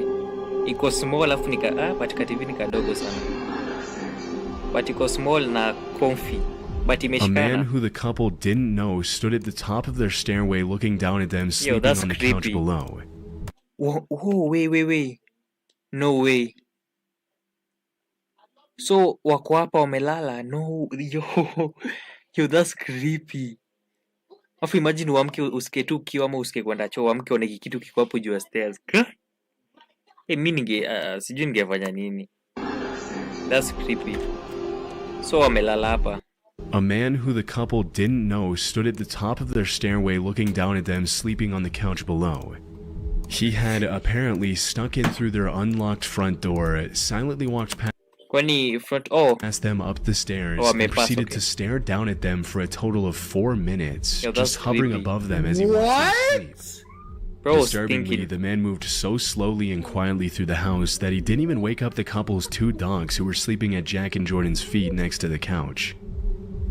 A: Iko small afu but kativi ni kadogo sana. But iko small na comfy. But
H: A man
A: imeshikana.
H: who the couple didn't know stood at the top of their stairway looking down at them sleeping
A: that's
H: on the couch
A: creepy.
H: below.
A: Oh, wait. No way. So, wako hapa wamelala. No, yo, that's creepy. Afu imagine uamke usike tu ukiwa ama usike kwenda choo, uamke one kitu kiko hapo juu ya stairs. Mimi sijui ningefanya nini. That's creepy. So wamelala hapa.
H: A man who the couple didn't know stood at the top of their stairway looking down at them sleeping on the couch below. He had apparently snuck in through their unlocked front door, silently walked past them up the stairs, and proceeded to stare down at them for a total of 4 minutes,
A: Yo, that's
H: just hovering
A: creepy.
H: above them as he went to sleep.
A: Bro,
H: Disturbingly, the man moved so slowly and quietly through the house that he didn't even wake up the couple's 2 dogs who were sleeping at Jack and Jordan's feet next to the couch.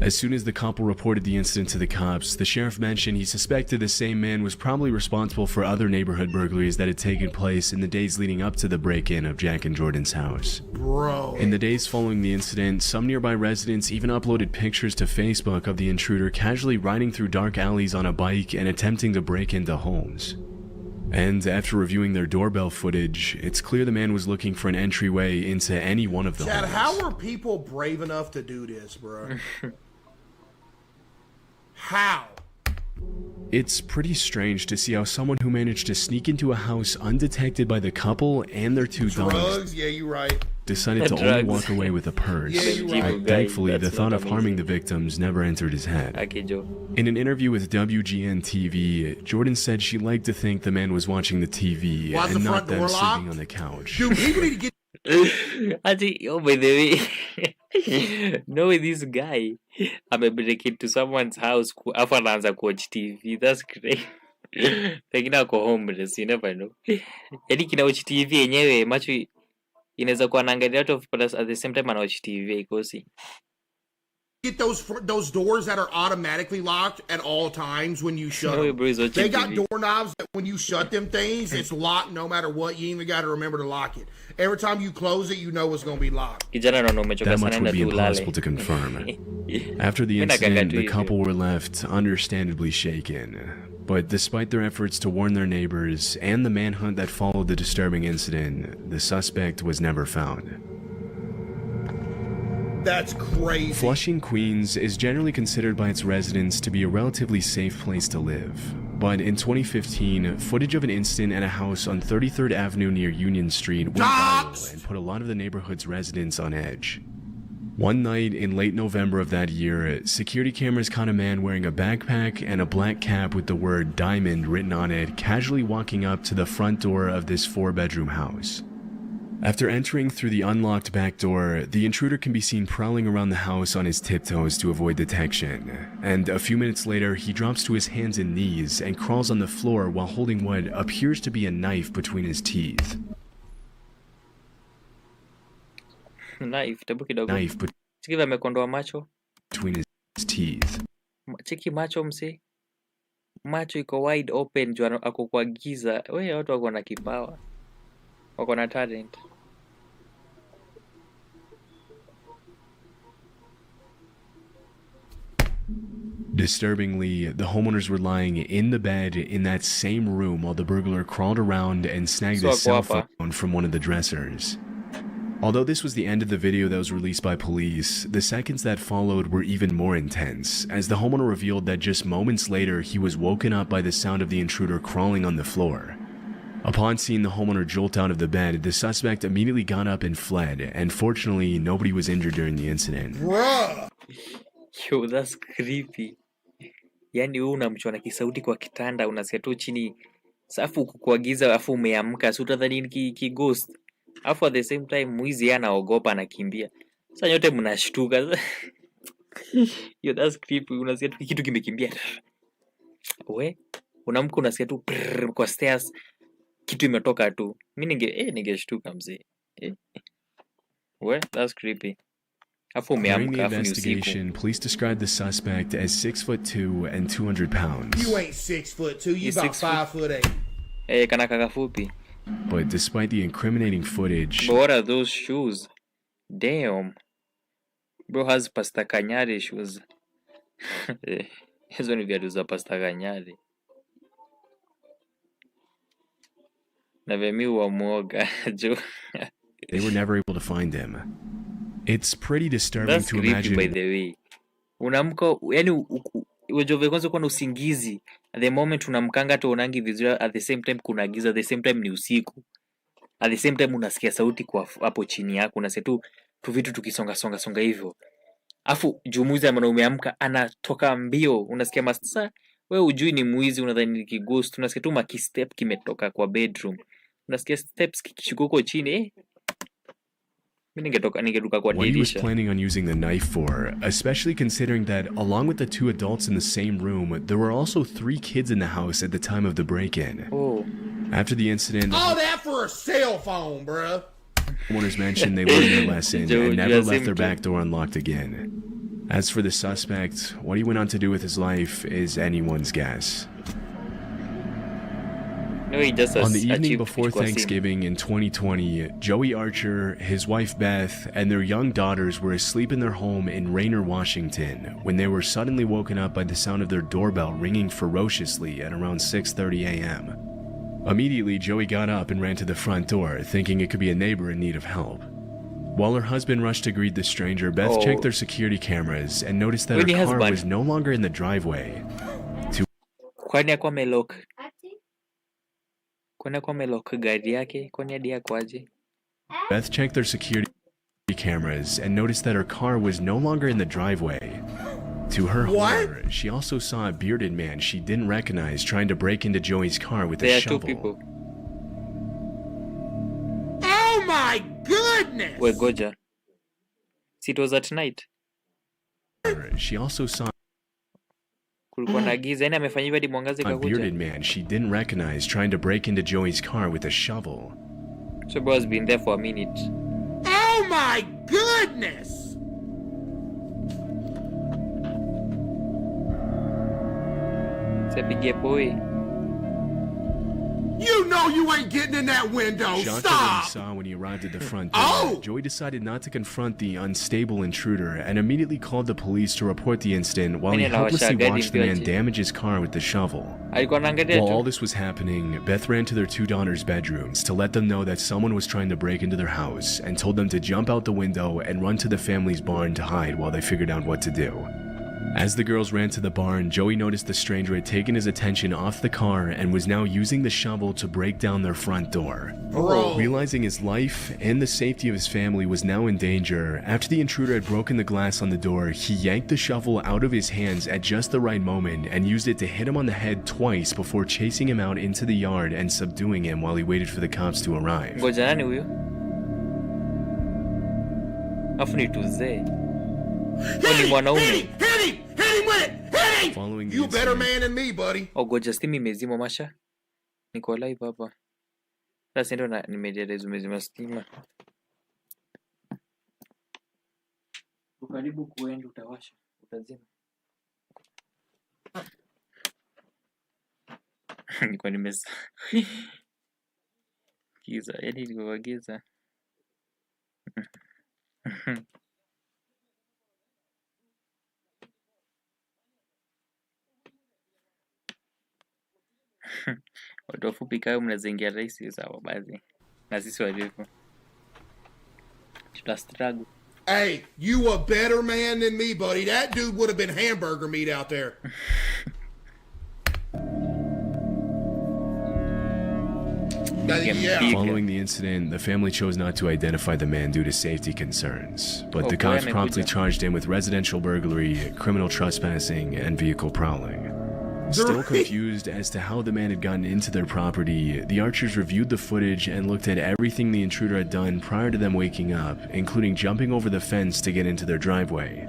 H: As soon as the couple reported the incident to the cops, the sheriff mentioned he suspected the same man was probably responsible for other neighborhood burglaries that had taken place in the days leading up to the break-in of Jack and Jordan's house.
E: Bro.
H: In the days following the incident, some nearby residents even uploaded pictures to Facebook of the intruder casually riding through dark alleys on a bike and attempting to break into homes. And after reviewing their doorbell footage, it's clear the man was looking for an entryway into any one of the
E: Chad,
H: homes.
E: how are people brave enough to do this, bro? How?
H: It's pretty strange to see how someone who managed to sneak into a house undetected by the couple and their 2 dogs
E: Drugs? Yeah, you're right.
H: decided to only
A: Drugs.
H: walk away with a purse.
E: Yeah, you're right.
H: Thankfully, the
A: That's
H: thought
A: not
H: of harming the victims never entered his head.
A: Okay, Joe.
H: In an interview with WGN TV, Jordan said she liked to think the man was watching the TV
E: Was the
H: and not
E: front
H: them
E: door
H: sleeping
E: locked?
H: on the couch.
E: Dude, people need to get
A: Ati, oh, by the way, no way this guy amebreak into someone's house afu anaanza kuwatch TV. That's great. Pengine ako homeless, you never know. Yaani kina watch TV yenyewe macho inaweza kuwa anaangalia out of but at the same time ana watch TV ikosi.
E: get those doors that are automatically locked at all times when you shut
A: No,
E: them.
A: bro, it's watching
E: They got
A: TV.
E: doorknobs that when you shut them things, it's locked no matter what. You even got to remember to lock it. Every time you close it, you know it's going to be locked.
A: Kijana naona umechoka
H: That
A: sana
H: much would
A: enda
H: be
A: tu ulale.
H: impossible to confirm. After the
A: Mimi nakanga
H: incident,
A: tu
H: the
A: hivyo.
H: couple were left understandably shaken. But despite their efforts to warn their neighbors and the manhunt that followed the disturbing incident, the suspect was never found.
E: That's crazy.
H: Flushing, Queens is generally considered by its residents to be a relatively safe place to live. But in 2015, footage of an incident at a house on 33rd Avenue near Union Street went viral and put a lot of the neighborhood's residents on edge. One night in late November of that year, security cameras caught a man wearing a backpack and a black cap with the word Diamond written on it casually walking up to the front door of this 4-bedroom house. After entering through the unlocked back door, the intruder can be seen prowling around the house on his tiptoes to avoid detection, and a few minutes later he drops to his hands and knees and crawls on the floor while holding what appears to be a knife between his teeth.
A: Knife, tabu kidogo.
H: Knife
A: Sikiva amekondoa macho.
H: between his teeth.
A: Cheki macho mse. Macho iko wide open juu ako kwa giza. Wewe watu wako na kipawa. Wako na talent.
H: Disturbingly, the homeowners were lying in the bed in that same room while the burglar crawled around and snagged his cell phone from one of the dressers. Although this was the end of the video that was released by police, the seconds that followed were even more intense, as the homeowner revealed that just moments later he was woken up by the sound of the intruder crawling on the floor. Upon seeing the homeowner jolt out of the bed, the suspect immediately got up and fled, and fortunately nobody was injured during the incident.
E: Bruh!
A: Yo, that's creepy. Yani wewe unamchona kisauti kwa kitanda, unasikia tu chini safu kukuagiza afu umeamka, si utadhani ni ghost. Afu at the same time mwizi anaogopa anakimbia. Sasa nyote mnashtuka. Yo, that's creepy. Unasikia tu kitu kimekimbia. We, unamka unasikia tu kwa stairs kitu imetoka tu. Mimi ningeshtuka mzee. We, that's creepy.
H: During the investigation, police described the suspect as 6'2" and 200 pounds.
E: You ain't 6'2", you about 5'8".
A: Hey, kana kafupi.
H: But despite the incriminating footage,
A: but what are those shoes? Damn. Bro has Pasta Kanyari shoes. Hizo ni viatu za Pasta Kanyari. Na vemi wa mwoga jo.
H: They were never able to find him. It's pretty disturbing
A: That's
H: to
A: creepy,
H: imagine.
A: by the way. Unamka, yani ujove kwanza kwa usingizi. At the moment unamkanga tu unangi vizuri, at the same time kuna giza, at the same time ni usiku. At the same time unasikia sauti kwa hapo chini yako, unasikia tu vitu tukisonga hivyo. Afu jumuizi ya mwanaume amka anatoka mbio, unasikia masa wewe ujui ni mwizi, unadhani ni kighost, unasikia tu maki step kimetoka kwa bedroom. Unasikia steps kikishuka huko chini
H: What he was planning on using the knife for, especially considering that along with the two adults in the same room, there were also 3 kids in the house at the time of the break-in.
A: Oh.
H: After the incident,
E: all that for a cell phone, bruh.
H: Homeowners mentioned they learned their lesson and never left their back door unlocked again. As for the suspect, what he went on to do with his life is anyone's guess.
A: No, he just
H: on the evening before Thanksgiving in 2020, Joey Archer, his wife Beth, and their young daughters were asleep in their home in Raynor, Washington, when they were suddenly woken up by the sound of their doorbell ringing ferociously at around 6:30 a.m. Immediately, Joey got up and ran to the front door, thinking it could be a neighbor in need of help. While her husband rushed to greet the stranger, Beth checked their security cameras and noticed that her car was no longer in the driveway.
A: Kwani kwa melok. Kwani kwa melok gari yake, kwani hadi yako aje?
H: Beth checked their security cameras and noticed that her car was no longer in the driveway. To her horror, she also saw a bearded man she didn't recognize trying to break into Joey's car with a shovel.
A: There are 2 people.
E: Oh my goodness!
A: Wait, Goja. See, it was at night.
H: She also saw
A: a
H: bearded man she didn't recognize trying to break into Joey's car with a shovel.
A: So bro has been there for a minute.
E: Oh my goodness! You know you ain't getting in that window.
H: Shocked
E: Stop!
H: at what he saw when he arrived at the front door, Joey decided not to confront the unstable intruder and immediately called the police to report the incident while he helplessly watched the man damage his car with the shovel. While all this was happening, Beth ran to their 2 daughters' bedrooms to let them know that someone was trying to break into their house and told them to jump out the window and run to the family's barn to hide while they figured out what to do. As the girls ran to the barn, Joey noticed the stranger had taken his attention off the car and was now using the shovel to break down their front door. Realizing his life and the safety of his family was now in danger, after the intruder had broken the glass on the door, he yanked the shovel out of his hands at just the right moment and used it to hit him on the head twice before chasing him out into the yard and subduing him while he waited for the cops to arrive.
E: Hit him with it!
H: Following
E: you better man than me, buddy.
A: Oh, goja steam imezima Masha. Niko live hapa. Sasa ndio nimerealize umezima stima. Ukaribu kuenda utawasha, utazima. Nilikuwa nimesa giza, yaani nilikuwa giza. Watu wafupi kama mnazingia rahisi sawa basi. Na sisi warefu tuta struggle.
E: Hey, you a better man than me, buddy. That dude would have been hamburger meat out there.
H: Following the incident, the family chose not to identify the man due to safety concerns, but the cops promptly charged him with residential burglary, criminal trespassing, and vehicle prowling. Still confused as to how the man had gotten into their property, the Archers reviewed the footage and looked at everything the intruder had done prior to them waking up, including jumping over the fence to get into their driveway.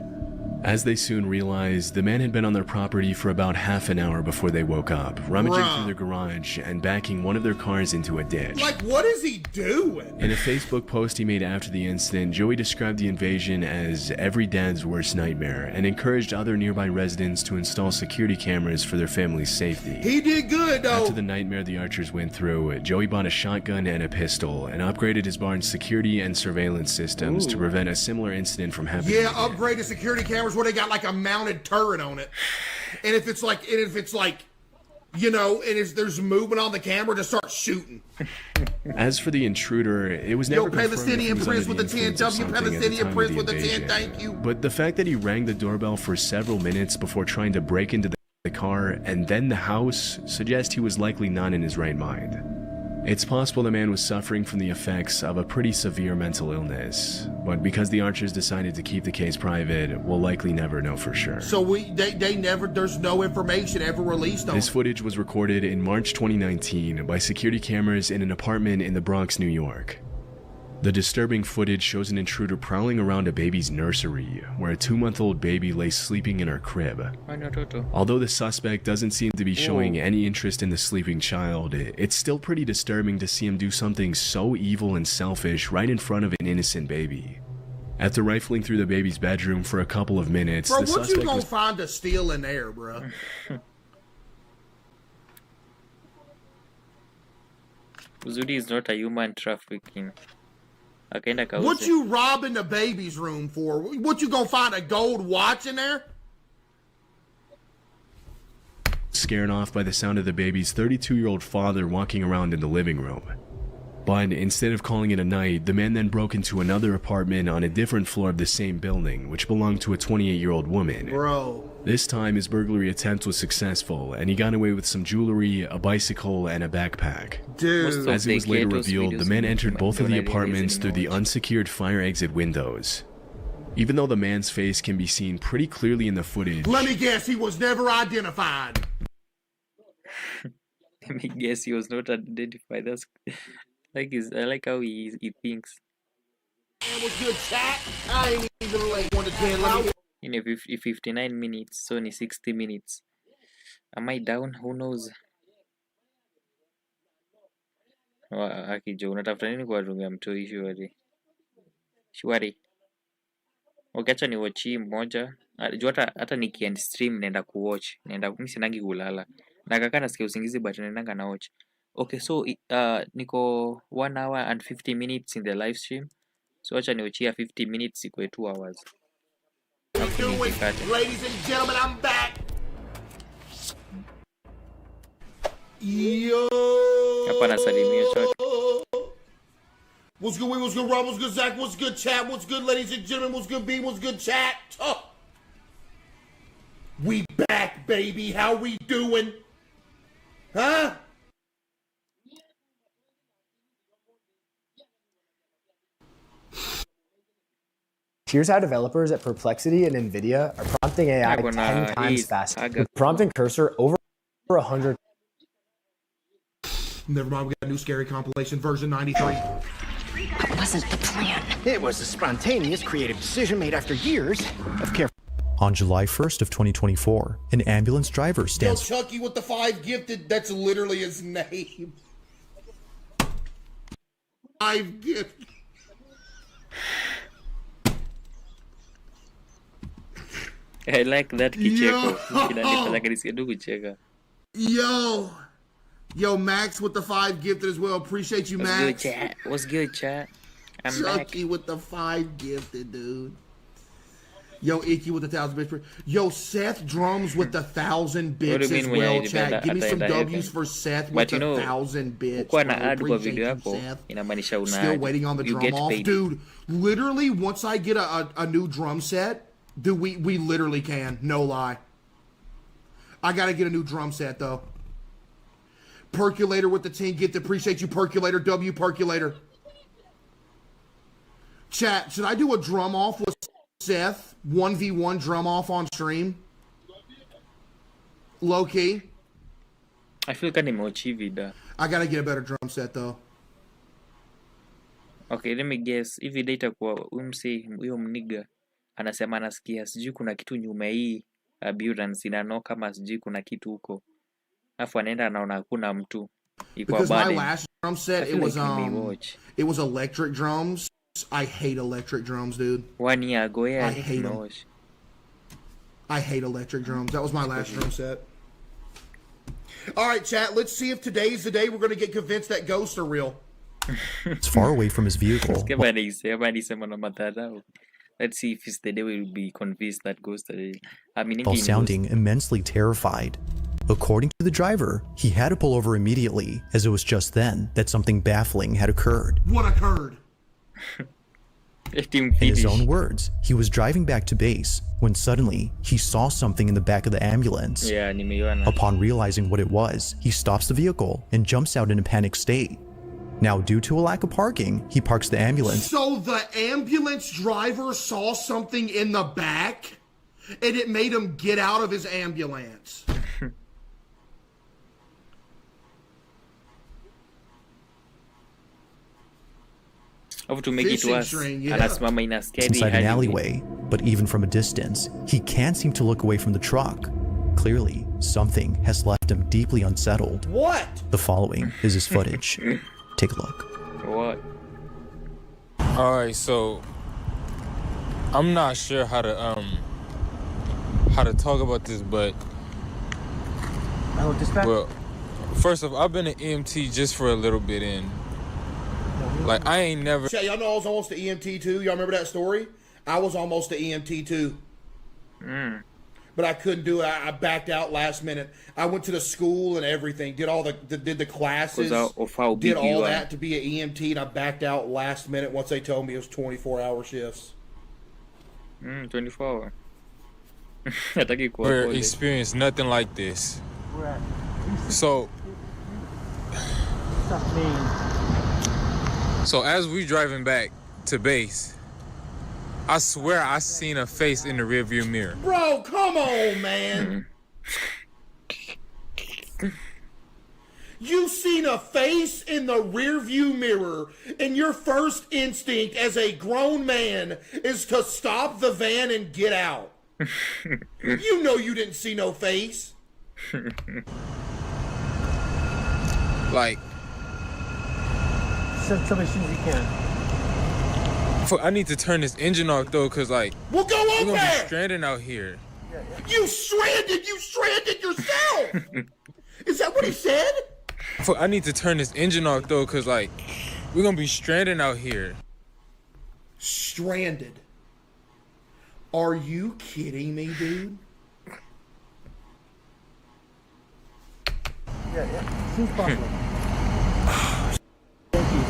H: As they soon realized, the man had been on their property for about half an hour before they woke up, rummaging through their garage and backing one of their cars into a ditch.
E: Like, what is he doing?
H: In a Facebook post he made after the incident, Joey described the invasion as every dad's worst nightmare and encouraged other nearby residents to install security cameras for their family's safety.
E: He did good, though.
H: After the nightmare the Archers went through, Joey bought a shotgun and a pistol and upgraded his barn's security and surveillance systems to prevent a similar incident from happening.
E: Yeah, upgraded security cameras where they got like a mounted turret on it, and if it's like, you know, and there's movement on the camera, to start shooting.
H: As for the intruder, it was never confirmed
E: Palestinian
H: if he was
E: Prince
H: under
E: with
H: the
E: the 10,
H: influence of
E: W
H: something at the
E: Palestinian
H: time
E: Prince
H: of
E: with
H: the
E: the 10,
H: invasion.
E: thank you.
H: But the fact that he rang the doorbell for several minutes before trying to break into the car and then the house suggests he was likely not in his right mind. It's possible the man was suffering from the effects of a pretty severe mental illness, but because the Archers decided to keep the case private, we'll likely never know for sure.
E: So they never, there's no information ever released on
H: This
E: it.
H: footage was recorded in March 2019 by security cameras in an apartment in the Bronx, New York. The disturbing footage shows an intruder prowling around a baby's nursery, where a 2-month-old baby lay sleeping in her crib. Although the suspect doesn't seem to be showing any interest in the sleeping child, it's still pretty disturbing to see him do something so evil and selfish right in front of an innocent baby. After rifling through the baby's bedroom for a couple of minutes,
E: Bro,
H: the
E: what you
H: suspect
E: gonna
H: was
E: find to steal in there, bro?
A: Uzuri is not a human trafficking.
E: What you robbing the baby's room for? What you gonna find, a gold watch in there?
H: scared off by the sound of the baby's 32-year-old father walking around in the living room. But instead of calling it a night, the man then broke into another apartment on a different floor of the same building, which belonged to a 28-year-old woman.
E: Bro.
H: This time, his burglary attempt was successful, and he got away with some jewelry, a bicycle, and a backpack.
E: Dude.
H: As it was later revealed, the man entered both of the apartments through the unsecured fire exit windows. Even though the man's face can be seen pretty clearly in the footage...
E: Let me guess, he was never identified.
A: Let me guess, he was not identified. That's... I like how he thinks.
E: It was good chat. I ain't even like 1 to 10. Let me...
A: In a 59 minutes, so only 60 minutes. Am I down? Who knows? Akijo, unatafuta nini kwa room ya mtoi shwari? Shwari. Okay, acha ni watch mmoja. Jua hata nikiend stream naenda kuwatch. Mimi sinangi kulala. Na kaka nasikia usingizi but naendanga na watch. Okay, so niko 1 hour and 50 minutes in the live stream. So acha niwachia 50 minutes iko 2 hours.
E: Ladies and gentlemen, I'm back. Yo.
A: Hapa nasalimia chote.
E: What's good, what's good, Rob? What's good, Zach? What's good, chat? What's good, ladies and gentlemen? What's good, B? What's good, chat? Oh. We back, baby. How we doing? Huh?
G: Here's how developers at Perplexity and NVIDIA are prompting AI 10 times faster. With prompting cursor over 100.
E: Never mind, we got a new scary compilation, version 93.
C: That wasn't the plan. It was a spontaneous, creative decision made after years of careful.
R: On July 1st of 2024, an ambulance driver stands...
E: Yo, Chucky with the 5 gifted, that's literally his name. 5 gifted.
A: I like that kicheko. Kinanifanya kanisikia tu kucheka.
E: Yo, Max with the 5 gifted as well. Appreciate you, Max.
A: What's good, chat? What's good, chat? I'm
E: Chucky
A: back.
E: with the 5 gifted, dude. Yo, Icky with the 1,000 bits. Yo, Seth Drums with the 1,000 bits as well, chat. Give me some W's for Seth with the 1,000 bits.
A: Bro. Appreciate you, Seth.
E: Still waiting on the drum off.
A: Paid.
E: Dude, literally, once I get a new drum set, dude, we literally can. No lie. I got to get a new drum set, though. Percolator with the 10 gift. Appreciate you, Percolator. W Percolator. Chat, should I do a drum off with Seth? 1v1 drum off on stream? Low key?
A: I feel kind of mochi.
E: I gotta get a better drum set though.
A: Okay, let me guess. Hivi data kwa umsi huyo mniga anasema anasikia sijui kuna kitu nyuma hii ambulance inano kama sijui kuna kitu huko. Afu anaenda anaona hakuna mtu.
E: Because my last drum set it was electric drums. I hate electric drums, dude.
A: 1 year ago, yeah.
E: I hate them. I hate electric drums. That was my last drum set. All right, chat. Let's see if today's the day we're going to get convinced that ghosts are real.
R: It's far away from his vehicle.
A: Let's see if it's the day we'll be convinced that ghosts are real.
R: While sounding immensely terrified. According to the driver, he had to pull over immediately, as it was just then that something baffling had occurred.
E: What occurred?
R: In his own words, he was driving back to base when suddenly he saw something in the back of the ambulance.
A: Yeah,
R: Upon realizing what it was, he stops the vehicle and jumps out in a panic state. Now, due to a lack of parking, he parks the ambulance.
E: So the ambulance driver saw something in the back and it made him get out of his ambulance.
A: To make it worse,
R: inside an alleyway, but even from a distance, he can't seem to look away from the truck. Clearly, something has left him deeply unsettled.
E: What?
R: The following is his footage. Take a look.
A: What?
S: Alright, so I'm not sure how to talk about this, but well, first off, I've been an EMT just for a little bit and like, I ain't never...
E: Y'all know I was almost an EMT too? Y'all remember that story? I was almost an EMT too. But I couldn't do it. I backed out last minute. I went to the school and everything. Did all did the classes. Did all that to be an EMT, and I backed out last minute once they told me it was 24-hour shifts.
A: 24 hour.
S: Never experienced nothing like this. So as we driving back to base, I swear I seen a face in the rearview mirror.
E: Bro, come on, man. You seen a face in the rearview mirror, and your first instinct as a grown man is to stop the van and get out. You know you didn't see no face.
S: Like,
J: tell me as soon as you can.
S: I need to turn this engine off though, cause like
E: we'll go
S: we're
E: over
S: gonna
E: there.
S: be stranded out here.
E: You stranded yourself. Is that what he said?
S: I need to turn this engine off though, cause like we're gonna be stranded out here.
E: Stranded? Are you kidding me, dude?
J: Yeah. Seems possible. Thank you.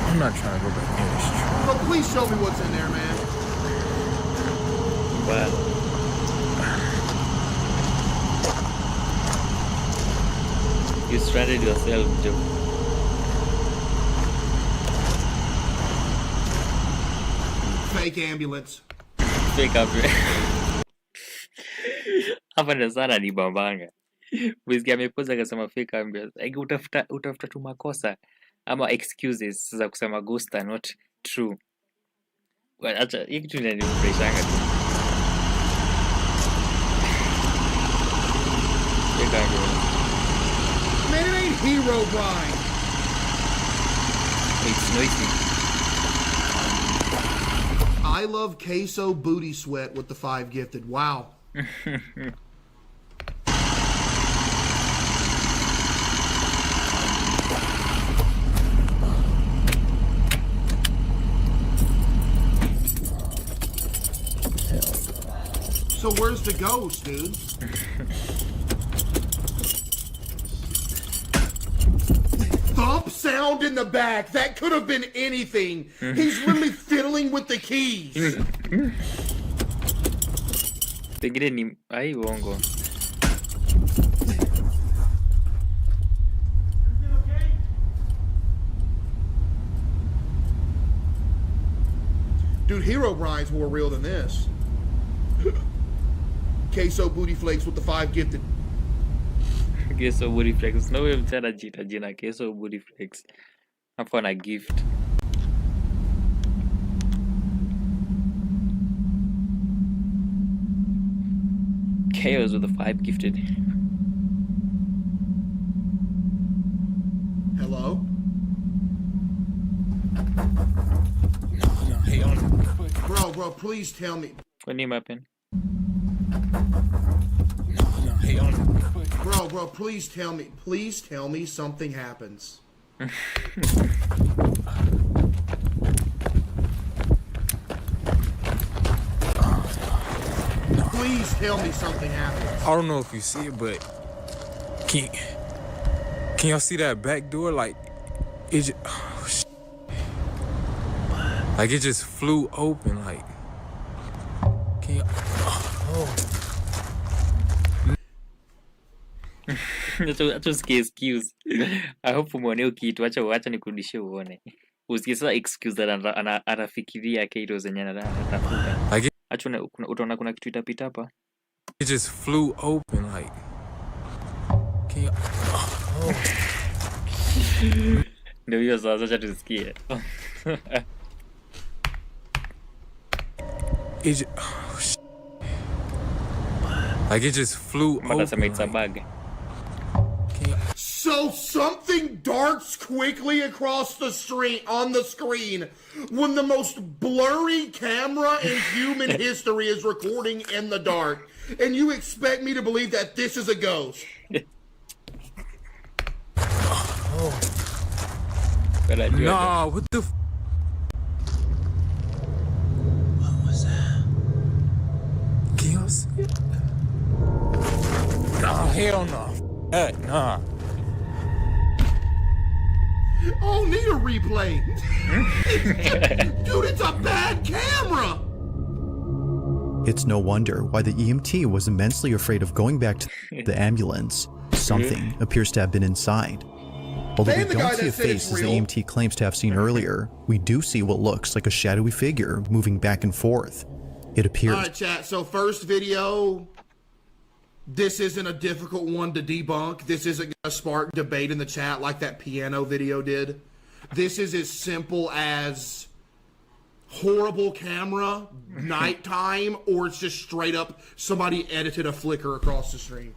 S: I'm not trying to go back in this truck.
E: But please show me what's in there, man.
A: What? You stranded yourself, Joe.
E: Fake ambulance.
A: Fake ambulance. Hapa ndo sana ni bambanga. Wizgi amepoza akasema fake ambulance. Like utafuta tu makosa ama excuses za kusema ghosts are not true. Well, acha hii kitu inanifurahishanga tu. Fake ambulance.
E: Man, it ain't Hero Brian.
A: Wait, it's noisy.
E: I love queso booty sweat with the 5 gifted. Wow. So where's the ghost, dude? Thump sound in the back. That could have been anything. He's literally fiddling with the keys.
A: Pengine ni ai uongo.
E: Dude, hero brides more real than this. Queso booty flakes with the 5 gifted.
A: Queso booty flakes. No way mtana jina queso booty flakes. Hapo na gift. Chaos with the 5 gifted.
E: Hello?
S: No, hey, on.
E: Bro, please tell me.
A: What name happened?
S: No, hey, on.
E: Bro, please tell me something happens. Please tell me something happens.
S: I don't know if you see it, but can y'all see that back door? Like it just, like it just flew open. Like can y'all,
A: Acha usikie excuse. I hope umeonea kitu. Acha nikurudishie uone. Usikie sasa excuse anafikiria Kato zenye anatafuta. Acha utaona kuna kitu itapita hapa.
S: It just flew open like. Can y'all,
A: Ndio hiyo sasa, acha tusikie.
S: It just, like it just flew open.
A: It's a bug.
E: So something darts quickly across the street on the screen when the most blurry camera in human history is recording in the dark, and you expect me to believe that this is a ghost?
S: Nah, what the? What was that? Can y'all see it? Nah, hell no. Nah.
E: Oh, need a replay. Dude, it's a bad camera.
R: It's no wonder why the EMT was immensely afraid of going back to the ambulance. Something appears to have been inside. Although we don't see a face as the EMT claims to have seen earlier, we do see what looks like a shadowy figure moving back and forth. It appears...
E: Alright, chat, so first video... This isn't a difficult one to debunk. This isn't going to spark debate in the chat like that piano video did. This is as simple as horrible camera, nighttime, or it's just straight up somebody edited a flicker across the screen.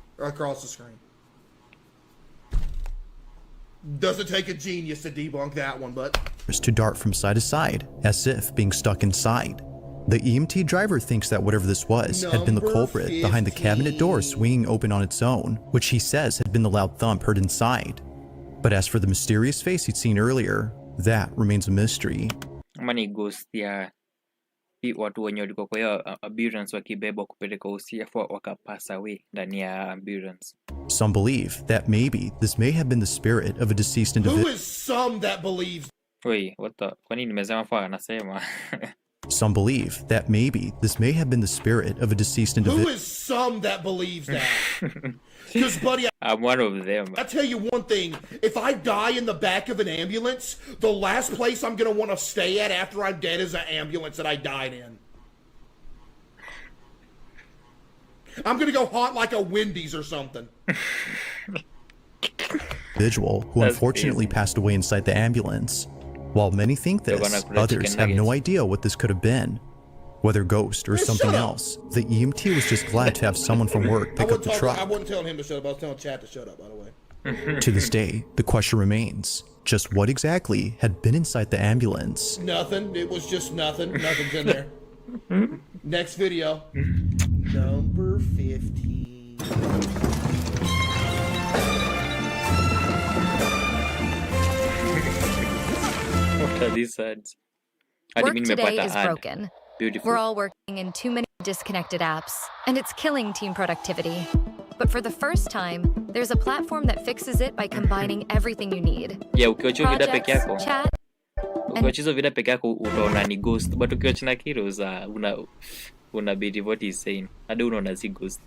E: Doesn't take a genius to debunk that one, but...
R: to dart from side to side, as if being stuck inside. The EMT driver thinks that whatever this was had been the culprit behind the cabinet door swinging open on its own, which he says had been the loud thump heard inside. But as for the mysterious face he'd seen earlier, that remains a mystery.
A: Mani ghost ya watu wenye walikuwa kwa hiyo ambulance wakibebwa kupeleka usia wakapass away ndani ya ambulance.
R: Some believe that maybe this may have been the spirit of a deceased individual.
E: Who is some that believes?
A: Wait, what the? Kwa nini nimesema fa anasema?
R: Some believe that maybe this may have been the spirit of a deceased individual.
E: Who is some that believes that? Because, buddy,
A: I'm one of them.
E: I tell you one thing. If I die in the back of an ambulance, the last place I'm going to want to stay at after I'm dead is an ambulance that I died in. I'm going to go haunt like a Wendy's or something.
R: Individual who unfortunately passed away inside the ambulance. While many think this, others have no idea what this could have been. Whether ghost or something else, the EMT was just glad to have someone from work pick up the truck.
E: I wasn't telling him to shut up, I was telling Chad to shut up, by the way.
R: To this day, the question remains, just what exactly had been inside the ambulance?
E: Nothing. It was just nothing. Nothing's in there. Next video. Number 15.
A: What are these ads?
Q: Work today is broken.
A: Beautiful.
Q: We're all working in too many disconnected apps, and it's killing team productivity. But for the first time, there's a platform that fixes it by combining everything you need.
A: Yeah, ukiwacha vida peke
Q: Projects,
A: yako.
Q: chat,
A: Ukiwacha hizo vida peke yako utaona ni ghost, but ukiwacha na Kiros una believe what he's saying. Hadi unaona si ghost.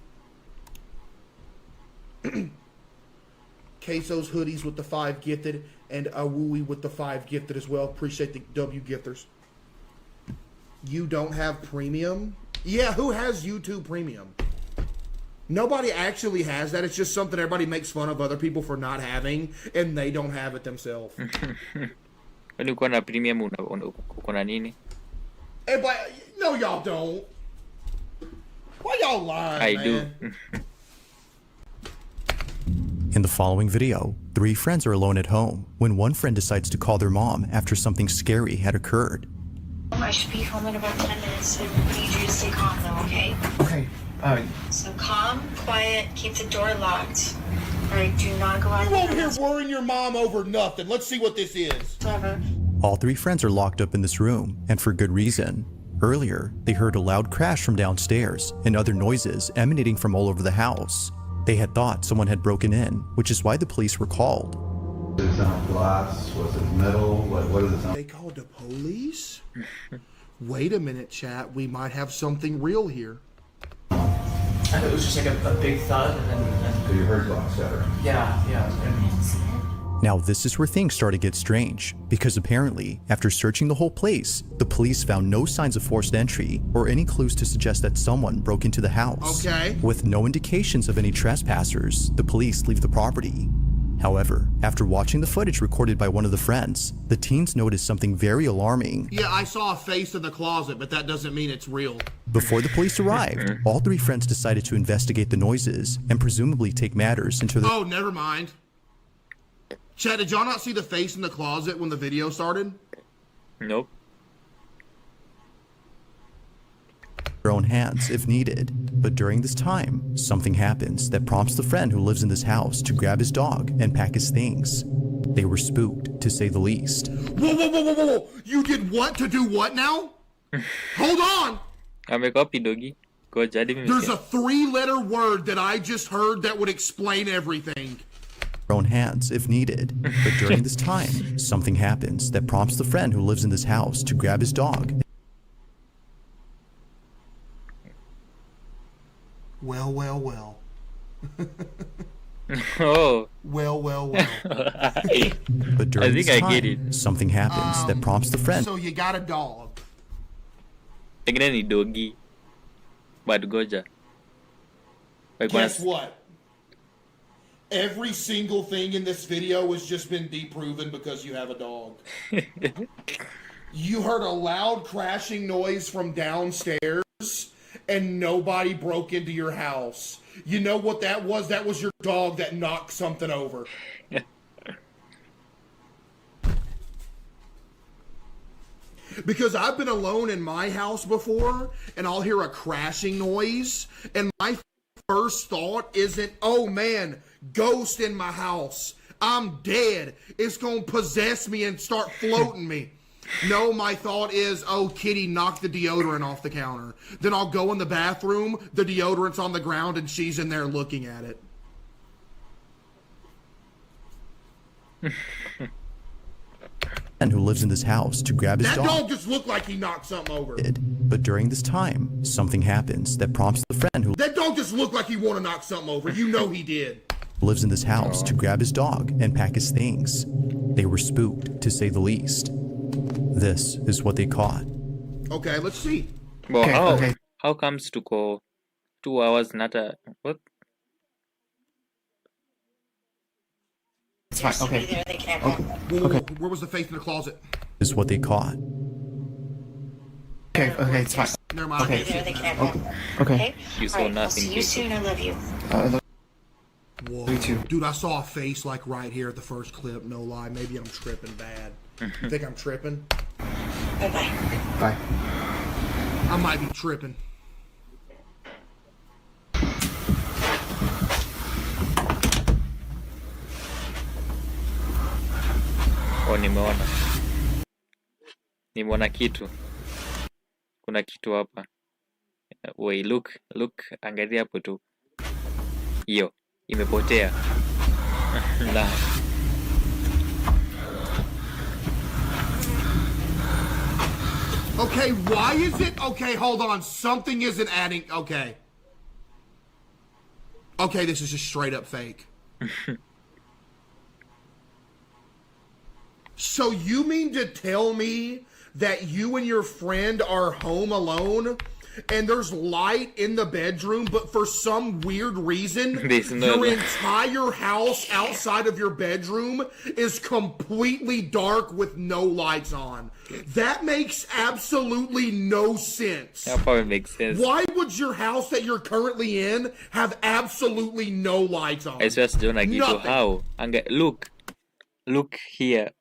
E: Queso's hoodies with the 5 gifted, and Awui with the 5 gifted as well. Appreciate the W gifters. You don't have premium? Yeah, who has YouTube premium? Nobody actually has that. It's just something everybody makes fun of other people for not having, and they don't have it themselves.
A: Kwani uko na premium uko na nini?
E: No, y'all don't. Why y'all lying,
A: I
E: man?
A: do.
R: In the following video, 3 friends are alone at home when one friend decides to call their mom after something scary had occurred.
U: I should be home in about 10 minutes, so I need you to stay calm though, okay?
C: Okay.
U: So calm, quiet, keep the door locked. Alright, do not go out.
E: You over here worrying your mom over nothing. Let's see what this is.
R: All 3 friends are locked up in this room, and for good reason. Earlier, they heard a loud crash from downstairs and other noises emanating from all over the house. They had thought someone had broken in, which is why the police were called.
P: Did it sound glass? Was it metal? What does it sound?
E: They called the police? Wait a minute, chat. We might have something real here.
C: I thought it was just like a big thud, and then.
P: So you heard glass shattering?
C: Yeah.
R: Now this is where things start to get strange, because apparently, after searching the whole place, the police found no signs of forced entry or any clues to suggest that someone broke into the house.
E: Okay.
R: With no indications of any trespassers, the police leave the property. However, after watching the footage recorded by one of the friends, the teens noticed something very alarming.
E: Yeah, I saw a face in the closet, but that doesn't mean it's real.
R: Before the police arrived, all 3 friends decided to investigate the noises and presumably take matters into their
E: Oh, never mind. Chad, did y'all not see the face in the closet when the video started?
A: Nope.
R: own hands if needed. But during this time, something happens that prompts the friend who lives in this house to grab his dog and pack his things. They were spooked, to say the least.
E: Whoa. You did what to do what now? Hold on.
A: Amecopy doggy.
E: There's a 3-letter word that I just heard that would explain everything.
R: Own hands if needed. But during this time, something happens that prompts the friend who lives in this house to grab his dog.
E: Well.
A: Oh.
E: Well.
R: But during this time, something happens that prompts the friend.
E: So you got a dog.
A: Tingnan ni doggy. Bad goja.
E: Guess what? Every single thing in this video has just been deproven because you have a dog. You heard a loud crashing noise from downstairs and nobody broke into your house. You know what that was? That was your dog that knocked something over. Because I've been alone in my house before and I'll hear a crashing noise and my first thought isn't, oh man, ghost in my house. I'm dead. It's going to possess me and start floating me. No, my thought is, oh, Kitty knocked the deodorant off the counter. Then I'll go in the bathroom, the deodorant's on the ground, and she's in there looking at it.
R: And who lives in this house to grab his dog.
E: That dog just looked like he knocked something over.
R: But during this time, something happens that prompts the friend who
E: That dog just looked like he wanted to knock something over. You know he did.
R: Lives in this house to grab his dog and pack his things. They were spooked, to say the least. This is what they caught.
E: Okay, let's see.
A: Well, how comes to go 2 hours not a what?
U: It's fine. Okay. There, they can't
E: Whoa, where was the face in the closet?
R: Is what they caught.
C: Okay, it's fine.
E: Never mind.
U: Okay. There, they can't
C: Okay.
A: You saw
U: All right,
A: nothing.
U: I'll see you soon. I love you.
E: Whoa. Me too. Dude, I saw a face like right here at the first clip, no lie. Maybe I'm tripping bad. You think I'm tripping?
C: Bye.
E: I might be tripping.
A: Oh, nimeona kitu. Kuna kitu hapa. Wait, look, angalia hapo tu. Hiyo imepotea. La.
E: Okay, why is it? Okay, hold on. Something isn't adding. Okay. Okay, this is just straight up fake. So you mean to tell me that you and your friend are home alone and there's light in the bedroom, but for some weird reason, your entire house outside of your bedroom is completely dark with no lights on? That makes absolutely no sense.
A: That probably makes sense.
E: Why would your house that you're currently in have absolutely no lights on?
A: It's just don't agree to how. Look here.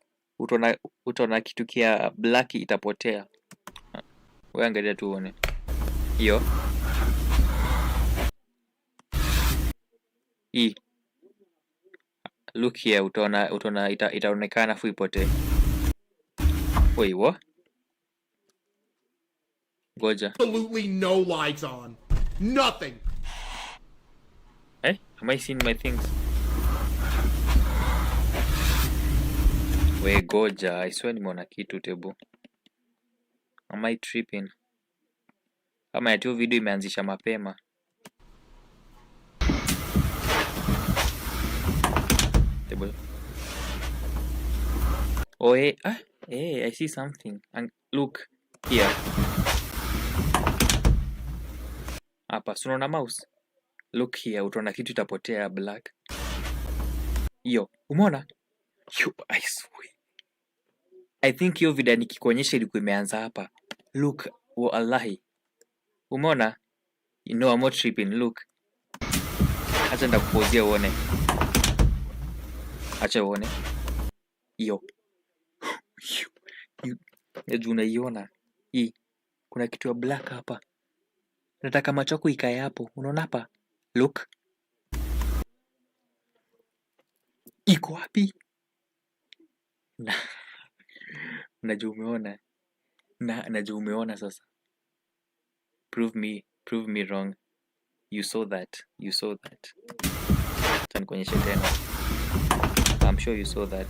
A: Utaona kitu kia black itapotea. Wewe angalia tuone. Hiyo. Hii. Look here, utaona itaonekana fu ipotee. Wait, what? Goja.
E: Absolutely no lights on. Nothing.
A: Am I seeing my things? We goja, I swear nimeona kitu tebu. Am I tripping? Kama tu video imeanzisha mapema. Tebu. Oh, hey, I see something. And look here. Hapa, unaona mouse? Look here, utaona kitu itapotea black. Yo, umeona? Yo, I swear. I think hiyo video nikikuonyesha ilikuwa imeanza hapa. Look, wallahi. Umeona? You know I'm not tripping. Look. Acha ndakupozea uone. Acha uone. Yo. Yo. Unaiona? Hii. Kuna kitu ya black hapa. Nataka macho yako ikae hapo. Unaona hapa? Look. Iko wapi? Najua umeona. Najua umeona sasa. Prove me wrong. You saw that. Tanikuonyesha tena. I'm sure you saw that.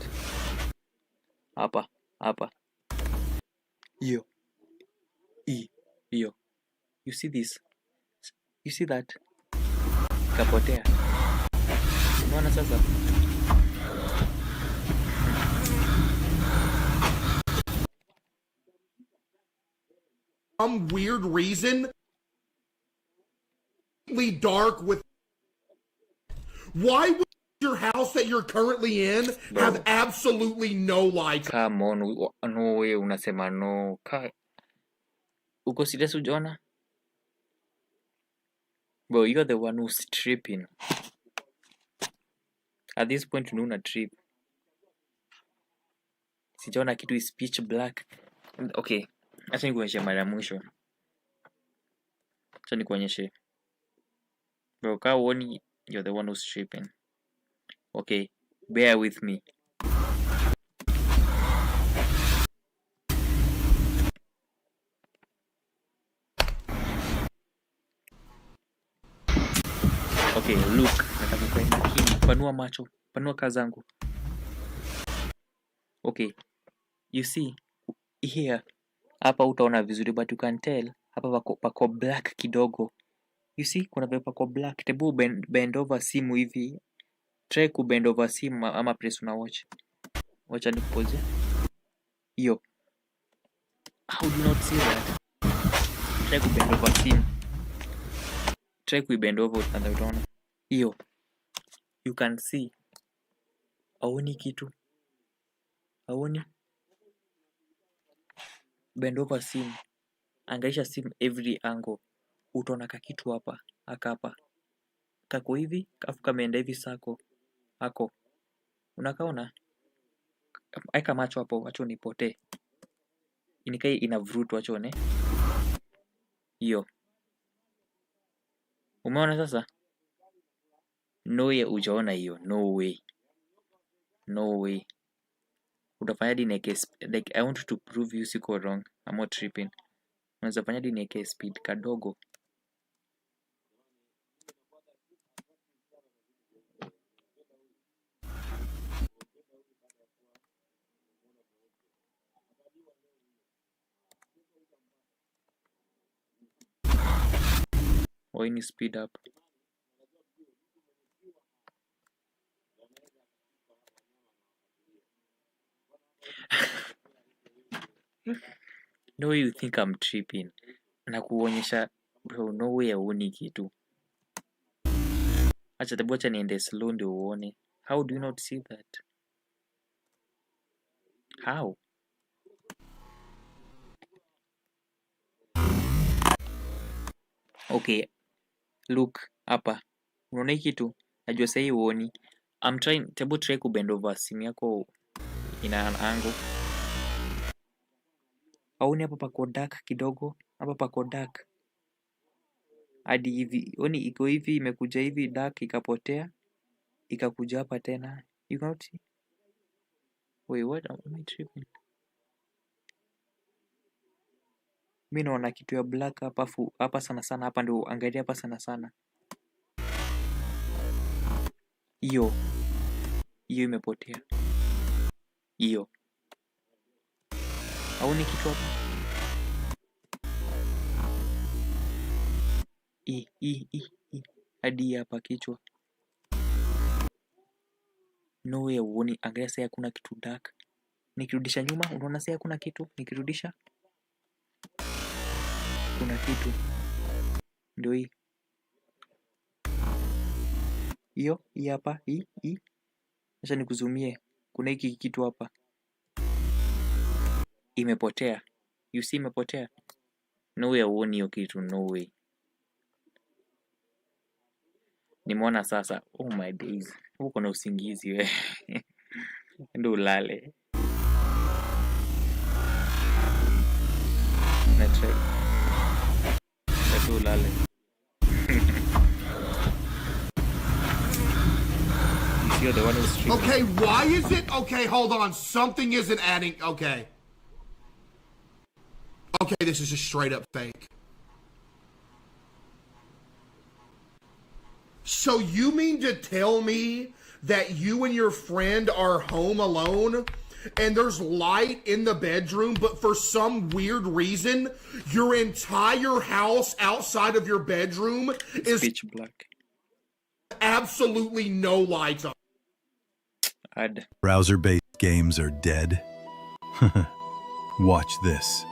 A: Hapa. Yo. Yo. You see this? You see that? Kapotea. Umeona sasa?
E: Some weird reason, dark with. Why would your house that you're currently in have absolutely no lights?
A: Come on, no way, unasema no. Uko serious ujaona? Bro, you're the one who's tripping. At this point, una trip. Sijaona kitu is pitch black. Okay. Acha nikuonyeshe mara ya mwisho. Acha nikuonyeshe. Bro, kaa uoni, you're the one who's tripping. Okay, bear with me. Okay, look. Nataka kuwa makini. Panua macho. Panua kazangu. Okay. You see, here. Hapa utaona vizuri, but you can tell hapa pako black kidogo. You see, kuna vile pako black. Tebu bend over simu hivi. Try ku bend over simu ama press una watch. Wacha nikupause. Yo. How do you not see that? Try ku bend over simu. Try ku bend over utaona. Yo. You can see. Haoni kitu. Haoni. Bend over sim. Angaisha sim every angle. Utaona kakitu hapa. Hapa. kako hivi, afu kameenda hivi sako. Ako. Unakaona? Aika macho hapo, acho nipotee. Inikai inavurutu achone. Hiyo. Umeona sasa? No way ujaona hiyo. No way. No way. Utafanya hadi niweke like I want to prove you siko wrong. I'm not tripping. Unaweza fanya hadi niweke speed kadogo. Or any speed up. No way you think I'm tripping. Na kuonyesha bro, no way hauoni kitu. Acha tabu, acha niende slow ndio uone. How do you not see that? How? Okay. Look hapa. Unaona hii kitu? Najua sasa hii uoni. I'm trying, tabu try kubend over simu yako ina an angle. Hauni hapa pako dark kidogo? Hapa pako dark. Hadi hivi. Oni iko hivi, imekuja hivi dark ikapotea. Ikakuja hapa tena. You can't see? Wait, what am I tripping? Mimi naona kitu ya black hapa hapa sana sana, hapa ndio angalia hapa sana sana. Hiyo imepotea. Hiyo. Hauni kitu hapa? Hadi hapa kichwa. No way uoni, angalia sasa hakuna kitu dark. Nikirudisha nyuma, unaona sasa hakuna kitu. Nikirudisha kuna kitu. Ndio hii. Hii hapa, hii. Acha nikuzumie. Kuna hiki kitu hapa. Imepotea. You see imepotea? No way uoni hiyo kitu, no way. Nimeona sasa. Oh my days. Uko na usingizi wewe. Ndio ulale. Na try. Ndio ulale. You're the one who's streaming.
E: Okay, why is it? Okay, hold on. Something isn't adding. Okay. Okay, this is just straight up fake. So you mean to tell me that you and your friend are home alone and there's light in the bedroom, but for some weird reason, your entire house outside of your bedroom is
A: pitch black.
E: Absolutely no lights on.
R: Browser-based games are dead. Watch this.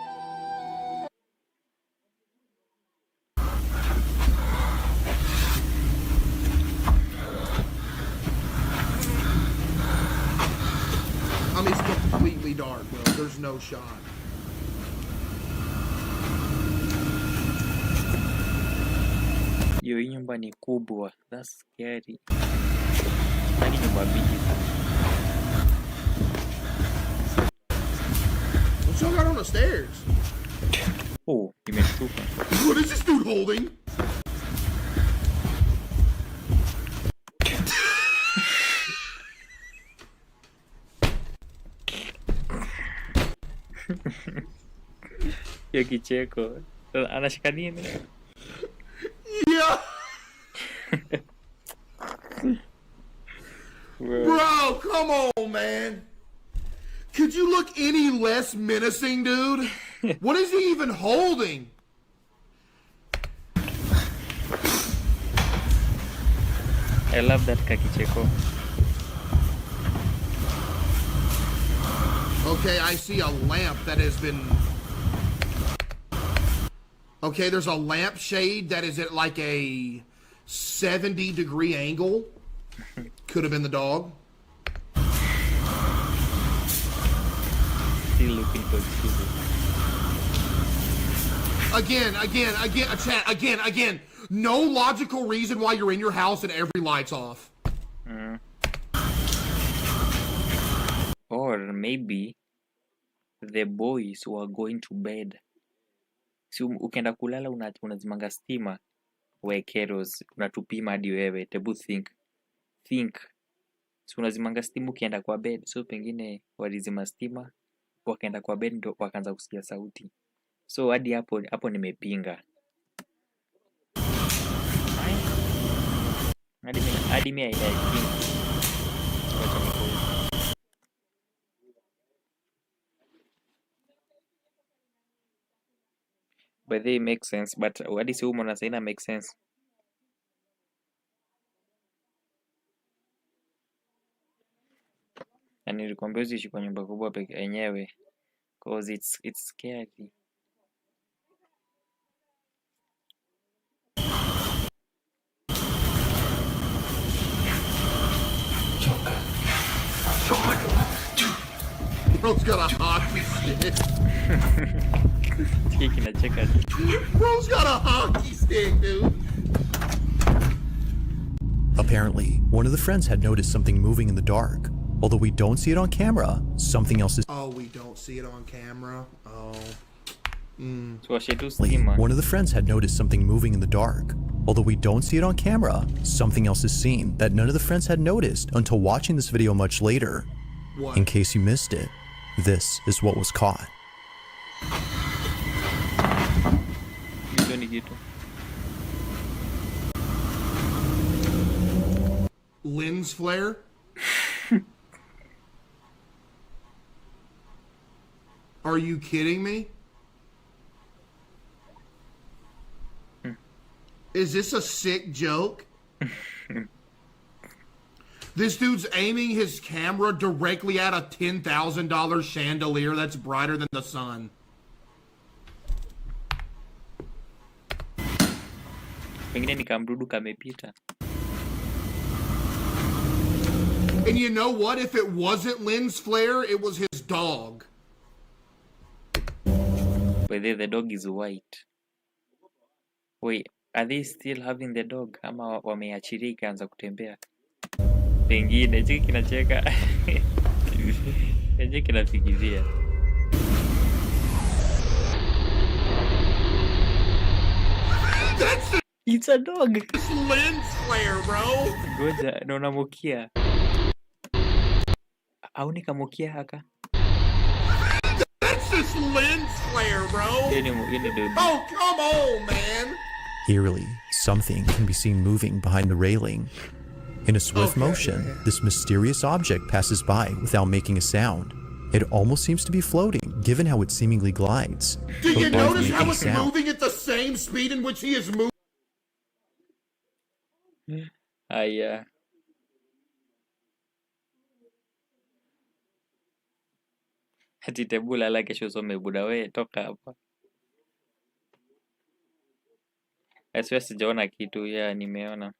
E: I mean, it's completely dark, bro. There's no shot.
A: Yo, hii nyumba ni kubwa. That's scary. Hadi nyumba bigi sana.
E: What's y'all got on the stairs?
A: Oh, imeshuka.
E: What is this dude holding?
A: Yo kicheko. Anashika nini?
E: Yeah. Bro, come on, man. Could you look any less menacing, dude? What is he even holding?
A: I love that kakicheko.
E: Okay, I see a lamp that has been... Okay, there's a lampshade that is at like a 70-degree angle. Could have been the dog.
A: Still looking for excuses.
E: Again, chat, again. No logical reason why you're in your house and every light's off.
A: Or maybe the boys were going to bed. Si ukienda kulala unazimanga stima, we keros unatupima hadi wewe. Tebu think. Si unazimanga stima ukienda kwa bed, so pengine walizima stima wakaenda kwa bed ndo wakaanza kusikia sauti. So hadi hapo nimepinga. Hadi mimi I think. But they make sense, but hadi si umo na saina make sense. Na nilikwambia usiishi kwa nyumba kubwa peke yenyewe, cause it's scary.
E: Bro's got a hockey stick. Bro's got a hockey stick, dude.
R: Apparently, one of the friends had noticed something moving in the dark. Although we don't see it on camera, something else is.
E: Oh, we don't see it on camera? Oh.
R: One of the friends had noticed something moving in the dark. Although we don't see it on camera, something else is seen that none of the friends had noticed until watching this video much later.
E: What?
R: In case you missed it, this is what was caught.
E: Lens flare? Are you kidding me? Is this a sick joke? This dude's aiming his camera directly at a $10,000 chandelier that's brighter than the sun.
A: Pengine ni kamdudu kamepita.
E: And you know what? If it wasn't lens flare, it was his dog.
A: But the dog is white. Wait, are they still having the dog? Ama wameachilia ikaanza kutembea? Pengine chiki kinacheka. Chiki kinafikiria. It's a dog.
E: It's lens flare, bro.
A: Goja, naona mokia. Auni kamokia haka.
E: That's just lens flare, bro. Oh, come on, man.
R: Eerily, something can be seen moving behind the railing. In a swift motion, this mysterious object passes by without making a sound. It almost seems to be floating, given how it seemingly glides.
E: Do you notice how it's moving at the same speed in which he is moving?
A: Yeah. Hati tebula la kesho some buda we toka hapa. Asiwe sijaona kitu ya nimeona.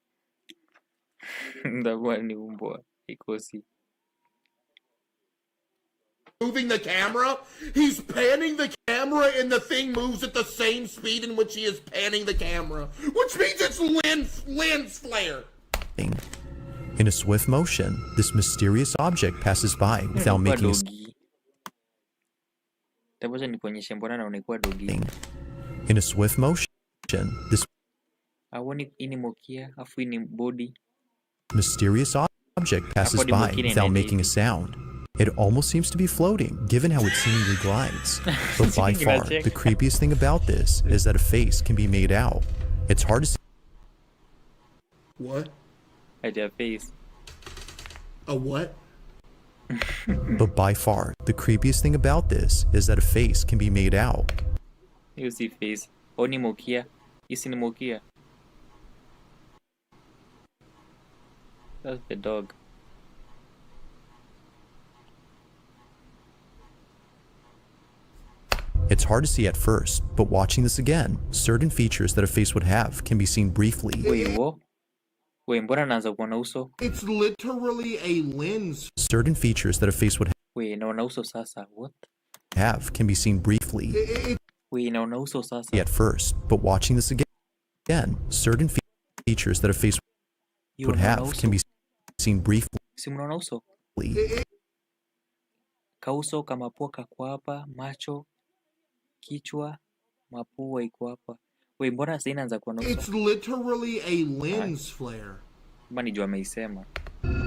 A: Ndakuwa ni umbwa ikosi.
E: Moving the camera? He's panning the camera and the thing moves at the same speed in which he is panning the camera. Which means it's lens flare.
R: In a swift motion, this mysterious object passes by without making a sound. In a swift motion, this mysterious object passes by without making a sound. It almost seems to be floating, given how it seemingly glides. But by far, the creepiest thing about this is that a face can be made out. It's hard to see.
E: What?
A: I did a face.
E: A what?
R: But by far, the creepiest thing about this is that a face can be made out.
A: You see face. Oni mokia. Isi ni mokia. That's the dog.
R: It's hard to see at first, but watching this again, certain features that a face would have can be seen briefly.
A: Wait, what? Wait, mbona naanza kuona uso?
E: It's literally a lens.
R: Certain features that a face would
A: Wait, naona uso sasa. What?
R: have can be seen briefly.
A: Wait, naona uso sasa.
R: At first, but watching this again, again, certain features that a face would have can be seen briefly.
A: Si mnaona uso? Kauso kama pua kako hapa, macho, kichwa, mapua iko hapa. Wait, mbona sasa inaanza kuwa na uso?
E: It's literally a lens flare.
A: Mbona nijua ameisema.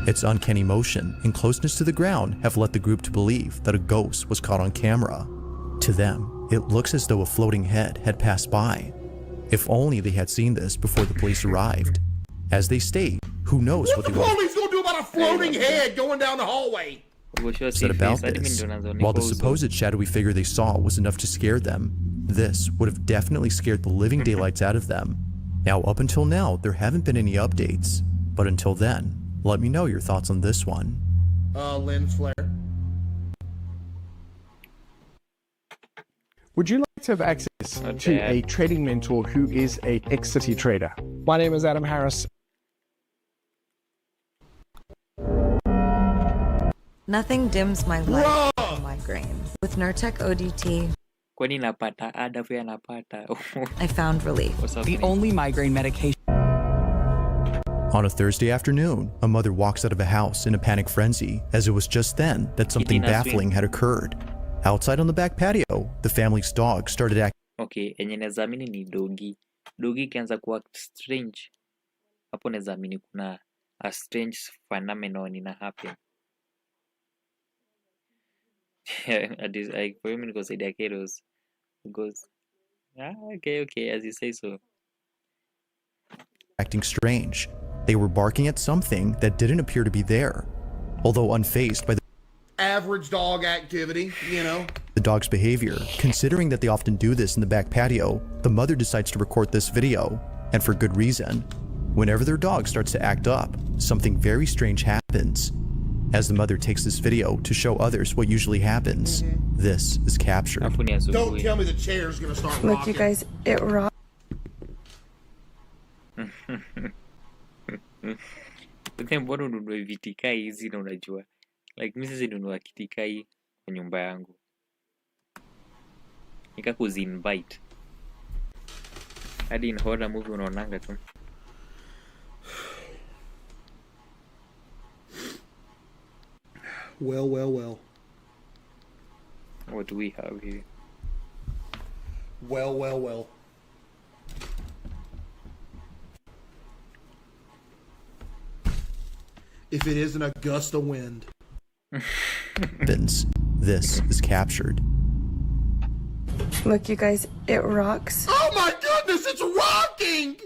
R: Its uncanny motion and closeness to the ground have led the group to believe that a ghost was caught on camera. To them, it looks as though a floating head had passed by. If only they had seen this before the police arrived. As they state, who knows what
E: the police gonna do about a floating head going down the hallway?
R: Said about this. While the supposed shadowy figure they saw was enough to scare them, this would have definitely scared the living daylights out of them. Now, up until now, there haven't been any updates. But until then, let me know your thoughts on this one.
E: Lens flare.
O: Would you like to have access to a trading mentor who is a equity trader? My name is Adam Harris.
F: Nothing dims my light from migraines. With Nurtec ODT,
A: Kwani napata ada pia napata.
F: I found relief. The only migraine medication.
R: On a Thursday afternoon, a mother walks out of a house in a panic frenzy, as it was just then that something baffling had occurred. Outside on the back patio, the family's dog started acting.
A: Okay, enye nezamini ni dogi. Dogi kianza kuwa strange. Hapo nezamini kuna a strange phenomenon ina happen. For him, because the Keros goes, okay, as you say so.
R: Acting strange. They were barking at something that didn't appear to be there. Although unfazed by the
E: average dog activity, you know.
R: The dog's behavior, considering that they often do this in the back patio, the mother decides to record this video, and for good reason. Whenever their dog starts to act up, something very strange happens. As the mother takes this video to show others what usually happens, this is captured.
E: Don't tell me the chair's gonna start rocking.
F: Look, you guys, it rocks.
A: Mbona ununue vitikai hizi na unajua? Like mimi sisi nunua kitikai kwa nyumba yangu. Nika kuzinvite. Hadi in horror movie unaonanga tu.
E: Well.
A: What do we have here?
E: Well. If it isn't a gust of wind.
R: This is captured.
F: Look, you guys, it rocks.
E: Oh my goodness, it's rocking!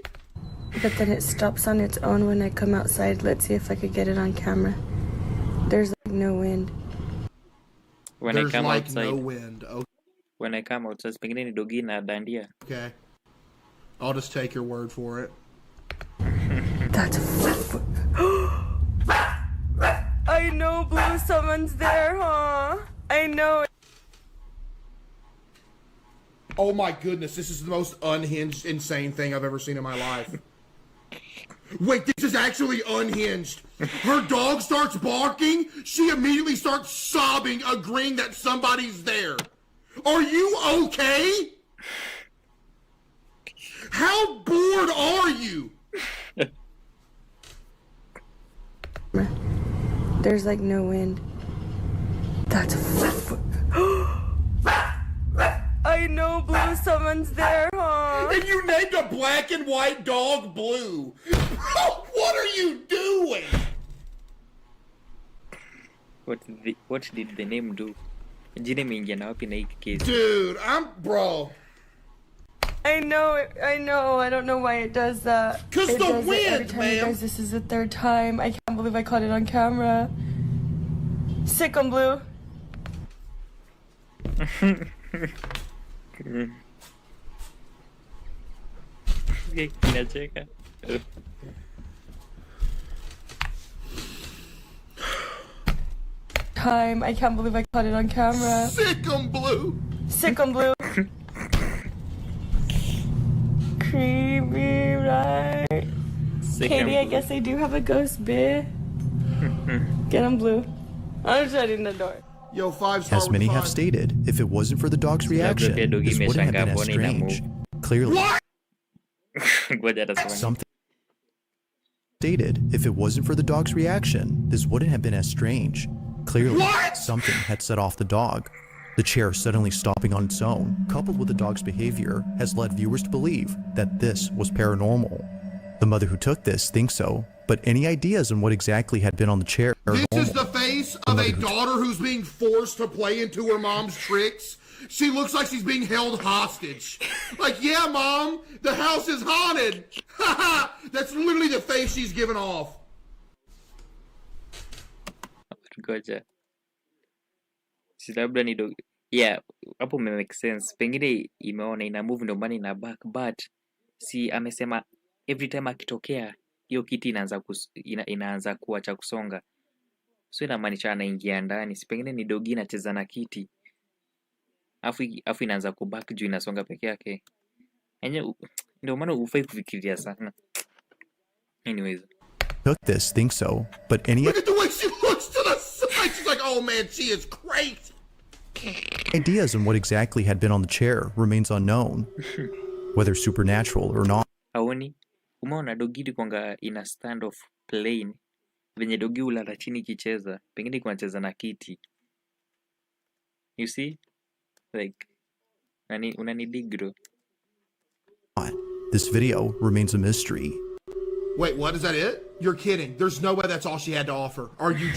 F: But then it stops on its own when I come outside. Let's see if I could get it on camera. There's like no wind.
A: When
E: There's
A: I come
E: like
A: outside.
E: no wind. Okay.
A: When I come outside, pengine ni dogi na dandia.
E: Okay. I'll just take your word for it.
F: That's I know, Blue, someone's there, huh? I know.
E: Oh my goodness, this is the most unhinged, insane thing I've ever seen in my life. Wait, this is actually unhinged. Her dog starts barking, she immediately starts sobbing, agreeing that somebody's there. Are you okay? How bored are you?
F: There's like no wind. That's I know, Blue, someone's there, huh?
E: And you named a black and white dog Blue. Bro, what are you doing?
A: What did the name do? Jine mingia na wapi na hiki case?
E: Dude, bro.
F: I know. I don't know why it does that.
E: Cause
F: it
E: the
F: does
E: wind,
F: it every time,
E: man.
F: Guys, this is the third time. I can't believe I caught it on camera. Sick on Blue.
A: Kinacheka.
F: Time. I can't believe I caught it on camera.
E: Sick on Blue.
F: Sick on Blue. Creepy, right? Katie, I guess I do have a ghost, bitch. Get on Blue. I'm shutting the door.
E: Yo, 5-star.
R: As many have stated, if it wasn't for the dog's reaction, this wouldn't have been as strange. Clearly.
E: What?
R: Something stated if it wasn't for the dog's reaction, this wouldn't have been as strange. Clearly, something had set off the dog. The chair suddenly stopping on its own, coupled with the dog's behavior, has led viewers to believe that this was paranormal. The mother who took this thinks so, but any ideas on what exactly had been on the chair?
E: This is the face of a daughter who's being forced to play into her mom's tricks. She looks like she's being held hostage. Like, yeah, Mom, the house is haunted. That's literally the face she's giving off.
A: Ngoja. Si labda ni dog. Yeah, hapo make sense. Pengine imeona ina move ndo maana ina back, but si amesema every time akitokea hiyo kiti inaanza kuacha kusonga. So inamaanisha anaingia ndani. Si pengine ni dogi inacheza na kiti. Afu inaanza kuback juu inasonga peke yake. Yenye ndio maana ufai kufikiria sana. Anyways.
R: Took this, think so, but any
E: Look at the way she looks to the side. She's like, oh man, she is crazy.
R: ideas on what exactly had been on the chair remains unknown, whether supernatural or not.
A: Aoni, umeona dogi kwanga ina stand off plane. Venye dogi ulala chini kicheza, pengine kunacheza na kiti. You see? Like, unani digro.
R: This video remains a mystery.
E: Wait, what? Is that it? You're kidding. There's no way that's all she had to offer. Are you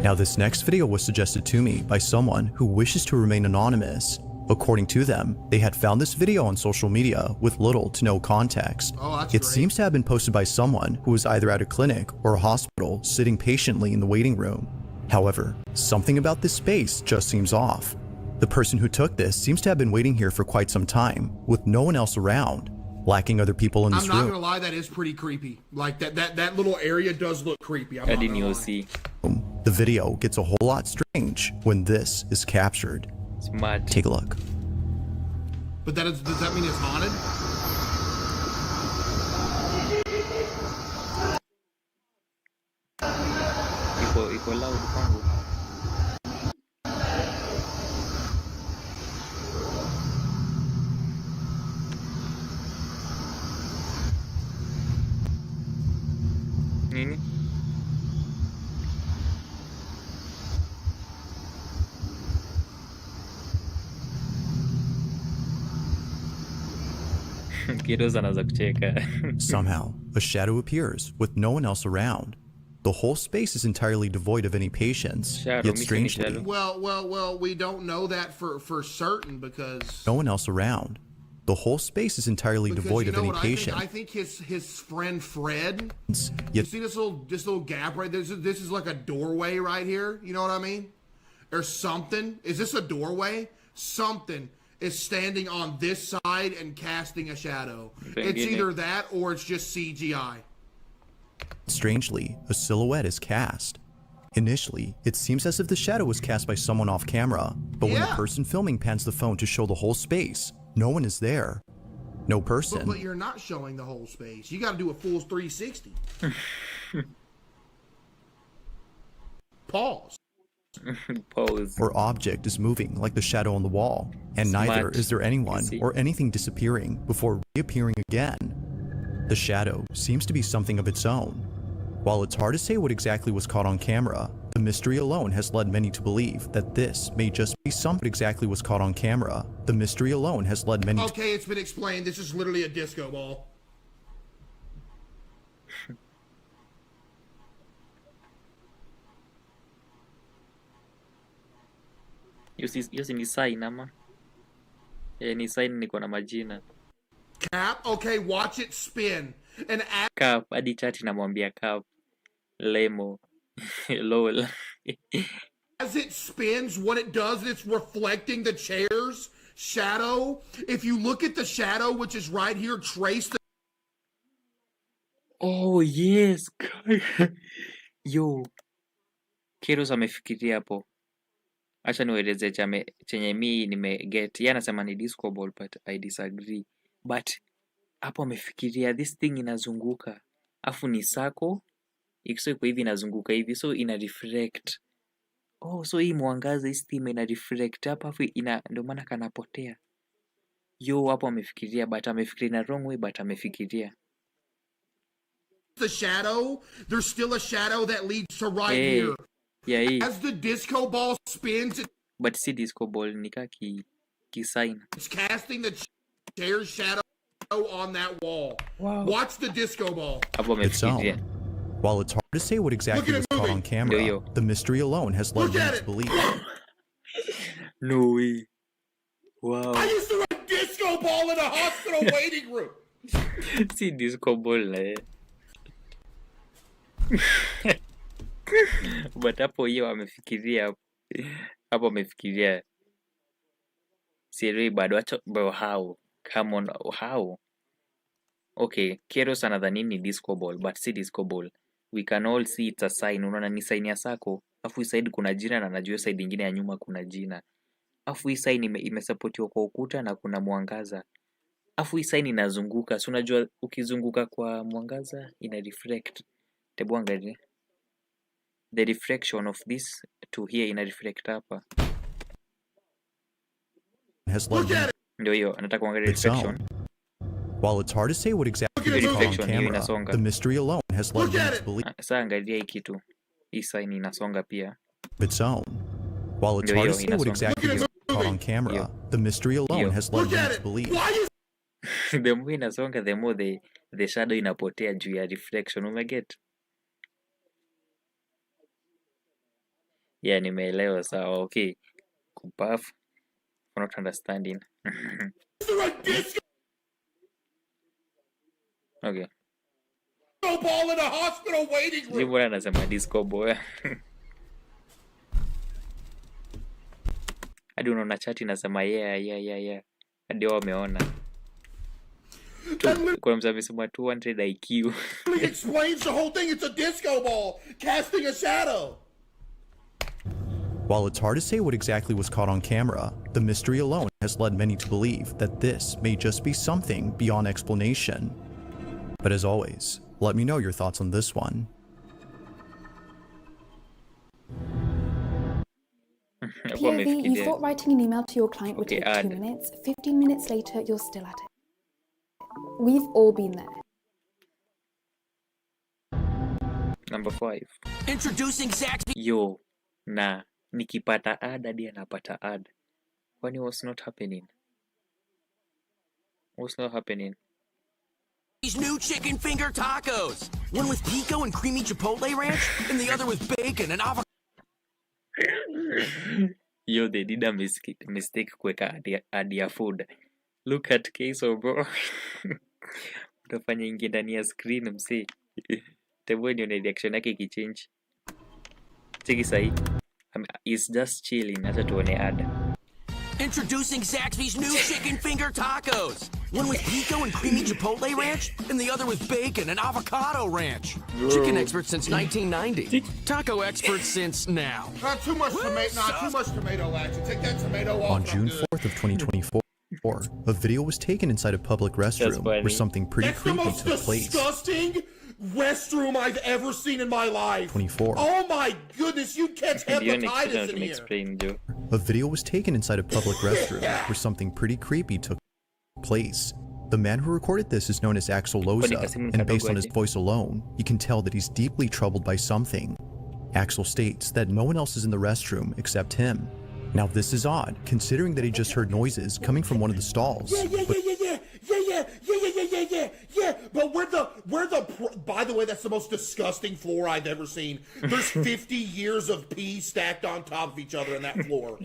R: Now, this next video was suggested to me by someone who wishes to remain anonymous. According to them, they had found this video on social media with little to no context. It seems to have been posted by someone who was either at a clinic or a hospital sitting patiently in the waiting room. However, something about this space just seems off. The person who took this seems to have been waiting here for quite some time, with no one else around, lacking other people in this room.
E: I'm not gonna lie, that is pretty creepy. Like that little area does look creepy.
A: I didn't even see.
R: The video gets a whole lot strange when this is captured.
A: Smart.
R: Take a look.
E: But does that mean it's haunted?
A: Iko loud kwangu. Nini?
R: Somehow, a shadow appears with no one else around. The whole space is entirely devoid of any patience, yet strangely,
E: Well, we don't know that for certain because
R: no one else around. The whole space is entirely devoid of any patience.
E: I think his friend Fred. You see this little gap right there? This is like a doorway right here. You know what I mean? Or something. Is this a doorway? Something is standing on this side and casting a shadow. It's either that or it's just CGI.
R: Strangely, a silhouette is cast. Initially, it seems as if the shadow was cast by someone off camera, but when the person filming pans the phone to show the whole space, no one is there. No person.
E: But you're not showing the whole space. You got to do a full 360. Pause.
A: Pose.
R: Or object is moving like the shadow on the wall, and neither is there anyone or anything disappearing before reappearing again. The shadow seems to be something of its own. While it's hard to say what exactly was caught on camera, the mystery alone has led many to believe that this may just be something exactly was caught on camera. The mystery alone has led many
E: Okay, it's been explained. This is literally a disco ball.
A: Hiyo si ni sign ama? Ni sign niko na majina.
E: Cap, okay, watch it spin. And
A: Cap, hadi chat inamwambia Cap. Lemo. Lol.
E: As it spins, what it does, it's reflecting the chair's shadow. If you look at the shadow, which is right here, trace the...
A: Oh, yes. Yo. Keros amefikiria hapo. Acha niweleze chenye mi nimeget. Yeye anasema ni disco ball, but I disagree. But hapo amefikiria this thing inazunguka. Afu ni sako. Ikso iko hivi inazunguka hivi. So ina reflect. Oh, so hii mwangaza hii steam ina reflect hapa. Afu ndio maana kanapotea. Yo, hapo amefikiria, but amefikiria na wrong way, but amefikiria.
E: The shadow, there's still a shadow that leads to right here.
A: Yeah,
E: as the disco ball spins,
A: but see disco ball nika ki sign.
E: It's casting the chair's shadow on that wall.
G: Wow.
E: Watch the disco ball.
R: Its own. While it's hard to say what exactly was caught on camera, the mystery alone has led me to believe.
A: No way. Wow.
E: I used to run disco ball in a hospital waiting room.
A: See disco ball but hapo hiyo amefikiria hapo amefikiria siri bado acha bro how come on how okay Keros anadhani ni disco ball but si disco ball we can all see it's a sign unaona ni sign ya sako afu side kuna jina na najua side nyingine ya nyuma kuna jina afu hii sign imesapotiwa kwa ukuta na kuna mwangaza afu hii sign inazunguka si unajua ukizunguka kwa mwangaza ina reflect tebu angalia the reflection of this to here ina reflect hapa ndio hiyo anataka kuangalia reflection.
R: While it's hard to say what exactly is on camera, the mystery alone has led me to believe.
A: Sasa angalia hii kitu hii sign inasonga pia
R: its own. While it's hard to say what exactly is on camera, the mystery alone has led me to believe.
A: The more inasonga the more the shadow inapotea juu ya reflection umeget. Yeah, nimeelewa sawa. Okay. Kupuff. I'm not understanding. Okay.
E: Disco ball in a hospital waiting room.
A: Mbona anasema disco boy? Hadi unaona chat inasema yeah. Hadi wao wameona. Kwa msabi amesema 200 IQ.
E: It explains the whole thing. It's a disco ball casting a shadow.
R: While it's hard to say what exactly was caught on camera, the mystery alone has led many to believe that this may just be something beyond explanation. But as always, let me know your thoughts on this one.
T: POV, you thought writing an email to your client would take 2 minutes. 15 minutes later, you're still at it. We've all been there.
A: Number 5.
V: Introducing Zaxby.
A: Yo, na nikipata ad hadi anapata ad. Kwani what's not happening? What's not happening?
V: These new chicken finger tacos. One with pico and creamy chipotle ranch, and the other with bacon and avocado.
A: Yo, they did a mistake kuweka ad ya food. Look at Queso, bro. Utafanya ingie ndani ya screen msee. Tebu nione reaction yake ikichange. Cheki sahi. He's just chilling. Acha tuone ad.
V: Introducing Zaxby's new chicken finger tacos. One with pico and creamy chipotle ranch, and the other with bacon and avocado ranch. Chicken expert since 1990. Taco expert since now.
E: Not too much tomato. Not too much tomato action. Take that tomato off.
R: On June 4th of 2024, a video was taken inside a public restroom where something pretty creepy took place.
E: That's the most disgusting restroom I've ever seen in my life.
R: 24.
E: Oh my goodness, you'd catch hepatitis in here.
R: A video was taken inside a public restroom where something pretty creepy took place. The man who recorded this is known as Axel Loza, and based on his voice alone, you can tell that he's deeply troubled by something. Axel states that no one else is in the restroom except him. Now this is odd, considering that he just heard noises coming from one of the stalls.
E: Yeah. But by the way, that's the most disgusting floor I've ever seen. There's 50 years of pee stacked on top of each other in that floor.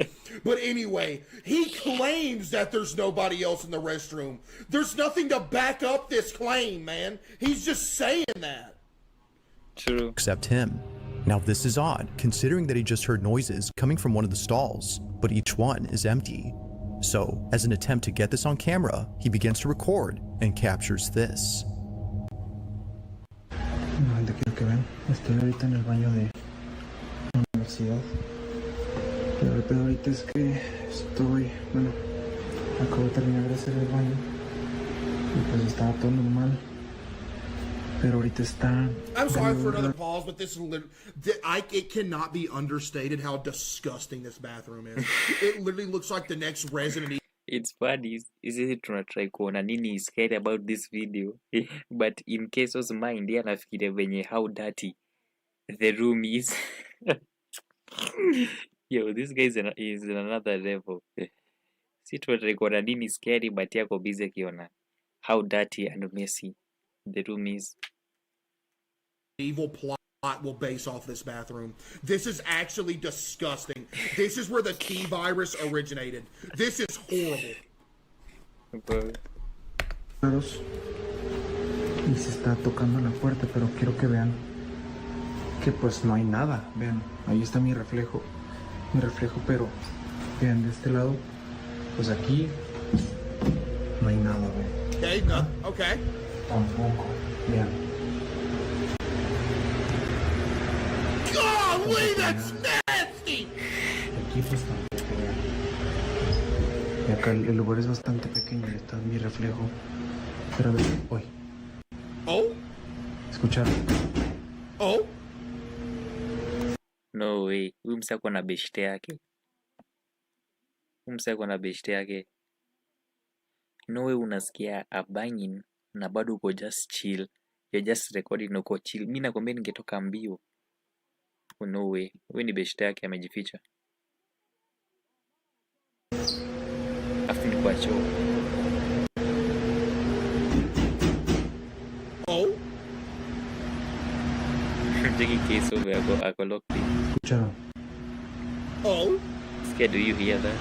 E: But anyway, he claims that there's nobody else in the restroom. There's nothing to back up this claim, man. He's just saying that.
A: True.
R: Except him. Now this is odd, considering that he just heard noises coming from one of the stalls, but each one is empty. So, as an attempt to get this on camera, he begins to record and captures this.
W: No, te quiero que vean. Estoy ahorita en el baño de la universidad. Pero el pedo ahorita es que acabo de terminar de hacer el baño. Y pues estaba todo normal. Pero ahorita está...
E: I'm sorry for another pause, but this is literally... it cannot be understated how disgusting this bathroom is. It literally looks like the next Resident Evil.
A: It's funny. Is it tunatry kuona nini is scary about this video? But in Keso's mind, yeye anafikiria venye how dirty the room is. Yo, this guy is in another level. Si tunatry kuona nini scary, but yako busy akiona how dirty and messy the room is.
E: Evil plot will base off this bathroom. This is actually disgusting. This is where the T virus originated. This is horrible.
W: Y se está tocando la puerta, pero quiero que vean que pues no hay nada. Vean, ahí está mi reflejo, pero vean de este lado, pues aquí no hay nada, vean.
E: Okay, no, okay.
W: Tampoco, vean.
E: Golly, that's nasty!
W: Aquí pues tampoco, vean. Y acá el lugar es bastante pequeño y está mi reflejo. Pero vean, hoy.
E: Oh?
W: ¿Escucharon?
E: Oh?
A: No way. Huyu msee ako na beshte yake. No way unasikia a banging na bado uko just chill. You're just recording na uko chill. Mimi nakwambia ningetoka mbio. Oh, no way. Huyu ni beshte yake amejificha. Afu ni kwa choo.
E: Oh?
A: Taking case over ako locked in.
W: Escucharon.
E: Oh?
A: Scared, do you hear that?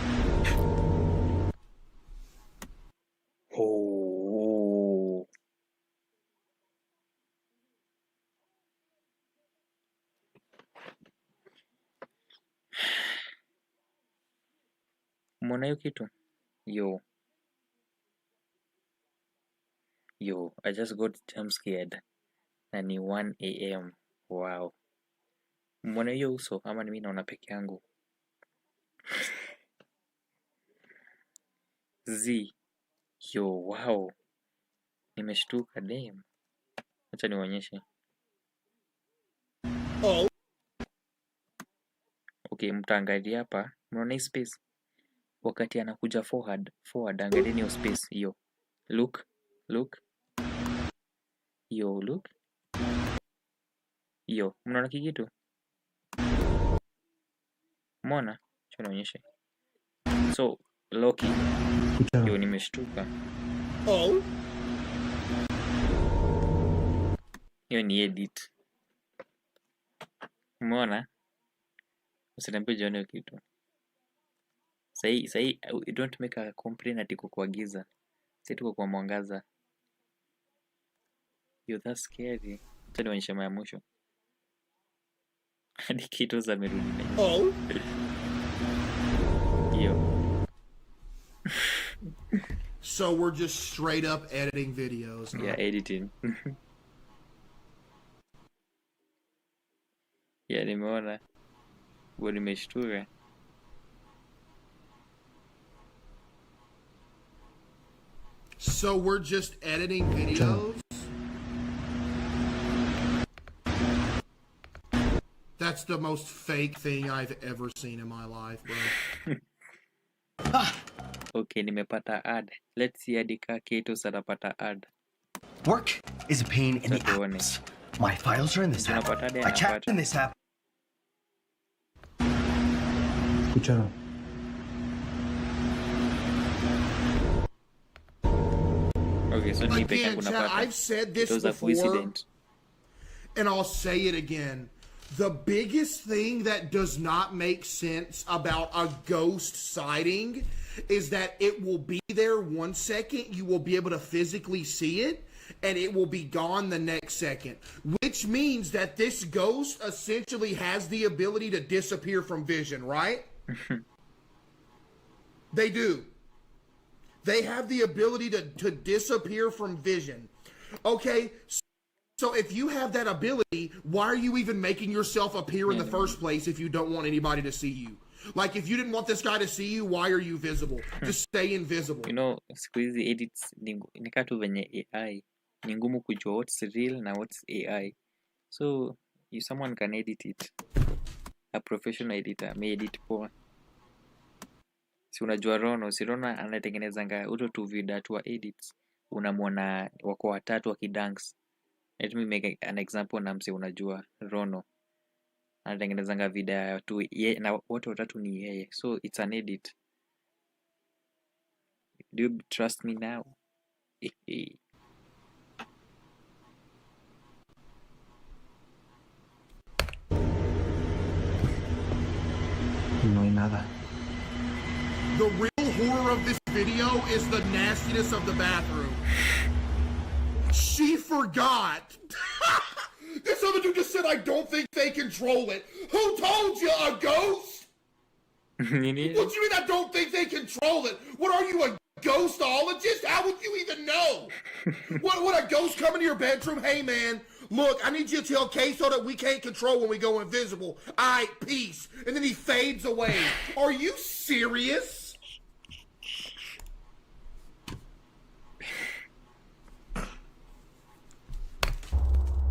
A: Oh. Umeona hiyo kitu? Yo, I just got jump scared. Na ni 1 AM. Wow. Umeona hiyo uso ama ni mimi naona peke yangu? Yo, wow. Nimeshtuka damn. Acha niwaonyeshe.
E: Oh.
A: Okay, mtaangalia hapa. Mnaona hii space? Wakati anakuja forward angalieni hiyo space hiyo. Look. Yo, look. Yo, mnaona kikitu? Umeona? Acha nionyeshe. So, Loki. Yo, nimeshtuka.
E: Oh.
A: Hiyo ni edit. Umeona? Usiniambie jioni hiyo kitu. Sahi, don't make a complaint ati kwa giza. Sisi tuko kwa mwangaza. Yo, that's scary. Acha nionyeshe mara mwisho. Hadi kitu zamerudi na.
E: Oh.
A: Yo.
E: So we're just straight up editing videos. Huh?
A: Yeah, editing. Yeah, nimeona. Nimeshtuka.
E: So we're just editing videos? That's the most fake thing I've ever seen in my life, bro.
A: Okay, nimepata ad. Let's see adika Keto sarapata ad.
C: Work is a pain in the ass. My files are in this app. I chat in this app.
W: Escucharon.
A: Okay, so
E: again, Chad, I've said this before, and I'll say it again. The biggest thing that does not make sense about a ghost sighting is that it will be there 1 second, you will be able to physically see it, and it will be gone the next second. Which means that this ghost essentially has the ability to disappear from vision, right? They do. They have the ability to disappear from vision. Okay, so if you have that ability, why are you even making yourself appear in the first place if you don't want anybody to see you? Like, if you didn't want this guy to see you, why are you visible? Just stay invisible.
A: You know, siku hizi edits ni katu venye AI. Ni ngumu kujua what's real na what's AI. So, if someone can edit it, a professional editor may edit poa. Si unajua Rono, si Rono anatengenezanga uto tu vida tu edits. Unamwona wako watatu wakidance. Let me make an example na mse unajua Rono. Anatengenezanga vida tu na wote watatu ni yeye. So it's an edit. Do you trust me now?
W: No hay nada.
E: The real horror of this video is the nastiness of the bathroom. She forgot. This other dude just said, I don't think they control it. Who told you? A ghost? What do you mean I don't think they control it? What are you, a ghostologist? How would you even know? What a ghost come into your bedroom? Hey man, look, I need you to tell Queso that we can't control when we go invisible. Alright, peace. And then he fades away. Are you serious?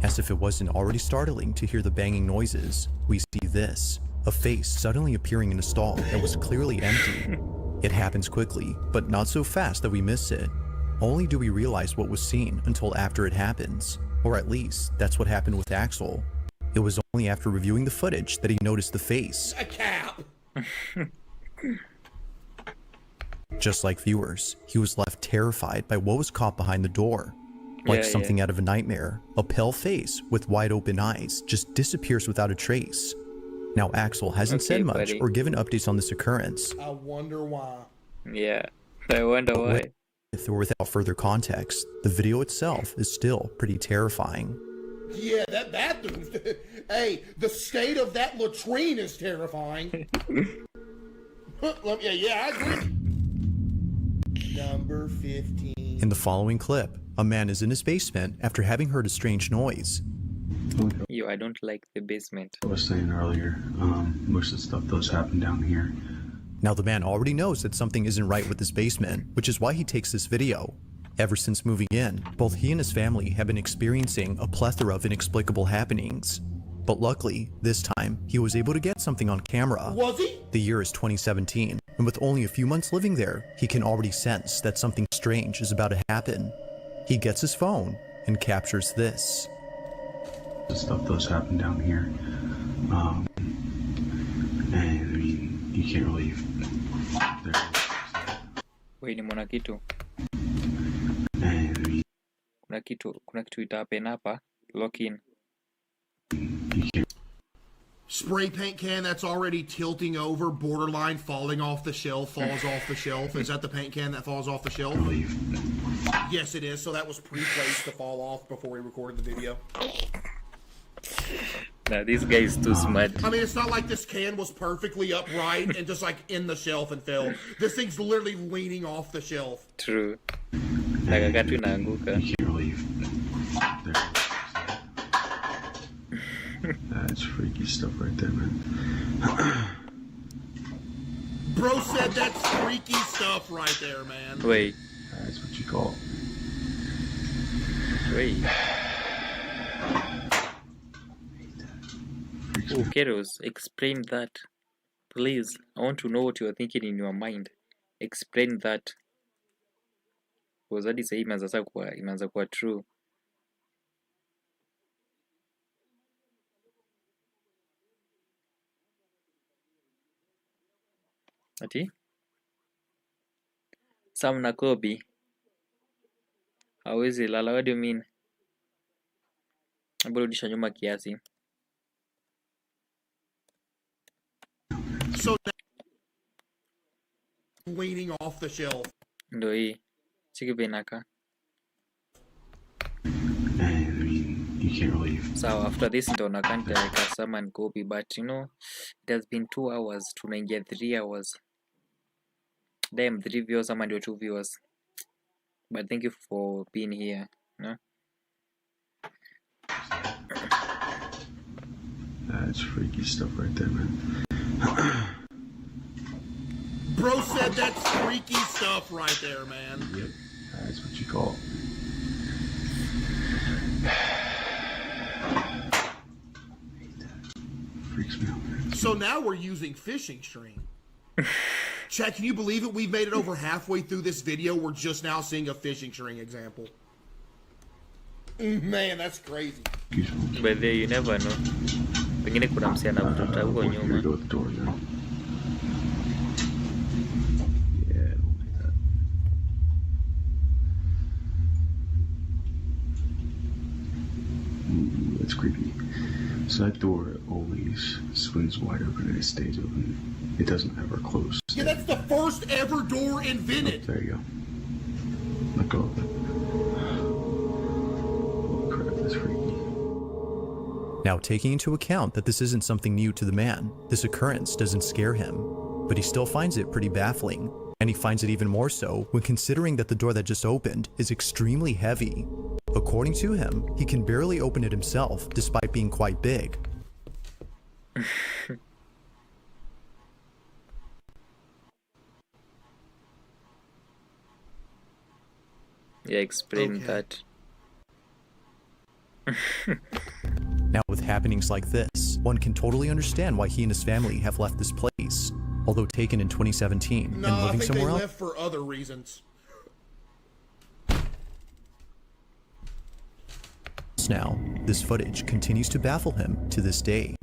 R: As if it wasn't already startling to hear the banging noises, we see this. A face suddenly appearing in a stall that was clearly empty. It happens quickly, but not so fast that we miss it. Only do we realize what was seen until after it happens. Or at least, that's what happened with Axel. It was only after reviewing the footage that he noticed the face.
E: A cap!
R: Just like viewers, he was left terrified by what was caught behind the door. Like something out of a nightmare, a pale face with wide open eyes just disappears without a trace. Now Axel hasn't said much or given updates on this occurrence.
E: I wonder why.
A: Yeah, I wonder why.
R: With or without further context, the video itself is still pretty terrifying.
E: Yeah, that bathroom. Hey, the state of that latrine is terrifying. Yeah, I agree. Number 15.
R: In the following clip, a man is in his basement after having heard a strange noise.
A: Yo, I don't like the basement.
P: I was saying earlier, most of the stuff does happen down here.
R: Now the man already knows that something isn't right with his basement, which is why he takes this video. Ever since moving in, both he and his family have been experiencing a plethora of inexplicable happenings. But luckily, this time, he was able to get something on camera.
E: Was he?
R: The year is 2017, and with only a few months living there, he can already sense that something strange is about to happen. He gets his phone and captures this.
P: The stuff does happen down here. And I mean, you can't really...
A: Wait, nimeona kitu.
P: And I mean...
A: Kuna kitu itahappen hapa. Lock in.
E: Spray paint can that's already tilting over, borderline falling off the shelf, falls off the shelf. Is that the paint can that falls off the shelf? Yes, it is. So that was pre-placed to fall off before we recorded the video.
A: Nah, this guy is too smart.
E: I mean, it's not like this can was perfectly upright and just like in the shelf and fell. This thing's literally leaning off the shelf.
A: True. Nakakatu inaanguka.
P: You can't really... That's freaky stuff right there, man.
E: Bro said that's freaky stuff right there, man.
A: Wait.
P: That's what you call it.
A: Wait. Oh, Keros, explain that. Please, I want to know what you are thinking in your mind. Explain that. Because that is imeanza kuwa true. Ati? Sam na Kobe hawezi lala. What do you mean? Burudisha nyuma kiasi.
E: So leaning off the shelf.
A: Ndio hii. Chiki penaka.
P: You can't really...
A: So after this ndo nakanta Sam and Kobe, but you know, it has been 2 hours, tunaingia 3 hours. Damn, 3 viewers ama ndio 2 viewers. But thank you for being here. No?
P: That's freaky stuff right there, man.
E: Bro said that's freaky stuff right there, man.
P: Yep, that's what you call it. Freaks me out, man.
E: So now we're using fishing string. Chad, can you believe it? We've made it over halfway through this video. We're just now seeing a fishing string example. Man, that's crazy.
A: But there, you never know. Pengine kuna msichana mtoto huko nyuma.
H: That's creepy. So that door always swings wide open and it stays open. It doesn't ever close.
E: Yeah, that's the first ever door invented.
H: Oh, there you go. Let go of it. Oh crap, that's freaky.
R: Now, taking into account that this isn't something new to the man, this occurrence doesn't scare him, but he still finds it pretty baffling. And he finds it even more so when considering that the door that just opened is extremely heavy. According to him, he can barely open it himself, despite being quite big.
A: Yeah, explain that.
R: Now, with happenings like this, one can totally understand why he and his family have left this place. Although taken in 2017
E: No,
R: and living
E: I think
R: somewhere
E: they
R: else.
E: left for other reasons.
R: Now, this footage continues to baffle him to this day.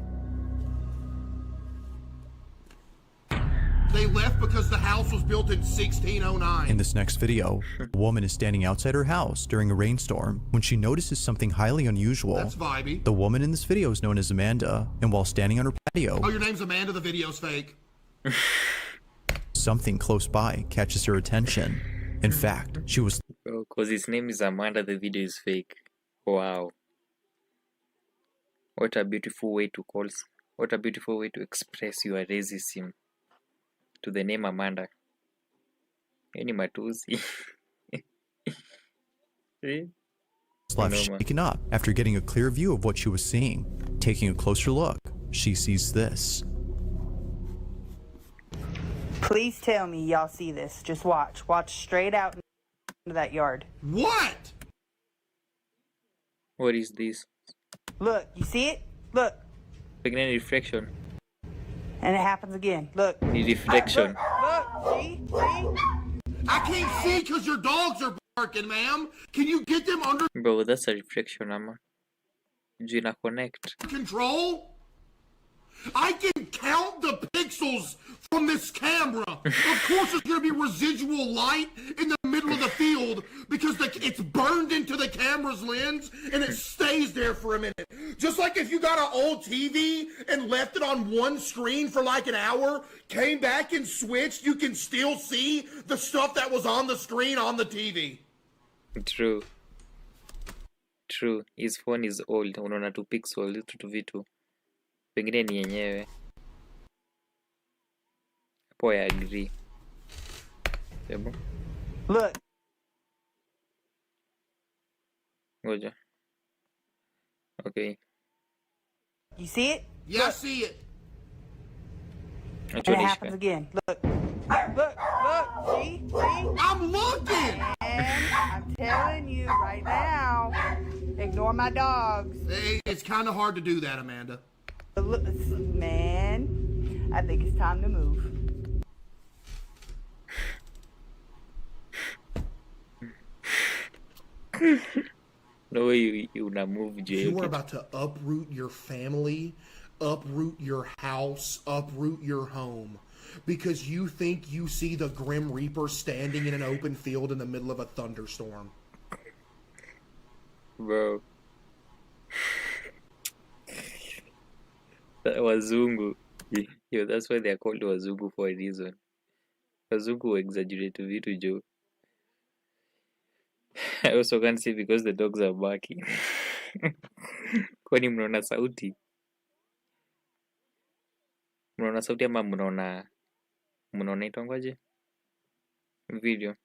E: They left because the house was built in 1609.
R: In this next video, a woman is standing outside her house during a rainstorm when she notices something highly unusual.
E: That's vibey.
R: The woman in this video is known as Amanda, and while standing on her patio,
E: Oh, your name's Amanda, the video's fake.
R: something close by catches her attention. In fact, she was
A: Because his name is Amanda, the video is fake. Wow. What a beautiful way to express your racism to the name Amanda. Any matusi.
R: left shaken up after getting a clear view of what she was seeing. Taking a closer look, she sees this.
I: Please tell me y'all see this. Just watch. Watch straight out into that yard.
E: What?
A: What is this?
I: Look, you see it? Look.
A: Pregnant reflection.
I: And it happens again. Look.
A: The reflection.
I: Look. See?
E: I can't see because your dogs are barking, ma'am. Can you get them under
A: Bro, that's a reflection, ama. Gina connect.
E: control? I can count the pixels from this camera. Of course there's going to be residual light in the middle of the field because it's burned into the camera's lens and it stays there for a minute. Just like if you got an old TV and left it on one screen for like an hour, came back and switched, you can still see the stuff that was on the screen on the TV.
A: True. True. His phone is old. Unaona tu pixel tu vitu. Pengine ni yenyewe. Hapo I agree. Hebu.
I: Look.
A: Ngoja. Okay.
I: You see it?
E: Yeah, I see it.
I: And it happens again. Look. Look. See?
E: I'm looking.
I: And I'm telling you right now, ignore my dogs.
E: It's kind of hard to do that, Amanda.
I: Look, man, I think it's time to move.
A: No way you na move, Jay.
E: You are about to uproot your family, uproot your house, uproot your home. Because you think you see the Grim Reaper standing in an open field in the middle of a thunderstorm.
A: Bro. Wazungu. Yo, that's why they are called Wazungu for a reason. Wazungu exaggerate vitu jo. I also can't see because the dogs are barking. Kwani mnaona sauti? Mnaona sauti ama mnaona itangwaje? Video.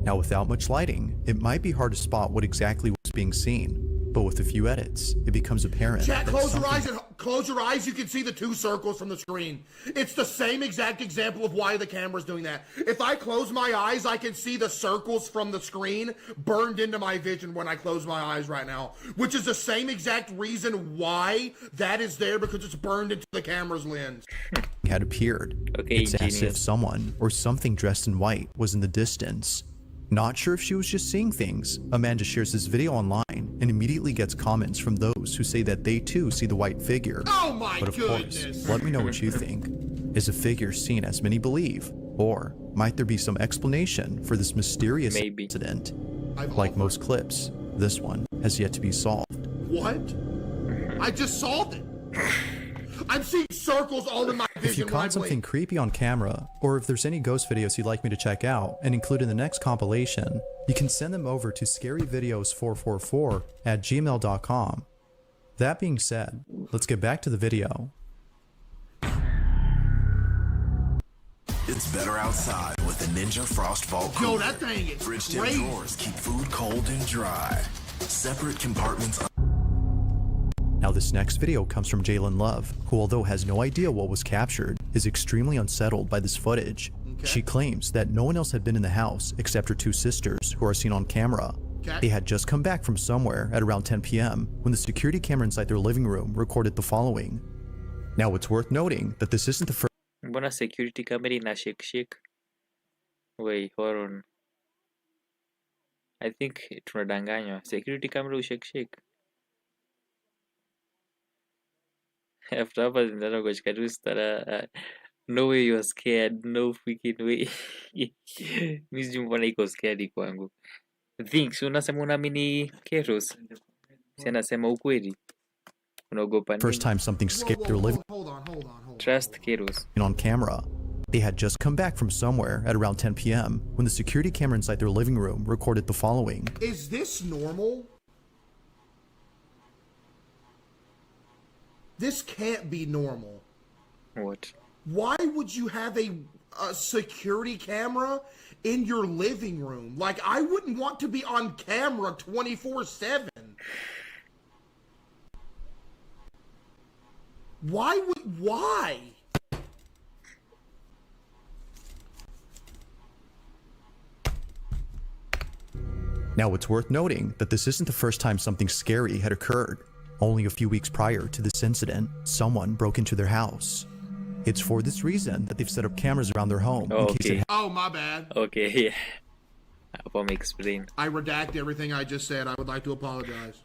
R: Now, without much lighting, it might be hard to spot what exactly was being seen. but with a few edits, it becomes apparent
E: Chat,
R: that
E: close your
R: something
E: eyes and close your eyes. You can see the 2 circles from the screen. It's the same exact example of why the camera's doing that. If I close my eyes, I can see the circles from the screen burned into my vision when I close my eyes right now, which is the same exact reason why that is there, because it's burned into the camera's lens.
R: had appeared.
A: Okay,
R: it's as if someone or something dressed in white was in the distance. Not sure if she was just seeing things. Amanda shares this video online and immediately gets comments from those who say that they too see the white figure.
E: Oh my
R: But of
E: goodness.
R: course, let me know what you think. Is a figure seen as many believe? Or might there be some explanation for this mysterious incident? Like most clips, this one has yet to be solved.
E: What? I just solved it. I'm seeing circles all in my vision.
R: If you caught something creepy on camera, or if there's any ghost videos you'd like me to check out and include in the next compilation, you can send them over to scaryvideos444@gmail.com. That being said, let's get back to the video.
K: It's better outside with the Ninja Frost Vault Cooler.
E: Yo, that thing is
K: Fridge-tip
E: crazy.
K: drawers keep food cold and dry. Separate compartments.
R: Now this next video comes from Jalen Love, who although has no idea what was captured, is extremely unsettled by this footage. She claims that no one else had been in the house except her 2 sisters, who are seen on camera. They had just come back from somewhere at around 10 p.m. when the security camera inside their living room recorded the following. Now it's worth noting that this isn't the first.
A: Mbona security camera ina shake? Wait, hold on. I think tunadanganywa. Security camera ushake. After hapa zindana kushika tu stara. No way you're scared. No freaking way. Mimi sijui mbona iko scared kwangu. Thinks unasema unaamini Keros. Si anasema ukweli. Unaogopa nini?
R: First time something scared their living
A: Trust Keros.
R: on camera. They had just come back from somewhere at around 10 p.m. when the security camera inside their living room recorded the following.
E: Is this normal? This can't be normal.
A: What?
E: Why would you have a security camera in your living room? Like, I wouldn't want to be on camera 24/7. Why?
R: Now it's worth noting that this isn't the first time something scary had occurred. Only a few weeks prior to this incident, someone broke into their house. It's for this reason that they've set up cameras around their home in case it
E: Oh, my bad.
A: Okay, yeah. Let me explain.
E: I redact everything I just said. I would like to apologize.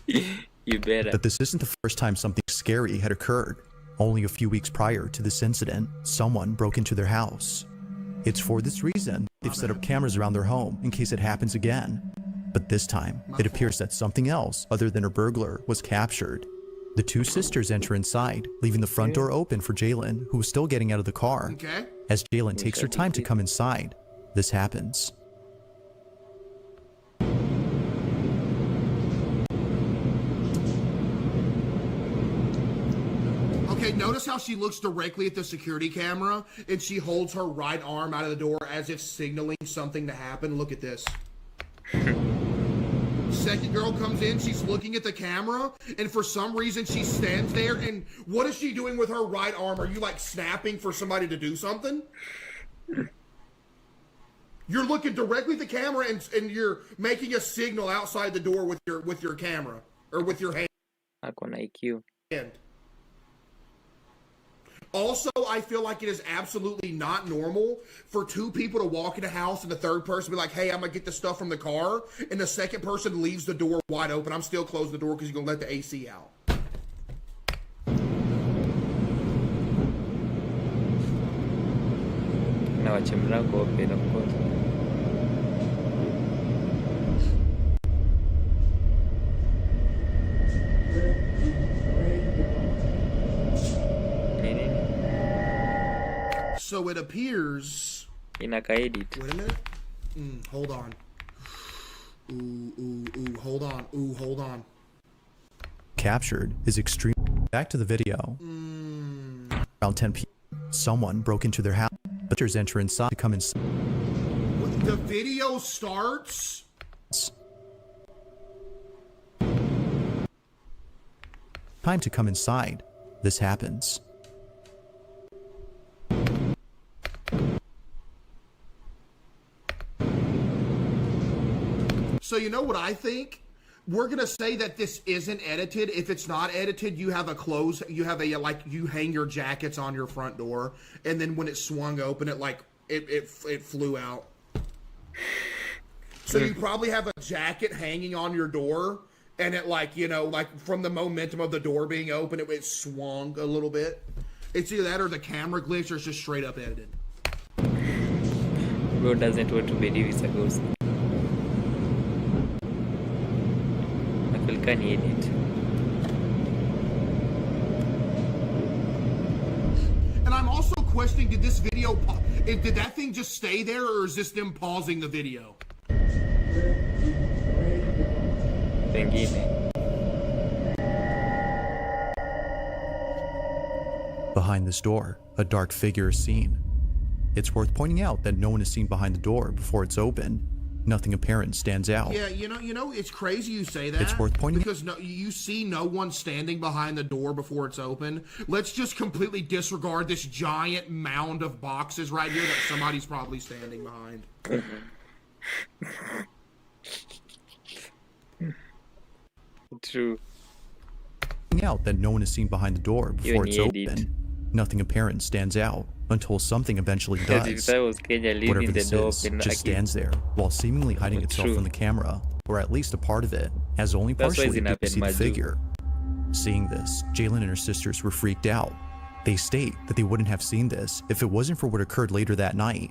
A: You better.
R: That this isn't the first time something scary had occurred. Only a few weeks prior to this incident, someone broke into their house. It's for this reason they've set up cameras around their home in case it happens again. But this time, it appears that something else other than a burglar was captured. The 2 sisters enter inside, leaving the front door open for Jalen, who is still getting out of the car. As Jalen takes her time to come inside, this happens.
E: Okay, notice how she looks directly at the security camera and she holds her right arm out of the door as if signaling something to happen. Look at this. Second girl comes in, she's looking at the camera, and for some reason she stands there, and what is she doing with her right arm? Are you like snapping for somebody to do something? You're looking directly at the camera and you're making a signal outside the door with your camera or with your hand.
A: IQ.
E: Also, I feel like it is absolutely not normal for 2 people to walk in a house and the third person be like, hey, I'm going to get the stuff from the car, and the second person leaves the door wide open. I'm still closing the door because you're going to let the AC out.
A: Na wache mlango open, of course.
E: So it appears...
A: Inaka-edit.
E: Wait a minute. Hold on. Hold on. Hold on.
R: Captured is extreme. Back to the video. Around 10 p.m., someone broke into their house. Visitors enter inside to come inside.
E: The video starts...
R: time to come inside, this happens.
E: So you know what I think? We're gonna say that this isn't edited. If it's not edited, you have you hang your jackets on your front door, and then when it swung open, it flew out. So you probably have a jacket hanging on your door, and it from the momentum of the door being open, it swung a little bit. It's either that or the camera glitch, or it's just straight up edited.
A: Bro doesn't want to believe it's a ghost. Can edit.
E: And I'm also questioning, did that thing just stay there, or is this them pausing the video?
R: Behind this door, a dark figure is seen. It's worth pointing out that no one is seen behind the door before it's open. Nothing apparent stands out.
E: Yeah, you know, it's crazy you say that.
R: It's worth pointing
E: because you see no one standing behind the door before it's open. Let's just completely disregard this giant mound of boxes right here that somebody's probably standing behind.
A: True.
R: Out that no one is seen behind the door before it's open. Nothing apparent stands out until something eventually does. Whatever this is just stands there while seemingly hiding itself from the camera, or at least a part of it, as only partially to see the figure. Seeing this, Jalen and her sisters were freaked out. They state that they wouldn't have seen this if it wasn't for what occurred later that night.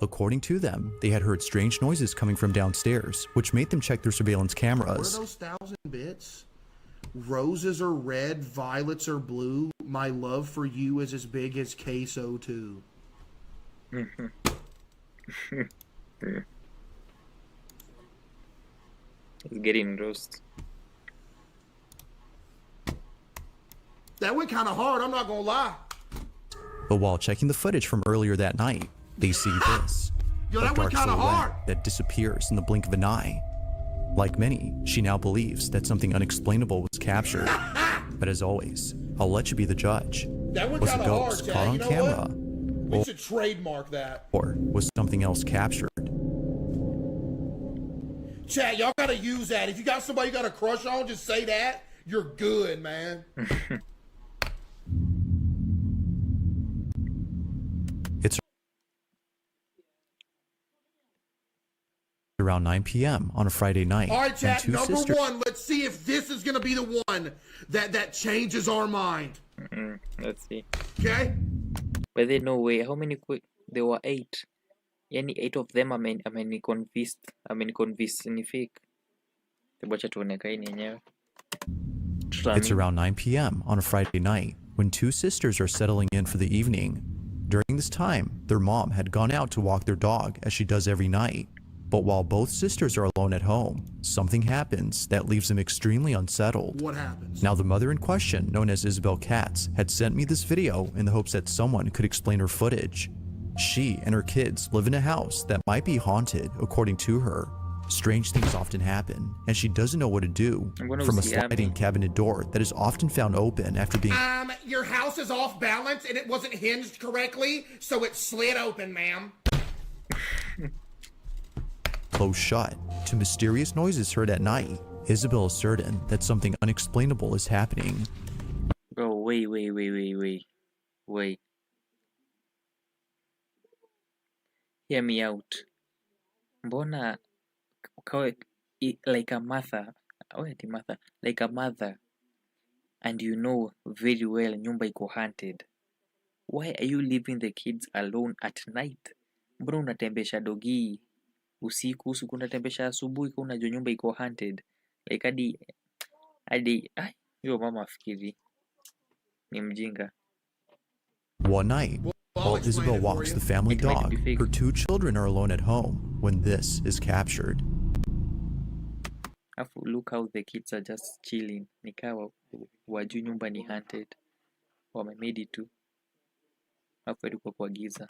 R: According to them, they had heard strange noises coming from downstairs, which made them check their surveillance cameras.
E: What are those 1,000 bits? Roses are red, violets are blue. My love for you is as big as queso too.
A: It's getting roast.
E: That went kind of hard, I'm not gonna lie.
R: But while checking the footage from earlier that night, they see this.
E: Yo,
R: a
E: that went
R: dark
E: kind of hard.
R: That disappears in the blink of an eye. Like many, she now believes that something unexplainable was captured. But as always, I'll let you be the judge.
E: That went
R: Was a
E: kind of hard,
R: ghost
E: Chad.
R: caught on
E: You know
R: camera?
E: what? We should trademark that.
R: Or was something else captured?
E: Chad, y'all gotta use that. If you got somebody you got a crush on, just say that. You're good, man.
R: It's around 9 p.m. on a Friday night.
E: All right, Chad, number
R: sisters...
E: one, let's see if this is gonna be the one that changes our mind.
A: Let's see.
E: Okay?
A: But there's no way. How many there were 8. Yani 8 of them ameniconvinced ni fake. Wacha tuone kaini yenyewe.
R: It's around 9 p.m. on a Friday night when 2 sisters are settling in for the evening. During this time, their mom had gone out to walk their dog as she does every night. But while both sisters are alone at home, something happens that leaves them extremely unsettled.
E: What happens?
R: Now, the mother in question, known as Isabel Katz, had sent me this video in the hopes that someone could explain her footage. She and her kids live in a house that might be haunted, according to her. Strange things often happen, and she doesn't know what to do from a sliding cabinet door that is often found open after being...
E: Your house is off balance and it wasn't hinged correctly, so it slid open, ma'am.
R: closed shut, to mysterious noises heard at night. Isabel is certain that something unexplainable is happening.
A: Bro, wait. Hear me out. Mbona like a mother, like a mother, and you know very well nyumba iko haunted. Why are you leaving the kids alone at night? Mbona unatembesha dogi usiku unatembesha asubuhi kwa unajua nyumba iko haunted? Like hadi hiyo mama afikiri ni mjinga.
R: One night, while Isabel walks the family dog, her 2 children are alone at home when this is captured.
A: Look how the kids are just chilling. Nikawa wajui nyumba ni haunted. Wamemedi tu. Afu ilikuwa kwa giza.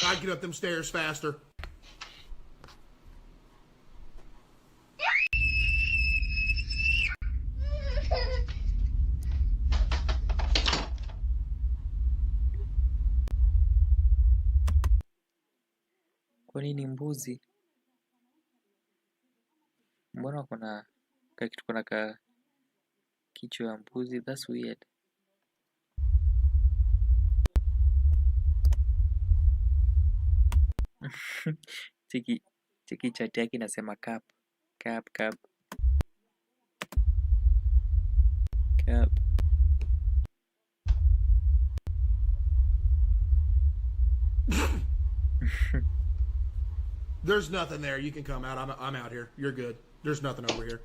E: I'd get up them stairs faster.
A: Kwa nini mbuzi? Mbona kuna kitu kuna ka kichwa ya mbuzi? That's weird. Cheki chat yake inasema cap.
E: There's nothing there. You can come out. I'm out here. You're good. There's nothing over here.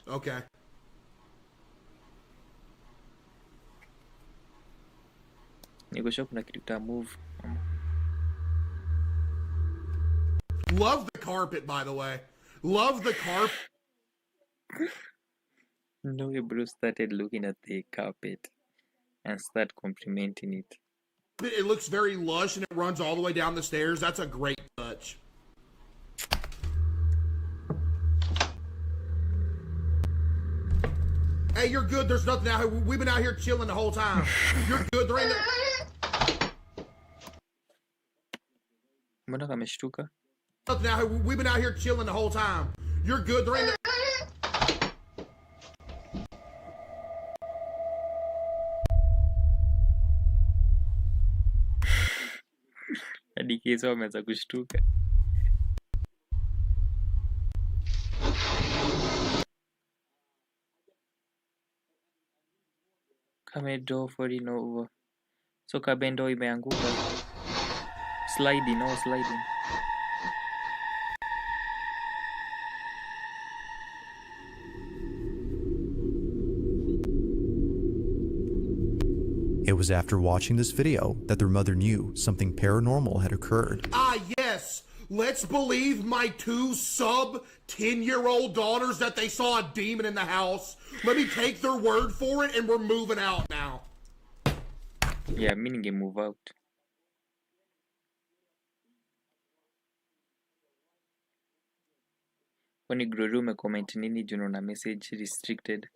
E: Okay.
A: Niko sure kuna kitu ta move.
E: Love the carpet, by the way. Love the carpet.
A: No, bro started looking at the carpet and start complimenting it.
E: It looks very lush and it runs all the way down the stairs. That's a great touch. Hey, you're good. There's nothing out here. We've been out here chilling the whole time. You're good. There ain't
A: Mbona kameshtuka?
E: nothing out here. We've been out here chilling the whole time. You're good. There ain't
A: Hadi kisa wameanza kushtuka. Kamedo falling over. So kabendo imeanguka. Sliding.
R: It was after watching this video that their mother knew something paranormal had occurred.
E: Ah, yes. Let's believe my two sub-10-year-old daughters that they saw a demon in the house. Let me take their word for it, and we're moving out now.
A: Yeah, meaning they move out. Kwani Groru umecomment nini juu na message restricted?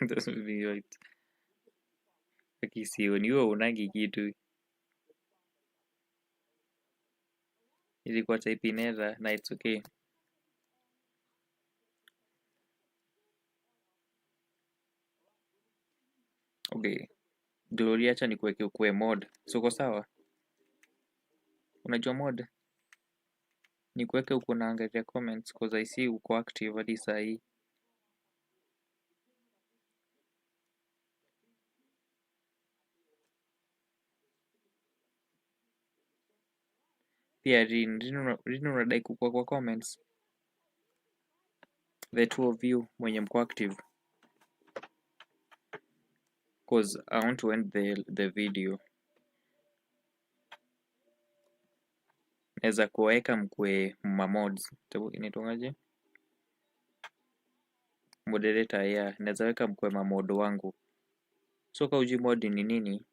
A: That would be right. Akisioni wewe unagi kitu. Ilikuwa type in error na it's okay. Okay. Gloria, acha nikuweke ukue mod. Soko sawa? Unajua mod? Nikuweke uko naangalia comments cause I see uko active hadi saa hii. Pia Rin unadai kukua kwa comments. The two of you mwenye mko active. Cause I want to end the video. Naweza kuweka mkwe mods. Inaitwaje? Moderator, yeah. Naweza weka mkwe mod wangu. So kauji mod ni nini?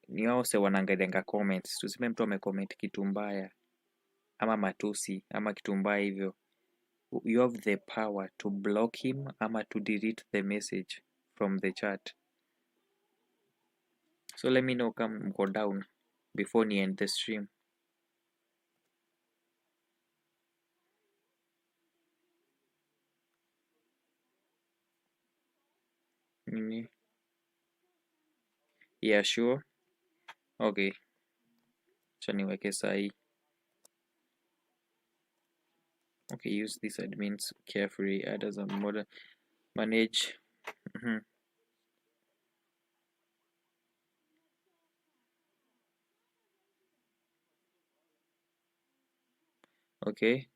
A: Ni wao se wanaangalianga comments. Tuseme mtu amecomment kitu mbaya ama matusi ama kitu mbaya hivyo. You have the power to block him ama to delete the message from the chat. So let me know kama mko down before ni end the stream. Nini? Yeah, sure. Okay. Acha niweke sahi. Okay, use these admins carefully. Add as a model. Manage. Okay.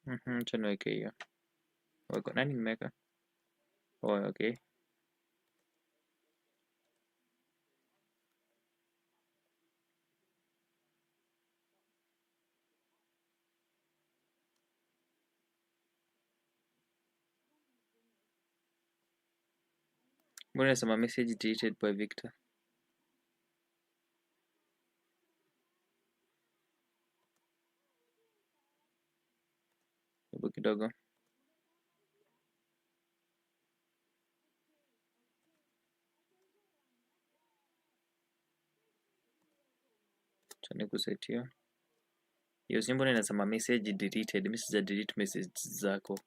A: Acha niweke hiyo. Wako nani nimeweka? Oh, okay. Mbona nasema message deleted by Victor? Hebu kidogo. Chani kusetio. Hiyo si mbona inasema message deleted. Mimi sija delete message zako.